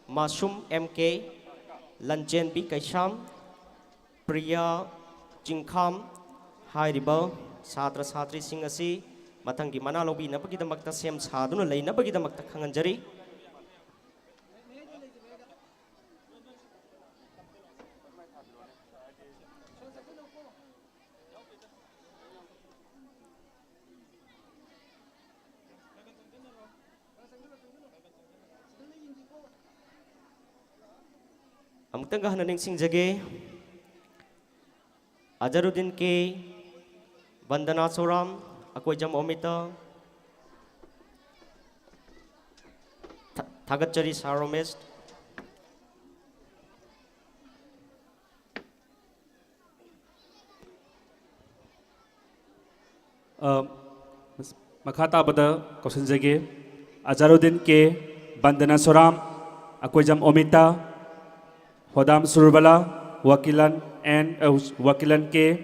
Masum MK, Lanjen B Kaisham, Priya Jingkham, Hairiba, Satra Satri Singasi, Matangi Manalobi Nabagi the Makta Sem Saduna Lay Nabagi the Makta Kanganjari. Amutanga hananing singjage Ajarudin K Bandana Soram Akoijam Omita Thagatchari Saromest Makhata bada kausanjage Ajarudin K Bandana Soram Akoijam Omita Hodam Surbala, Wakilan N, Wakilan K,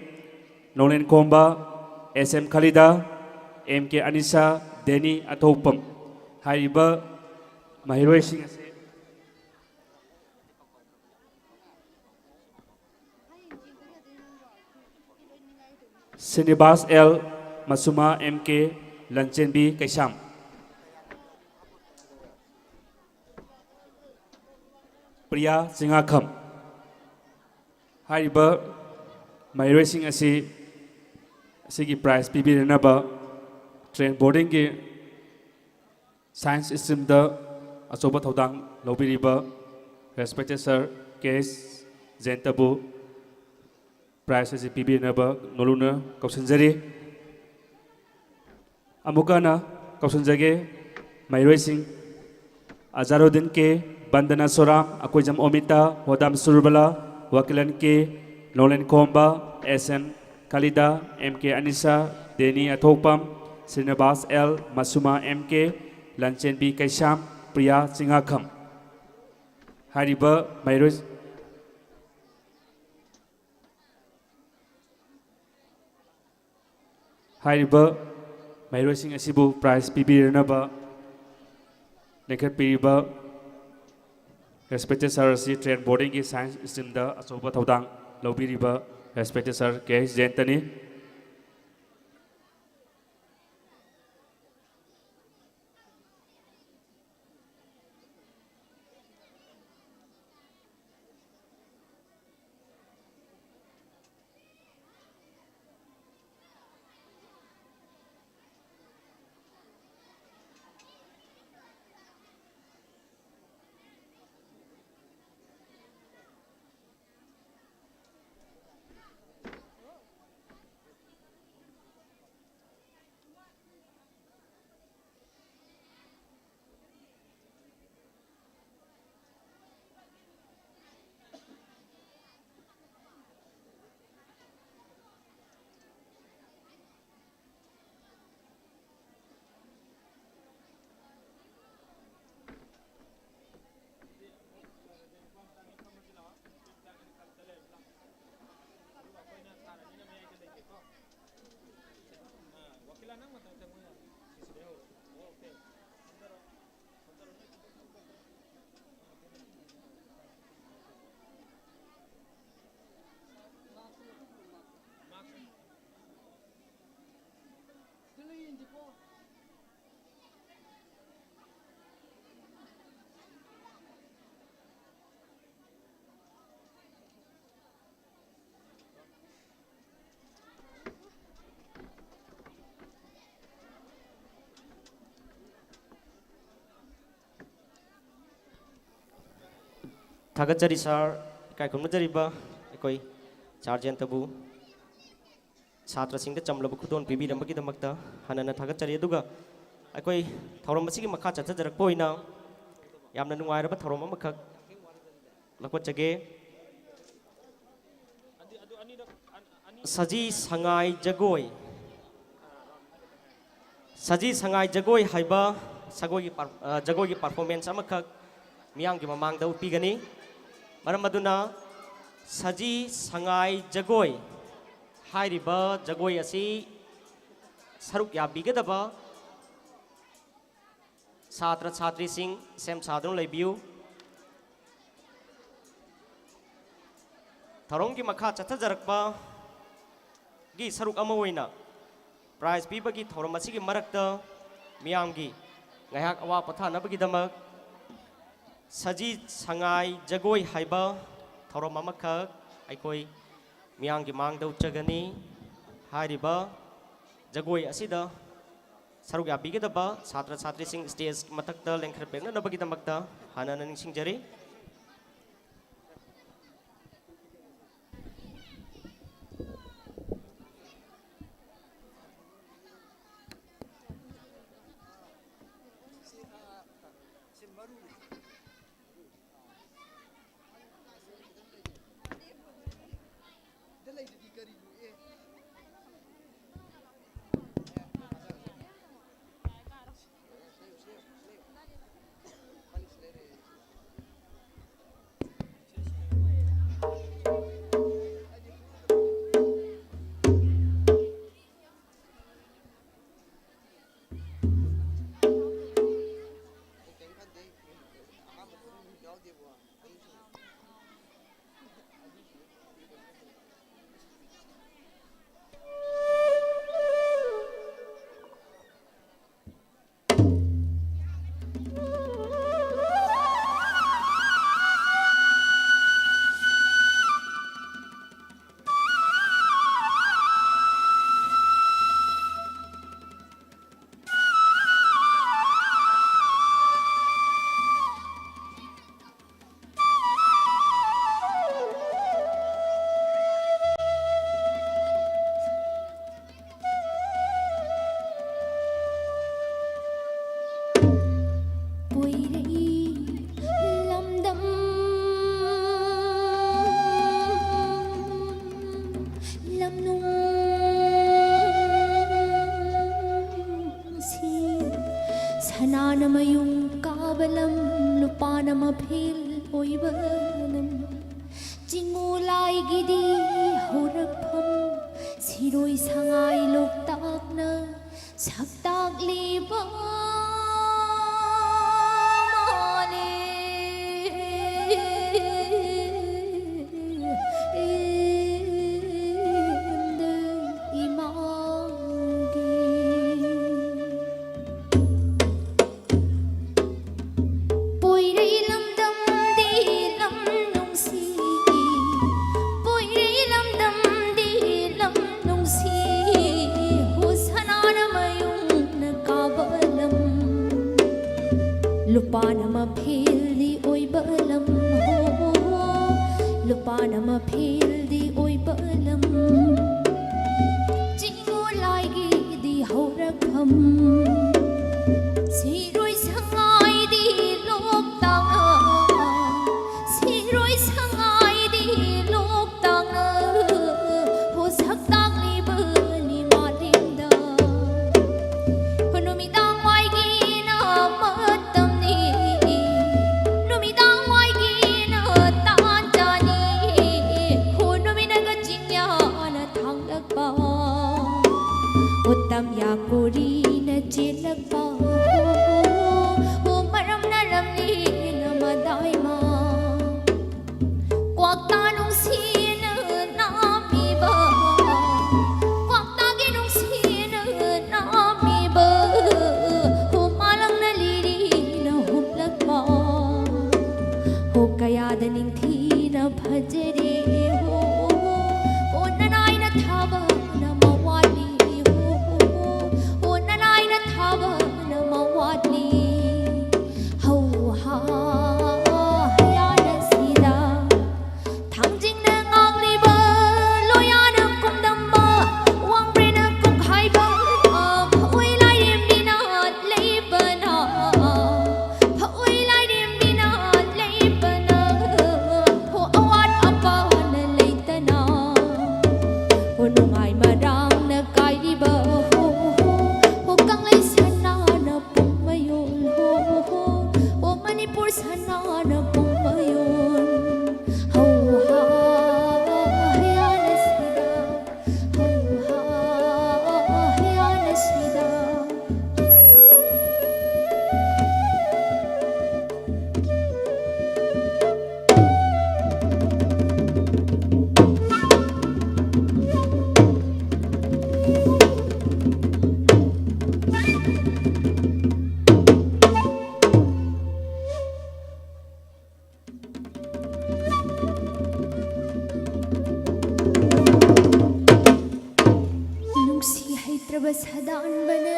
Nolen Komba, SM Khalida, MK Anisa, Deni Atopam, Hariba, Mahiroi Singh. Sinibas L, Masuma MK, Lanchen B, Kaisham. Priya Singakham Hariba Mairoi Singh asi asigi prize pibiranaba train boarding ki science stream da achoba thodang lobiriba respected sir KS Zentabu prize asi pibiranaba noluna kausanjari amukana kausanjage Mairoi Singh Ajarudin K Bandana Soram, Akoijam Omita, Hodam Surbala, Wakilan K, Nolen Komba, SM Khalida, MK Anisa, Deni Athopam, Srinivas L, Masuma MK, Lanchen B Kaisham, Priya Singakham. ꯍꯥꯏꯔꯤꯕ ꯃꯩꯔꯣꯏ ꯍꯥꯏꯔꯤꯕ ꯃꯩꯔꯣꯏꯁꯤꯡ ꯑꯁꯤꯕꯨ prize ꯄꯤꯕꯤꯔꯅꯕ ꯂꯦꯡꯈꯠꯄꯤꯔꯤꯕ ꯔꯦꯁꯄꯦꯛꯇꯦꯗ sir ꯑꯁꯤ train ꯕꯣꯔꯗꯤꯡꯒꯤ science ꯁ꯭ꯇ꯭ꯔꯤꯝꯗ ꯑꯆꯧꯕ ꯊꯧꯗꯥꯡ ꯂꯧꯕꯤꯔꯤꯕ ꯔꯦꯁꯄꯦꯛꯇꯦꯗ sir ꯀꯦ H ꯖꯌꯟꯇꯅꯤ ꯊꯥꯒꯠꯆꯔꯤ ꯁꯥꯔ ꯏꯀꯥꯏ ꯈꯨꯝꯅꯖꯔꯤꯕ ꯑꯩꯈꯣꯏ ꯁꯥꯔꯖꯦꯟꯇꯕꯨ ꯁꯥꯇ꯭ꯔꯁꯤꯡꯗ ꯆꯝꯂꯕ ꯈꯨꯗꯣꯜ ꯄꯤꯕꯤꯔꯝꯕꯒꯤꯗꯃꯛꯇ ꯍꯟꯅ ꯊꯥꯒꯠꯆꯔꯤ ꯑꯗꯨꯒ ꯑꯩꯈꯣꯏ ꯊꯧꯔꯝ ꯑꯁꯤꯒꯤ ꯃꯈꯥ ꯆꯠꯊꯖꯔꯛꯄ ꯑꯣꯏꯅ ꯌꯥꯝꯅ ꯅꯨꯡꯉꯥꯏꯔꯕ ꯊꯧꯔꯝ ꯑꯃꯈꯛ ꯂꯧꯈꯠꯆꯒꯦ ꯁꯖꯤ ꯁꯉꯥꯏ ꯖꯒꯣꯏ ꯁꯖꯤ ꯁꯉꯥꯏ ꯖꯒꯣꯏ ꯍꯥꯏꯕ ꯖꯒꯣꯏꯒꯤ ꯄꯔꯐꯣꯔꯃꯦꯟꯁ ꯑꯃꯈꯛ ꯃꯤꯌꯥꯝꯒꯤ ꯃꯃꯥꯡꯗ ꯎꯠꯄꯤꯒꯅꯤ ꯃꯔꯝ ꯑꯗꯨꯅ ꯁꯖꯤ ꯁꯉꯥꯏ ꯖꯒꯣꯏ ꯍꯥꯏꯔꯤꯕ ꯖꯒꯣꯏ ꯑꯁꯤ ꯁꯔꯨꯛ ꯌꯥꯕꯤꯒꯗꯕ ꯁꯥꯇ꯭ꯔ ꯁꯥꯇ꯭ꯔꯤꯁꯤꯡ ꯁꯦꯝ ꯁꯥꯗꯨꯅ ꯂꯩꯕꯤꯌꯨ ꯊꯧꯔꯝꯒꯤ ꯃꯈꯥ ꯆꯠꯊꯖꯔꯛꯄ ꯒꯤ ꯁꯔꯨꯛ ꯑꯃ ꯑꯣꯏꯅ ꯄ꯭ꯔꯥꯏꯖ ꯄꯤꯕꯒꯤ ꯊꯧꯔꯝ ꯑꯁꯤꯒꯤ ꯃꯔꯛꯇ ꯃꯤꯌꯥꯝꯒꯤ ꯉꯥꯏꯍꯥꯛ ꯑꯋꯥ ꯄꯣꯊꯥꯅꯕꯒꯤꯗꯃꯛ ꯁꯖꯤ ꯁꯉꯥꯏ ꯖꯒꯣꯏ ꯍꯥꯏꯕ ꯊꯧꯔꯝ ꯑꯃꯈꯛ ꯑꯩꯈꯣꯏ ꯃꯤꯌꯥꯝꯒꯤ ꯃꯥꯡꯗ ꯎꯠꯆꯒꯅꯤ ꯍꯥꯏꯔꯤꯕ ꯖꯒꯣꯏ ꯑꯁꯤꯗ ꯁꯔꯨꯛ ꯌꯥꯕꯤꯒꯗꯕ ꯁꯥꯇ꯭ꯔ ꯁꯥꯇ꯭ꯔꯤꯁꯤꯡ ꯁ꯭ꯇꯦꯖ ꯃꯊꯛꯇ ꯂꯦꯡꯈꯠꯄꯤꯔꯛꯅꯕꯒꯤꯗꯃꯛꯇ ꯍꯥꯟꯅ ꯅꯤꯡꯁꯤꯡꯖꯔꯤ ꯁꯅꯥꯅ ꯃꯌꯨꯡ ꯀꯥꯕ ꯂꯝ ꯅꯨꯄꯥꯅ ꯃꯐꯤꯜ ꯑꯣꯏꯕꯅꯝ ꯆꯤꯡꯉꯨ ꯂꯥꯏꯒꯤꯗꯤ ꯍꯧꯔꯛꯐꯝ ꯁꯤꯔꯣꯏ ꯁꯉꯥꯏ ꯂꯣꯛꯇꯥꯛꯅ ꯁꯛꯇꯥꯛꯂꯤꯕ Lupana maphil di oi balam ho Lupana maphil di oi balam Jingu lai gi di horakham Siroi sangai di lok tang Siroi sangai di lok tang Ho sak tang li ba ni ma lim da Honumi dang mai gi na mat Tam ya kuri na chilak pa ho maram na ramli na madai ma kwak ta nung sin na mi ba kwak ta gi nung sin na mi ba ho malang na liri na huplak pa ho kaya da ning thi na bhajri ho ho nanai na thaba na mawali Sadan bana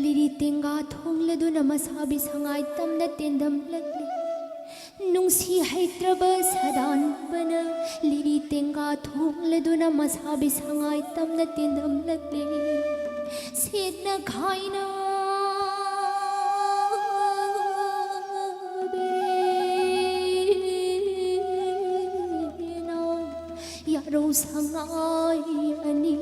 liri tenga thong laduna masabi sangai tamna tendam lagli nungsi haitraba sadan bana liri tenga thong laduna masabi sangai tamna tendam lagli setna khaina yaro sangai ani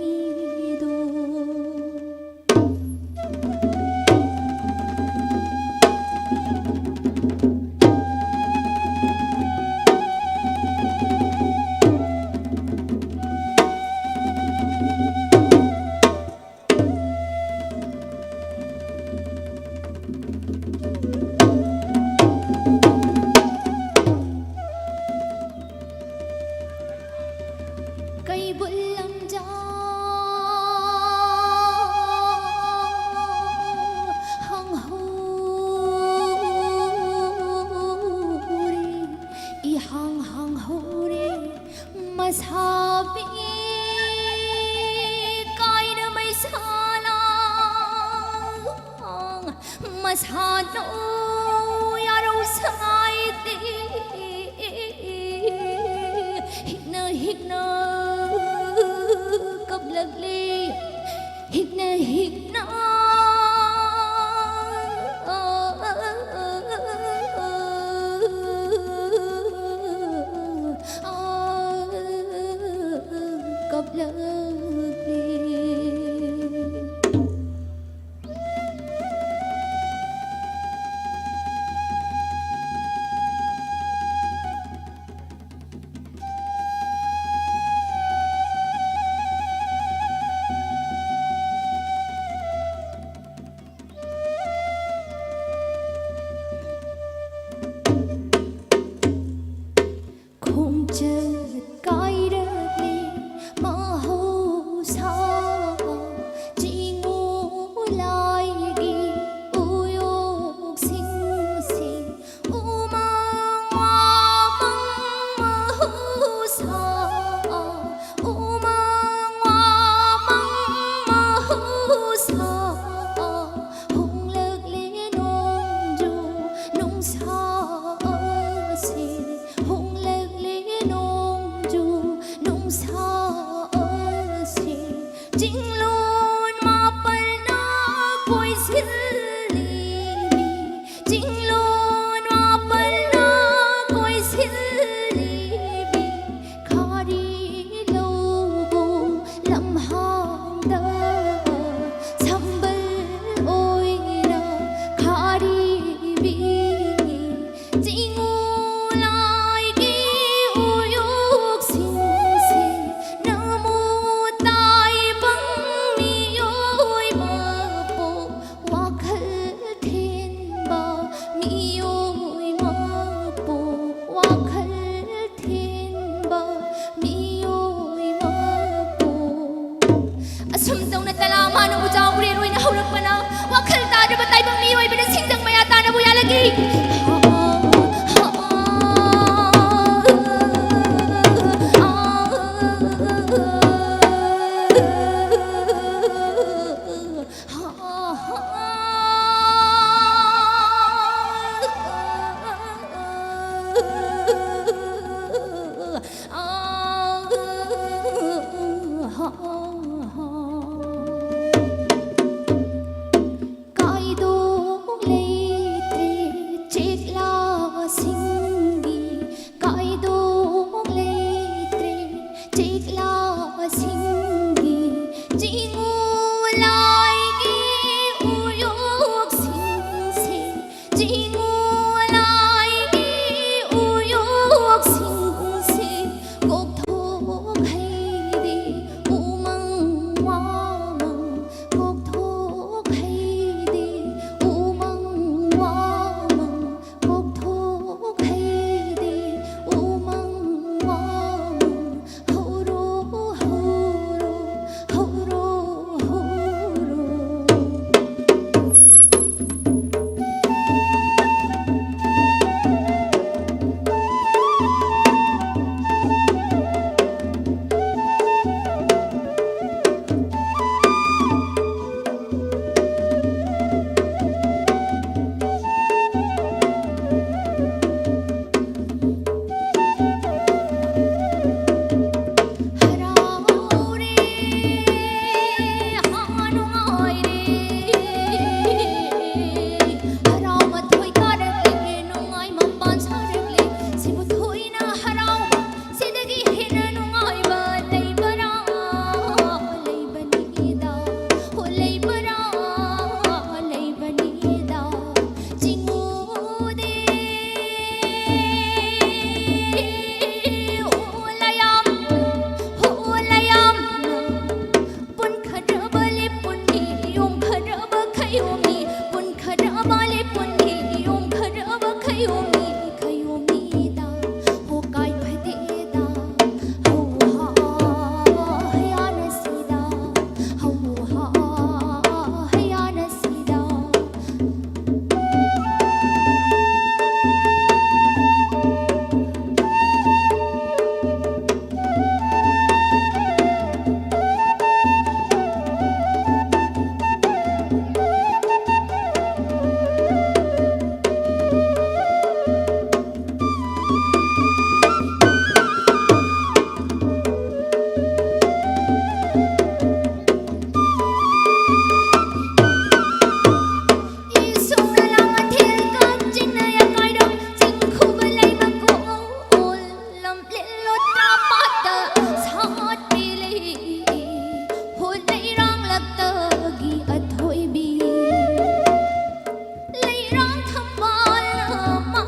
rang thăm ban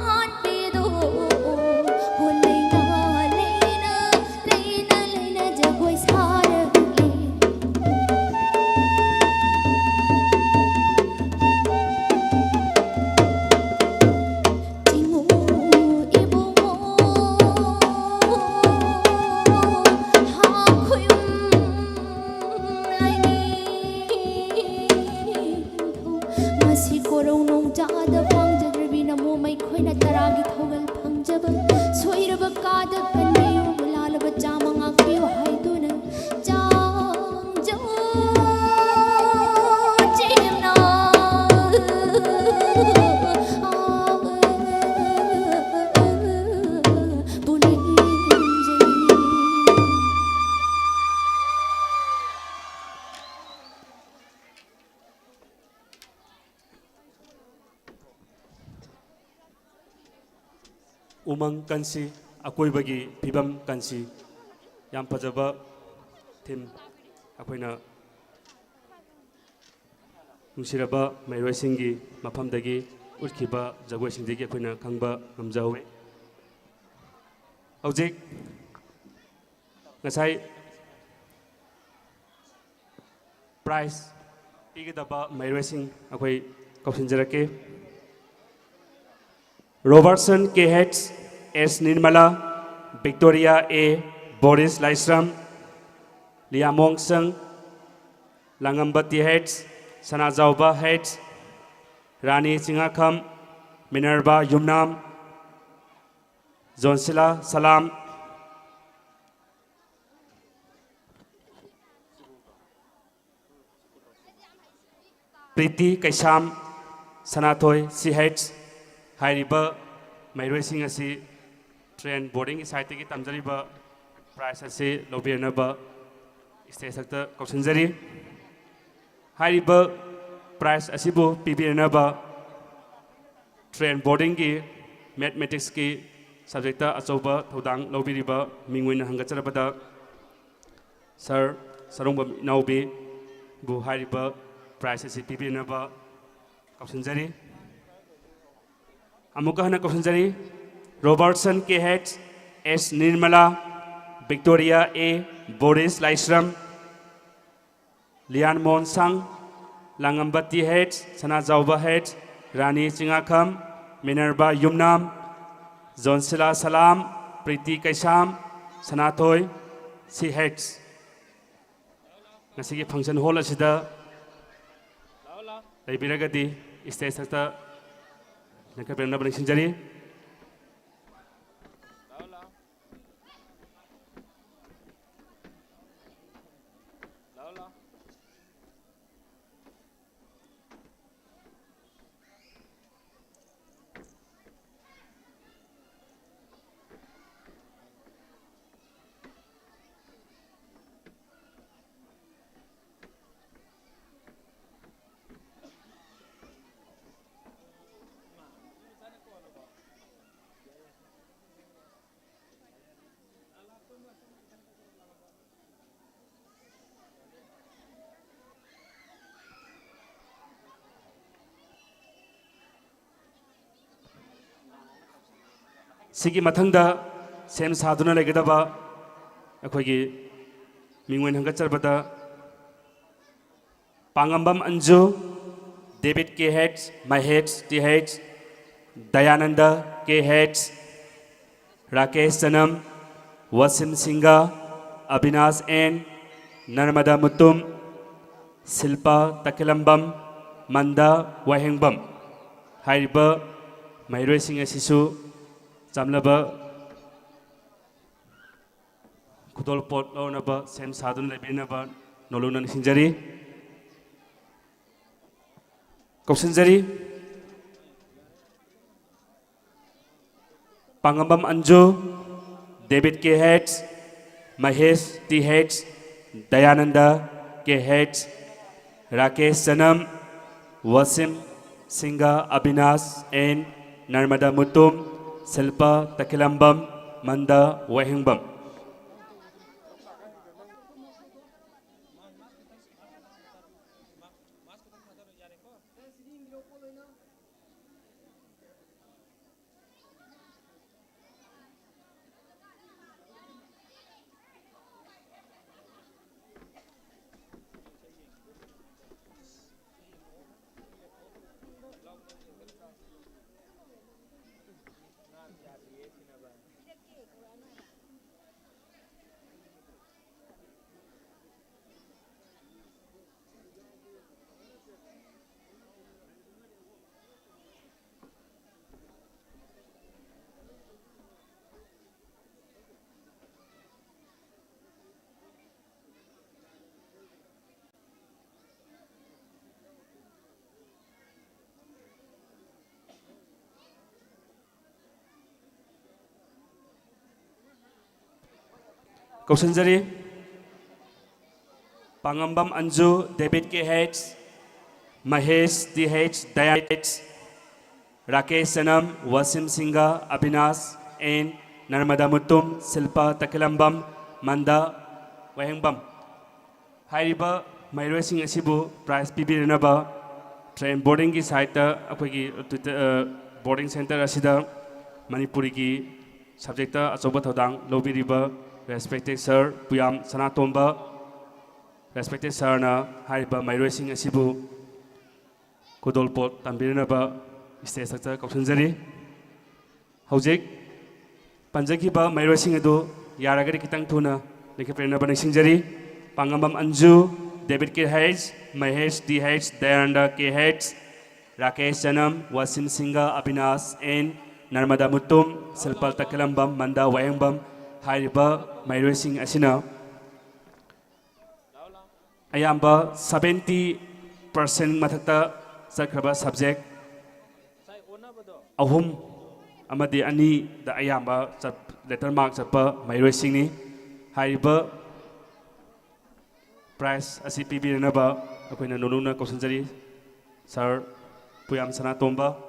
man pe do hôn leina jagoi sar le tingu ibu mo ha khuyum lai ni masi korong nong jada pangjadri na mo mai khoina taragi thogal phangjaba soiraba kada kanmayu bulalaba chamang akpiu haiduna chang jo chimna umang kansi akoi bagi pibam kansi yam pajaba tim akoina nungsiraba mairoi singi mafam dagi utkiba jagoi singdagi akoina khangba ngamjawe hojik ngasai prize pigidaba mairoi sing akoi kausinjarake Robertson KH S Nirmala Victoria A Boris Laisram Liamong Seng Langambati H Sanajauba H Rani Singakham Minerva Yumnam Jonsila Salam Priti Kaisam Sanatoy CH Hairiba mairoi sing asi train boarding site ki tamjariba price asi lobirnaba stage sakta kausinjari hairiba price asibu pibirnaba train boarding ki mathematics ki subject achoba thodang lobiriba mingwin hangacarabada sir sarongba naubi bu hairiba price asi pibirnaba kausinjari amuka hana kausinjari Robertson KH S Nirmala Victoria A Boris Laisram Lian Mon Sang Langambati H Sanajauba H Rani Singakham Minerva Yumnam Jonsila Salam Priti Kaisam Sanatoy CH ngasigi function hall asida leibiragadi stage sakta naka berna balik sinjari sigi mathangda sem saduna legedaba akhogi mingwen hangacharbada pangambam anju David KH Mahesh TH Dayananda KH Rakesh Sanam Wasim Singha Abhinas N Narmada Mutum Silpa Takilambam Manda Wahengbam hairiba mairoi sing asisu Jamlaba Kudol Pot Lonaba Sem Sadun Lebinaba Nolunan Sinjari Kausinjari Pangambam Anju David KH Mahesh TH Dayananda KH Rakesh Sanam Wasim Singha Abhinas N Narmada Mutum Silpa Takilambam Manda Wahengbam Kausanjari Pangambam Anju David KH Mahesh DH Dayat Rakesh Sanam Wasim Singha Abhinas and Narmada Mutum Silpa Takilambam Manda Wahengbam Hairiba Mairoi Sing Asibu Prize Pibirinaba Train boarding ki site boarding center asida Manipuri ki subject asoba thodang lobby riba respected sir Puyam Sanatomba respected sir na Hairiba Mairoi Sing Asibu Kudolpot Tambirinaba stage sector Kausanjari Hojik Panjakiba Mairoi Sing Adu Yaragari Kitang Tuna Nikaprenaba Nishingjari Pangambam Anju David KH, Mahesh DH, Dayanda KH, Rakesh Janam, Wasim Singha Abhinas, and Narmada Mutum, Silpal Takalambam, Manda Wayangbam, Hairiba, Mairoi Sing Asina. Ayamba 70% Matata Sakraba subject. Ahum Amadi Ani, the Ayamba, letter marks up Mairoi Sing ni. Hairiba Prize asi pibirinaba akoina nonuna Kausanjari Sir Puyam Sanatomba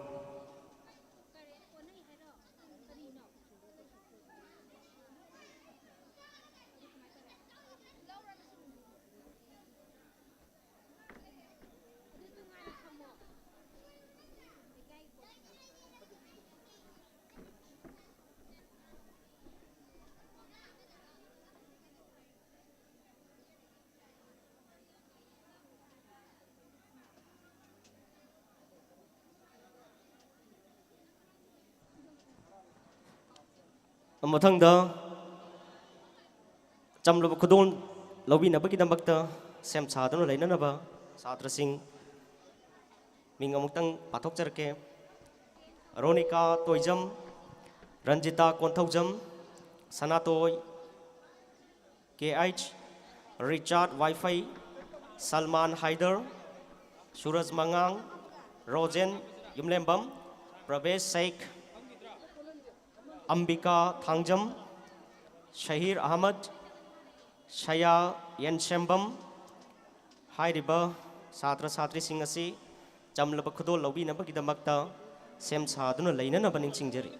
Mathangda Chamlaba Kudon Lobina Bakidambakta Sam Sadano Lainanaba Satrasing Mingamutang Patokjarke Ronika Toijam Ranjita Kontaujam Sanatoy KH Richard Wi-Fi Salman Haider Suraj Mangang Rojen Yumlembam Pravesh Sheikh Ambika Thangjam, Shahir Ahmad, Shaya Yenshembam, Hairiba, Satra Satri Singasi, Jamlaba Kudo Lobina Bakidamakta, Sem Saduna Laina Nabaning Singjari.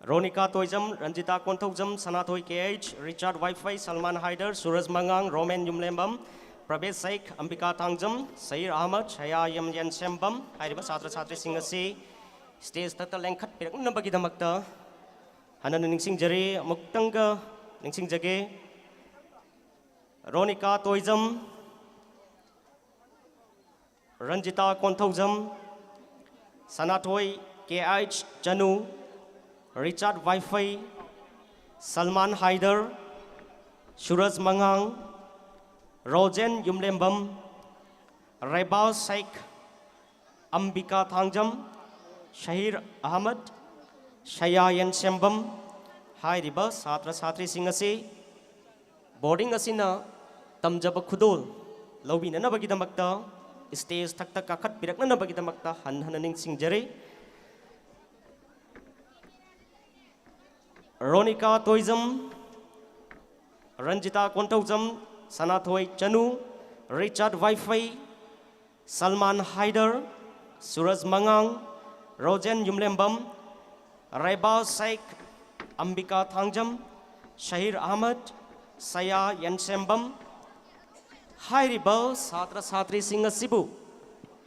Ronika Toijam, Ranjita Kontaujam, Sanatoy KH, Richard Wi-Fi, Salman Haider, Suraj Mangang, Roman Yumlembam, Pravesh Sheikh, Ambika Thangjam, Sair Ahmad, Shaya Yam Yenshembam, Hairiba Satra Satri Singasi, Stage Tata Lengkat Pirak Nabakidamakta, Hanan Ningsing Jari, Muktanga, Ningsing Jage, Ronika Toijam, Ranjita Kontaujam, Sanatoy KH, Janu, Richard Wi-Fi, Salman Haider, Suraj Mangang, Rojen Yumlembam, Rebal Sheikh, Ambika Thangjam, Shahir Ahmad, Shaya Yenshembam, Hairiba Satra Satri Singasi, Boarding Asina, Tamjaba Kudul, Lobina Nabakidamakta, Stage Takta Kakat Pirak Nabakidamakta, Hananing Singjari, Ronika Toijam, Ranjita Kontaujam, Sanatoy Chanu, Richard Wi-Fi, Salman Haider, Suraj Mangang, Rojen Yumlembam, Rebal Sheikh, Ambika Thangjam, Shahir Ahmad, Saya Yenshembam, Hairiba Satra Satri Singasibu,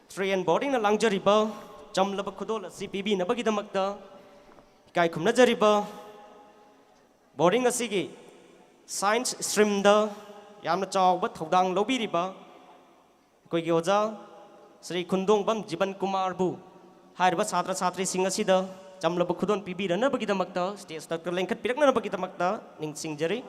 Train Boarding a Langjariba, Jamlaba Kudola CPB Nabakidamakta, Kai Kumnajariba, Boarding a Sigi, Science Stream the Yamna but Hodang Lobiriba, Koyoza, Sri Kundung Bam Jiban Kumar Bu, Hairiba Satra Satri Singasida, Jamlaba Kudon PB and Nabakidamakta, States Dr. Lankat Pirakna Nabakidamakta, Ning Singjari.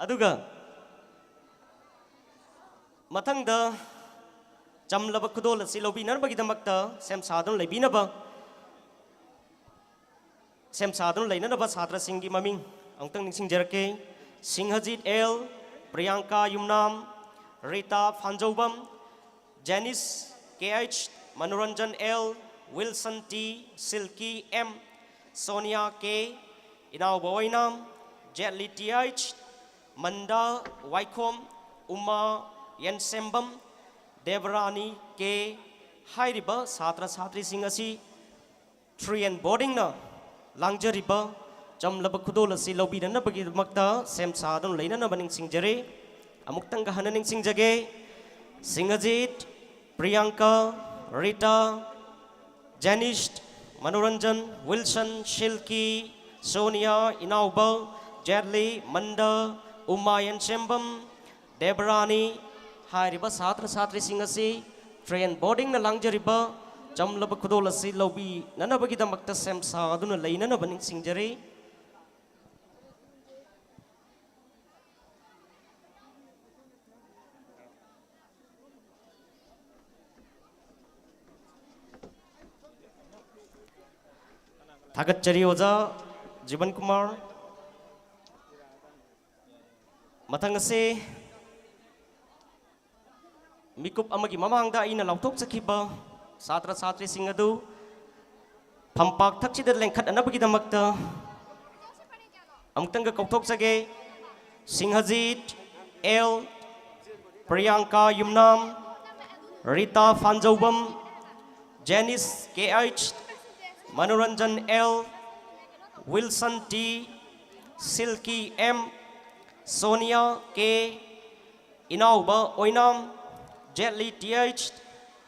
Aduga Matangda ꯆꯝꯂꯕ ꯈꯨꯗꯣꯜ ꯑꯁꯤ ꯂꯧꯕꯤꯅꯕꯒꯤꯗꯃꯛꯇ ꯁꯦꯝ ꯁꯥꯗꯨꯅ ꯂꯩꯕꯤꯅꯕ ꯁꯦꯝ ꯁꯥꯗꯨꯅ ꯂꯩꯅꯅꯕ ꯁꯥꯇ꯭ꯔꯁꯤꯡꯒꯤ ꯃꯃꯤꯡ ꯑꯃꯨꯛꯇꯪ ꯅꯤꯡꯁꯤꯡꯖꯔꯛꯀꯦ Singhajit L Priyanka Yumnam Rita Phanjoubam Janis K H Manoranjan L Wilson T Silky M Sonia K ꯏꯅꯥꯎꯕ ꯑꯣꯏꯅꯥꯝ ꯖꯦꯠꯂꯤ ꯇꯤ ꯑꯩꯆ ꯃꯟꯗꯥ ꯋꯥꯏꯈꯣꯝ ꯎꯃꯥ ꯌꯦꯟꯁꯦꯝꯕꯝ ꯗꯦꯕꯔꯥꯅꯤ ꯀꯦ ꯍꯥꯏꯔꯤꯕ ꯁꯥꯇ꯭ꯔ ꯁꯥꯇ꯭ꯔꯤꯁꯤꯡ ꯑꯁꯤ ꯊ꯭ꯔꯤ ꯑꯦꯟ ꯕꯣꯔꯗꯤꯡꯅ ꯂꯥꯡꯖꯔꯤꯕ ꯆꯝꯂꯕ ꯈꯨꯗꯣꯜ ꯑꯁꯤ ꯂꯧꯕꯤꯅꯅꯕꯒꯤꯗꯃꯛꯇ ꯁꯦꯝ ꯁꯥꯗꯨꯅ ꯂꯩꯅꯅꯕ ꯅꯤꯡꯁꯤꯡꯖꯔꯤ ꯑꯃꯨꯛꯇꯪꯒ ꯍꯟꯅ ꯅꯤꯡꯁꯤꯡꯖꯒꯦ ꯁꯤꯡꯍꯖꯤꯠ ꯄ꯭रिꯌꯥꯡꯀꯥ ꯔꯤꯇꯥ ꯖꯦꯅꯤꯁ ꯃꯅोरंजन विल्सन शिल्की सोनिया इनाउबा जेटली मंदा उमा येनसेम्बम देबरानी हारिबा छात्र छात्रीसिंग असि ट्रेन बोर्डिंग न लांगजरिबा चमलब खुदोल असि लौबी ननबगिदमक्ता सेम सादुना लैननब निंसिंगजरी थागतचरी ओजा जीवन कुमार मथंग से मिकुप अमगी ममांगदा अइना लौथोकचखिबा छात्र छात्रीसिंग अदु फंपाक थक्सिदा लेंखटनबगिदमक्ता अमुक्तंग कौथोकचगे Singhajit L Priyanka Yumnam Rita Phanjoubam Jenis K H Manoranjan L Wilson T Silky M Sonia K Inaoba Oinam Jetli T H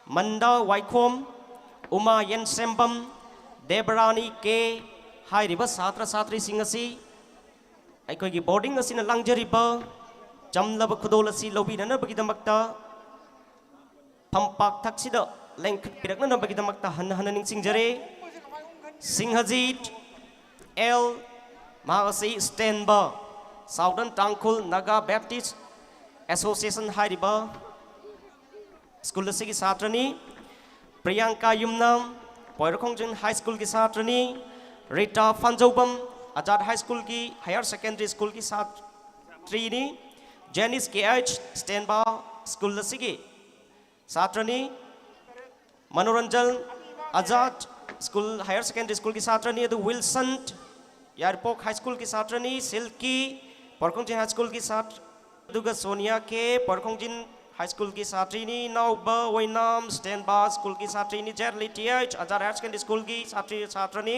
Manda Waikhom Uma Yensembam Debarani K हाइरिबा छात्र छात्रीसिंग असि अइखोइगी बोर्डिंग असिना लांगजरिबा चमलब खुदोल असि लौबिननबगिदमक्ता फंपाक थक्सिदा लेंखटपिरकनबगिदमक्ता हन्न हन्न निंसिंगजरे सिंहजीत एल मासी स्टेनबा Southern Tangkhul Naga Baptist Association हाइरिबा स्कूल की छात्रनी प्रियंका युमनाम पोयरखोंजन हाई स्कूल की छात्रनी Rita Phanjoubam Azad high school की हायर सेकेंडरी स्कूल की छात्रीनी जेनिस के एच स्टेनबा स्कूल की छात्रनी Manoranjan Azad school higher secondary school की छात्रनी विल्सन यारपोक हाई स्कूल की छात्रनी सिल्की परखोंजिन हाई स्कूल की छात्र सोनिया के परखोंजिन हाई स्कूल की छात्रीनी नौबा वैनाम स्टेनबा स्कूल की छात्रीनी जेटली टीएच आजाद हायर सेकेंडरी स्कूल की छात्रनी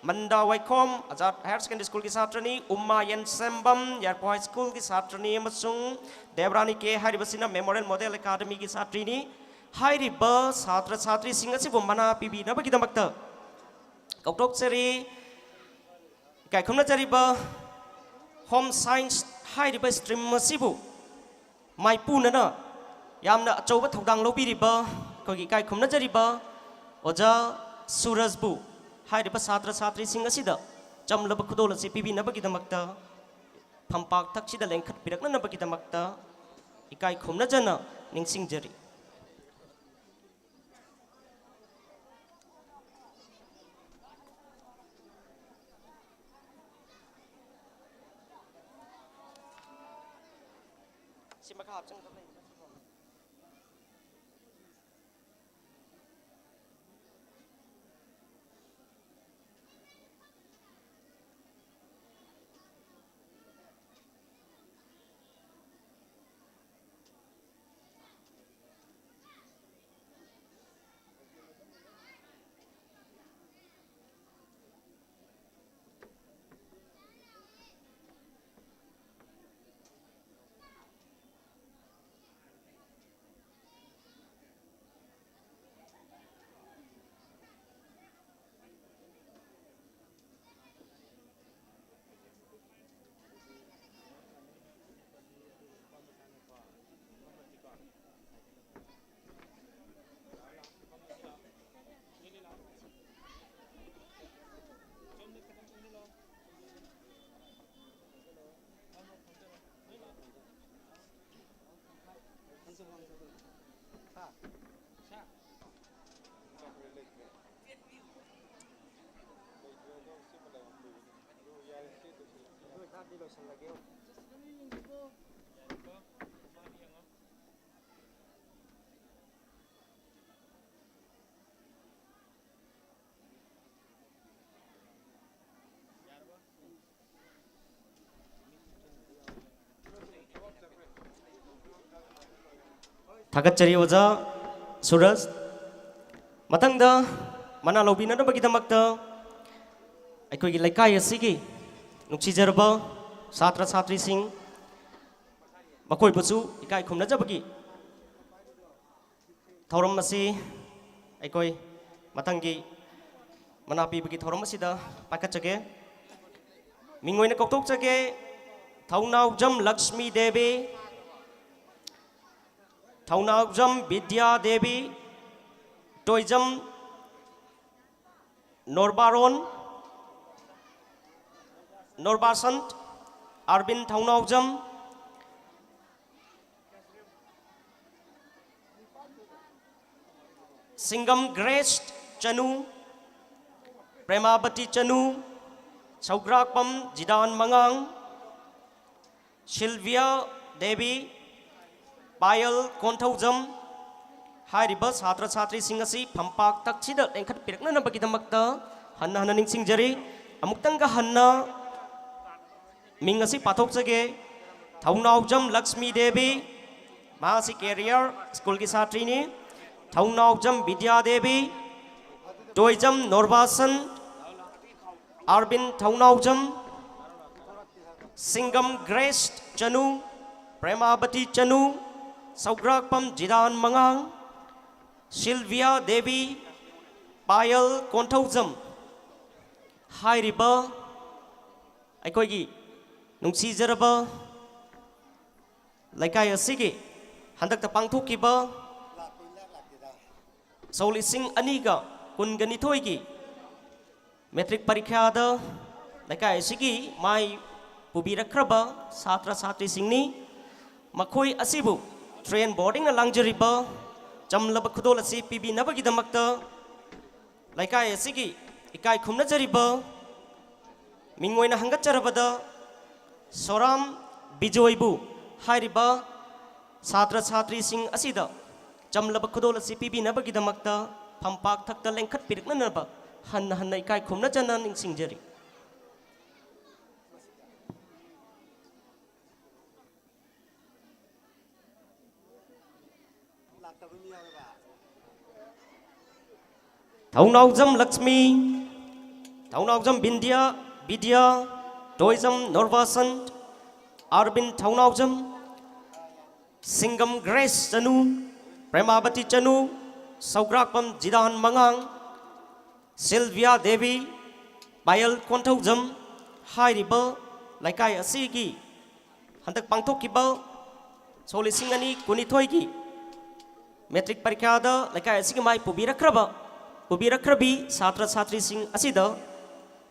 मंदा वाइखोम आजाद हायर सेकेंडरी स्कूल की छात्रनी उमा येनसेम्बम यारपोक हाई स्कूल की छात्रनी देवरानी के हारिबसिना मेमोरियल मॉडल एकेडमी की छात्रीनी हाइरिबा छात्र छात्रीसिंग असिबु मना पिबिनबगिदमक्ता कौथोकचरी गायखोमनाजरिबा होम साइंस हाइरिबा स्ट्रीम असिबु माइपुनना यामना अचौबा थौदांग लौबिरिबा अखोइगी गायखोमनाजरिबा ओजा सूरजबु हाइरिबा छात्र छात्रीसिंग असिदा चमलबा खुदोल असि पिबिनबगिदमक्ता फंपाक थक्सिदा लेंखटपिरकनबगिदमक्ता इकाय खोमनाजना निंसिंगजरी Thakachari Oza Suras Matangda Mana Lobina Bagitamakta Aikogi Leikai Asigi Nuksijarba Satra Satri Singh Makoi Pusu Ikai Kumna Jabagi Thoram Masi Aikoi Matangi Manapi Bagi Thoram Masida Pakachage Mingwina Koktok Chage Thaunau Jam Lakshmi Devi Thaunajam Vidya Devi, Toijam Norbaron, Norbasant, Arbin Thaunajam, Singam Grace Chanu, Premabati Chanu, Saugrakpam Jidan Mangang, Sylvia Devi, Payal Kontaujam Hairibas Hatra Satri Singasi Pampak Taksida and Kat Pirkna Bagitamakta Hanna Hanning Singjari Amuktanga Hanna Mingasi Patoksage Taunaujam Lakshmi Devi Mahasi Carrier School Kisatrini Taunaujam Vidya Devi Toijam Norbasan Arbin Taunaujam Singam Grace Chanu Premabati Chanu Saugrakpam Jidan Mangang Sylvia Devi Payal Kontaujam Hairiba Aikogi Nungsijaraba Leikai Asigi Handak Tapangtu Kiba Solising Aniga Kunganitoigi Metric Parikada Leikai Asigi Mai Pubirakraba Satra Satri Singni Makoi Asibu Train boarding along Jeriba, Jamlabakudolasi, Pibi Nabagidamakta, Leikai Sigi, Ikai Kumna Jeriba, Mingwena Hangajarabada, Soram Bijoibu, Hairiba, Satra Satri Singh Asida, Jamlabakudolasi, Pibi Nabagidamakta, Pampak Takta Lenkat Pirknanaba, Hanna Hanaikai Kumna Janan in Singjeri. Thaunajam Lakshmi, Thaunajam Vidya, Toijam Norvasan, Arbin Thaunajam, Singam Grace Chanu, Premabati Chanu, Saugrakpam Jidan Mangang, Sylvia Devi, Payal Kontaujam, Hairiba, Leikai Asigi, Hantak Pangtokiba, Solisingani Kunitoigi, Metric Parikada, Leikai Asigi Mai Pubirakraba. Pubirakrabi Satra Satri Singh Asida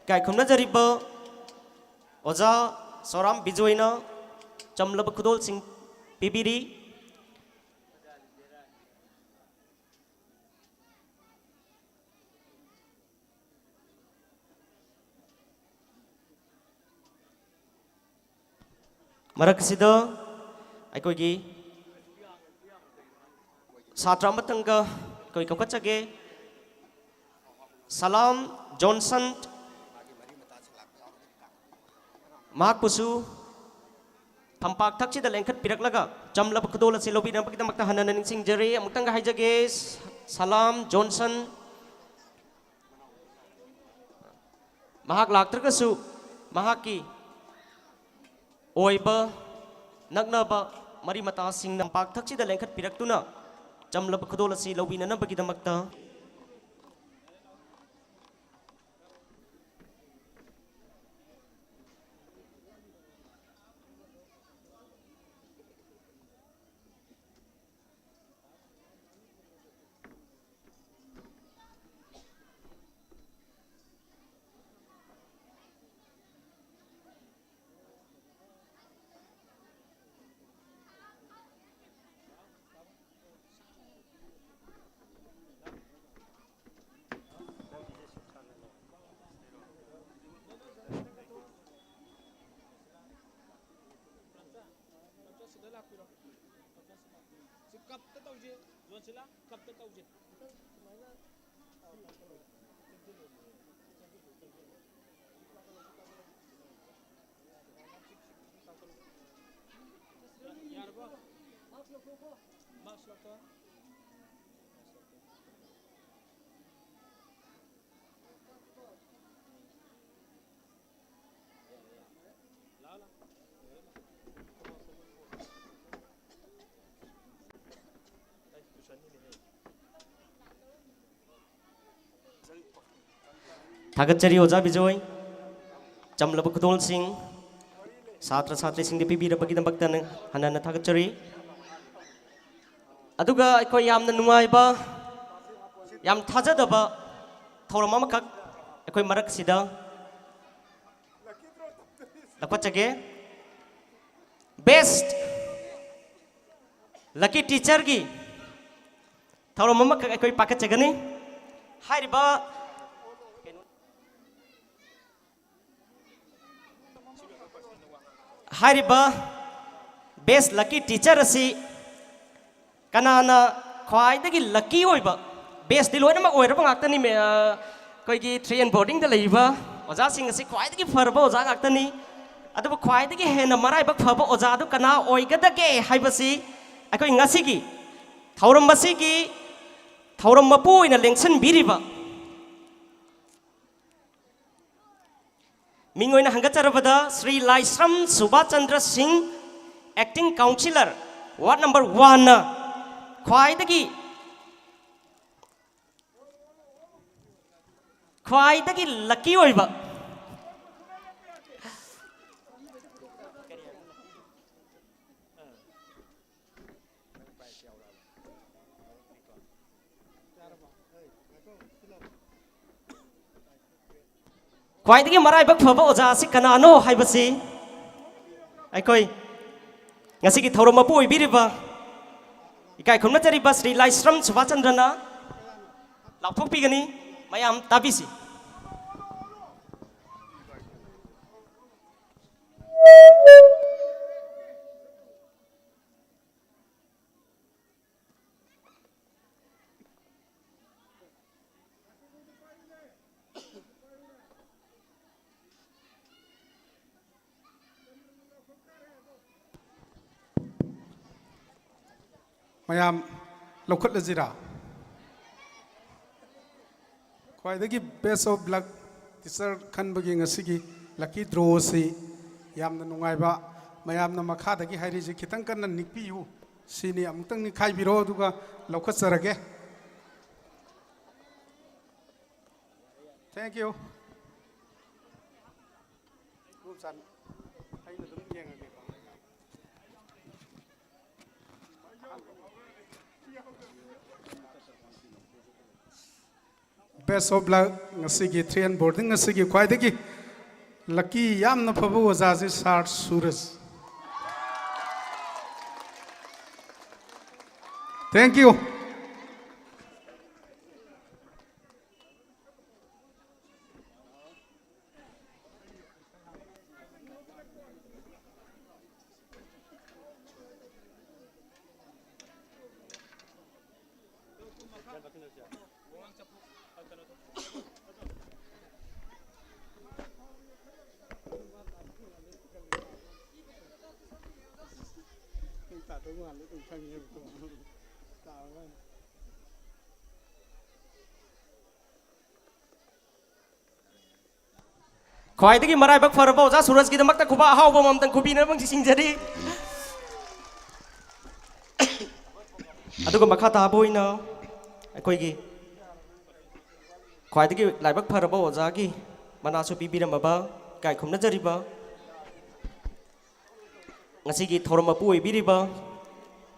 Kai Kumna Jariba Oza Soram Bijoina Jamlabakudol Singh Pibiri Maraksida Aikogi Satra Matanga Koi Kokachage Salam Johnson Mahak Pusu Pampak Taksida Lengkat Piraklaga Jamlabakudol Silobi Namakta Hananing Singjari Amutanga Hijages Salam Johnson Mahak Laktrakasu Mahaki Oiba Nagnaba Marimata Sing Nampak Taksida Lengkat Piraktuna Jamlabakudol Silobi Namakta थागतचरी ओजा बिजोय चमलब खुदोल सिंह छात्र छात्री सिंह पीबीरबगीदमक्तन हनन थागतचरी अदुगा अखोय यामना नुंगाइबा याम थाजदबा थौरम अमखक अखोय मरक सिदा लखपचगे best lucky teacher की थौरम अमखक अखोय पाकचगनी हाइरिबा बेस्ट लकी टीचर असी कनाना ख्वाइदगी लकी होइबा बेस्ट दी लोइनम ओइरबा गाक्तनी मे कोइगी ट्रेन बोर्डिंग द लइबा ओजा सिंग असी ख्वाइदगी फरबा ओजा गाक्तनी अदब ख्वाइदगी हेन मराइबा फबा ओजा दु कना ओइगदगे हाइबसी अखोइ ngasiगी थौरम बसीगी थौरम मपु इना लेंसन बिरिबा मिंगोइना हंगचरबदा Shri Laishram Subhash Chandra Singh acting councillor ward number 1 ख्वाइदगी लकी होइबा ख्वाइदगी मराइबक फबा ओजा असि कनानो हाइबसी अखोई ngasi थौरम मपु ओइबिरिबा इकाय खुमनचरिबा श्री लाइश्रम सुभाष चंद्रना लाथोकपिगनी मयाम ताबिसी मैम लौखट लजिरा ख्वाइदगी बेस्ट ऑफ लक टीचर खनबगी ngasiगी लकी ड्रॉ से यामना नुंगाइबा मैमना मखादगी हाइरिजे खितंग कन्ना निकपियु सिनी अमुतंग निखाइबिरो दुगा लौखट सरगे thank you best of luck ngasiगी ट्रेन बोर्डिंग ngasiगी ख्वाइदगी लकी यामना फबो ओजाजी सार सूरज थैंक यू ख्वाइदगी मराइबक फरबा ओजा सूरज की दमकता खुबा हाव ममतन खुबीना बंग सिंगजरी अदुगा मखा ताबोइना अखोइगी ख्वाइदगी लाइबक फरबा ओजागी मनासु पीबिरमबा काय खुमनजरिबा ngasiगी थौरम मपु ओइबिरिबा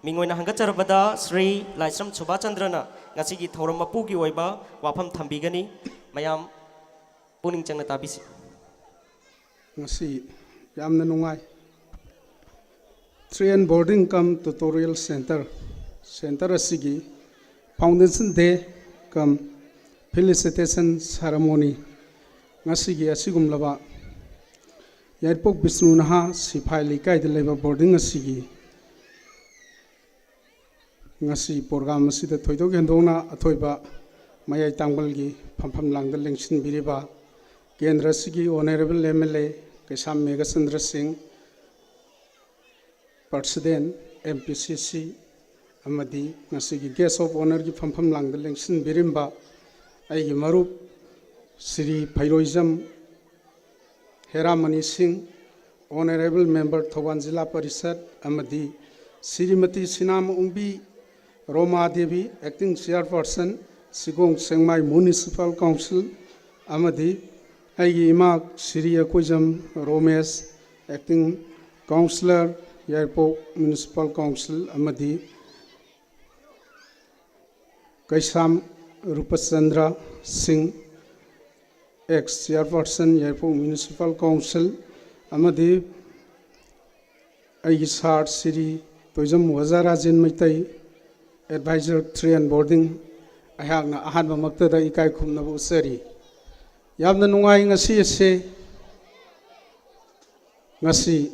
मिंगोइना हंगचरबदा Shri Laishram Subhash चंद्रना ngasiगी थौरम मपुगी ओइबा वाफम थंबिगनी मयाम पुनिंग चंगना ताबिसी ngasi yamna nungai train boarding cum tutorial center asigi foundation day cum felicitation ceremony ngasigi asigumlaba Yairipok Bishnunaha Siphai Leikai de leba boarding asigi ngasi program asida thoidok hendona athoiba mayai tangbalgi phampham langda lengsin biriba kendra sigi honorable MLA Kesam Megachandra Singh President MPCC amadi ngasigi guest of honor gi phampham langda lengsin birimba aigi marup Sri Phairoizam Heramani Singh Honorable Member Thoban Jila Parishad amadi Srimati Sinam Umbi Roma Devi Acting Chairperson Sigong Sengmai Municipal Council amadi aigi imak Sri Akoijam Romesh Acting Councillor Yairipok Municipal Council amadi Kaisam Rupachandra Singh ex Chairperson Yairipok Municipal Council amadi aigi sar Sri Toijam Wazarajin Maitai Advisor 3 and Boarding ayakna ahanba maktada ikai khumnabu usari yamna nungai ngasi ase ngasi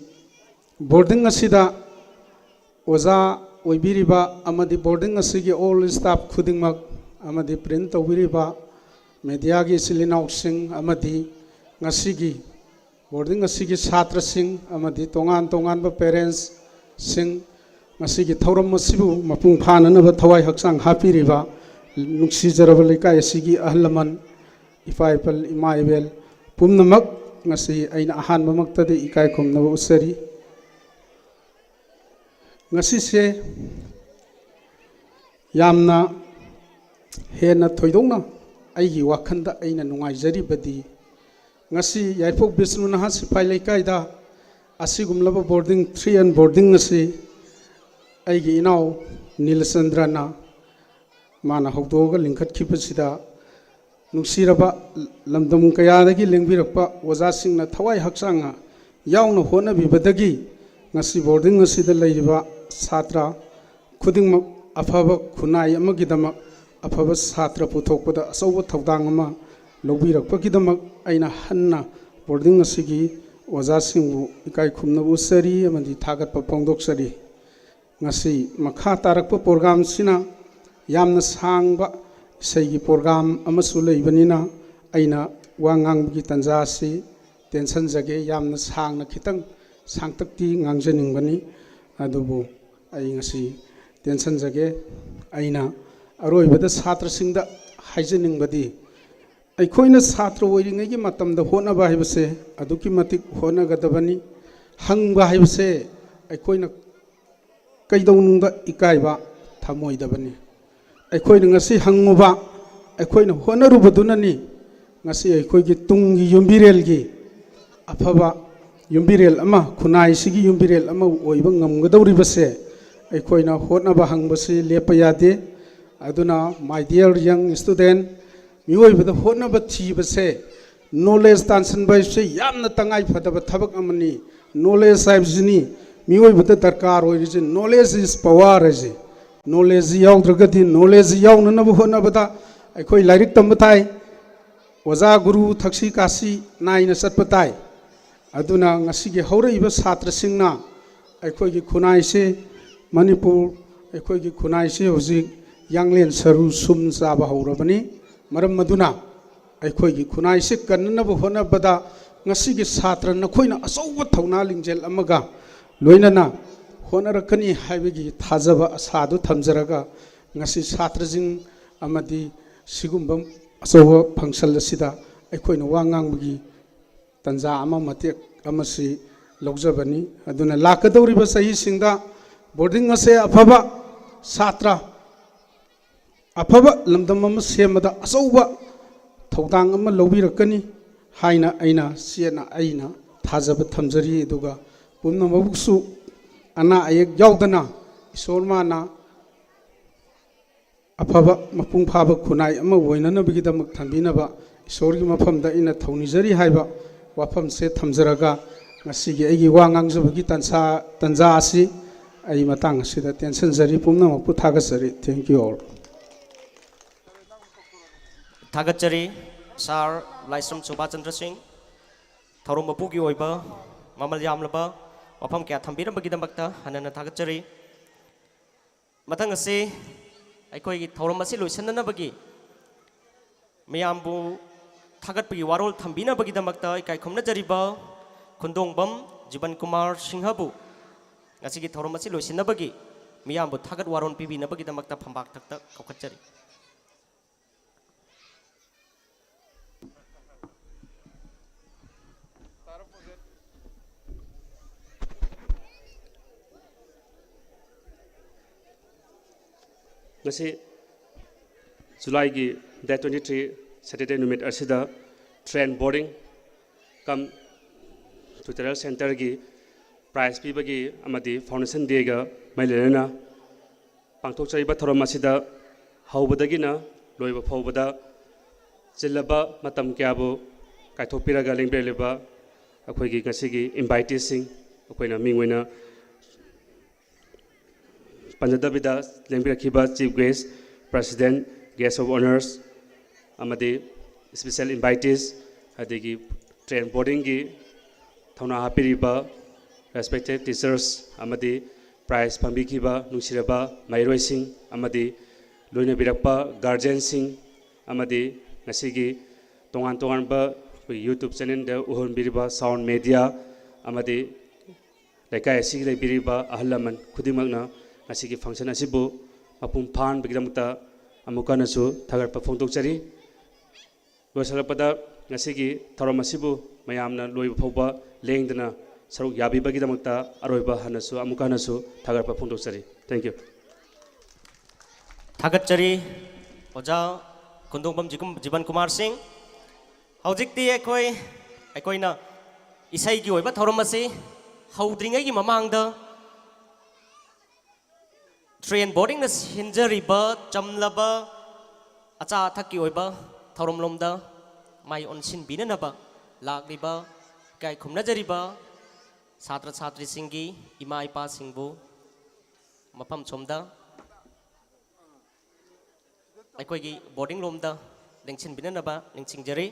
boarding asida oza oibiriba amadi boarding asigi all staff khudingmak amadi print tawiriba media gi silinau sing amadi ngasigi boarding asigi chhatra sing amadi tongan tongan ba parents sing ngasigi thoram masibu mapung phanana ba thawai haksang hapiriba nungsi jaraba Leikai asigi ahlaman ifaipal imaibel pumnamak ngasi aina ahanba maktadi ikai khumnaba usari ngasi se yamna hena thoidongna aigi wakhanda aina nungaijari badi ngasi Yairipok Bishnunaha Siphai Leikai da asigumlaba boarding 3 and boarding asi aigi inau Nilashandrana mana hogdoga lingkhat khipasida nungsiraba lamdam kayadagi lengbirakpa wazasingna thawai haksanga yauna hona bibadagi ngasi boarding asida leiriba satra khudingmak afaba khunai amagidamak afaba satra puthokpada asauba thaudang ama lobirakpagidamak aina hanna boarding asigi wazasingbu ikai khumnabu sari amadi thagatpa pongdoksari ngasi makha tarakpa program sina yamna sangba isai program amasu leibanina aina wangang tanja si tension jage yamna sangna khitang sangtakti ngangjaningbani adubu ai ngasi tension jage aina aroibada chhatra singda haijaningbadi aikoina chhatra oiringai matamda hona ba haibase aduki matik hona gadabani hangba haibase aikoina kaidonungda ikaiba thamoidabani aikoina ngasi hanguba aikoina honarubadunani ngasi aikoigi tungi yumbirelgi afaba yumbirel ama khunai sigi yumbirel ama oiba ngamgadawribase aikoina honaba hangbase lepa yade aduna my dear young student miyoibada honaba thibase knowledge tansan baise yamna tangai phadaba thabak amani knowledge saibjini miyoibada darkar oirije knowledge is power aje knowledge yaudragadi knowledge yaunanabu honabada aikoi lairik tambatai oza guru thaksi kasi naina satpatai aduna ngasigi hauraiba chhatra singna aikoi khunai se manipur aikoi khunai se hoji yanglen saru sum chaba haurabani maram maduna aikoi khunai se kannanabu honabada ngasigi chhatra nakhoina asauba thauna lingjel amaga loinana honarakani haibigi thajaba asadu thamjaraga ngasi chhatrajing amadi sigumbam asoba function asida aikoina wangangbugi tanja ama matek amasi logjabani aduna lakadawriba sahi singda boarding ase afaba chhatra afaba lamdam ama semada asoba thaudang ama lobirakani haina aina siena aina thajaba thamjari aduga pumnamabuksu ana ayek yaudana isormana afaba mapung phaba khunai ama woinanabigidamak thambinaba isorgi mafamda ina thaunijari haiba wafam se thamjaraga ngasigi aigi wangangjabagi tanja asi ai matang asida tension jari pumnamappu thagasari thank you all Thagachari Sar Laisram Subhachandra Singh Tharum Mapugi Oiba Mamal Yamlaba wafam kya thambirambagidamakta hanana thagachari matang asi aikoi gi thorom asi loisanna bagi mayambu thagat bagi warol thambina bagi damakta ikai khomna jariba khundongbam jiban kumar singhabu ngasi gi thorom asi loisanna bagi mayambu thagat waron pibina bagi damakta phambak thakta kokhatjari ngasi July gi day 23 Saturday numit asida train boarding Cum tutorial center gi prize pi bagi amadi foundation day ga mailena pangthok chaiba thorom asida haubadagina loiba phobada chillaba matam kyabu kaithopiraga lengbeleba akhoi gi ngasi gi invitees sing akoina mingwena Panjadabida Lengpirakiba Chief Guest, President, Guest of Honors, Amadi Special Invitees, Adigi Train Boarding Gi, Thona Hapiriba, respected teachers, Amadi Prize Pambikiba, Nungsiraba, Mairoi Singh, Amadi Luina Birakpa, Guardian Singh, Amadi Nasigi, Tongan Tonganba, YouTube channel, the Uhon Biriba, Sound Media, Amadi Leikai Sigla Biriba, Ahlaman, Kudimagna, asigi function asibu mapum phan bigidamta amuka nasu thagar pa phongtokchari losalapata ngasigi thorom asibu mayamna loiba phawba lengdana saruk yabi bagidamta aroiba hanasu amuka nasu thagar pa phongtokchari thank you thagatchari oja kundongbam jiban kumar singh haujikti aikoina isai gi oiba thorom asi haudringai gi mamangda train boarding na hinjariba chamlaba acha thaki oiba thorom lomda mai onsin binanaba lakliba kai khumna jariba satra satri singgi ima ipa singbu mapam chomda aikoi gi boarding lomda lengchin binanaba lengching jari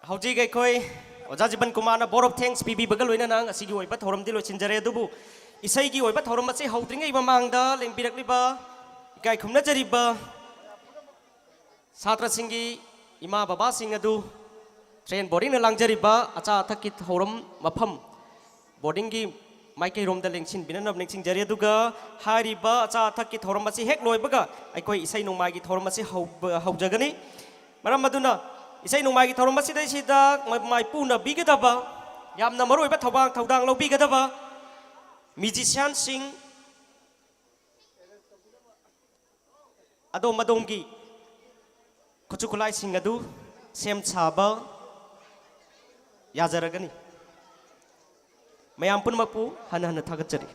hauji gai koi Oja Jiban Kumar na Board of Thanks PB bagal oina nang asigi oiba thorom dilo chinjare adubu isai gi oiba thorom ase haudringai mamangda lengpirakliba ikai khumna jariba satra singi ima baba sing adu train boarding na langjariba acha thakki thorom mafam boarding gi maikai romda lengchin binanab lengching jari aduga hariba acha thakki thorom ase hek loibaga aikoi isai nongmai gi thorom ase haujagani maram maduna isai nongmai gi thorom asida sida mai puna bigadaba yamna maroiba thawdang lo bigadaba musician sing adom madongi kuchukulai sing adu sem chaba yajaragani mayam punmakpu hana hana thagatjari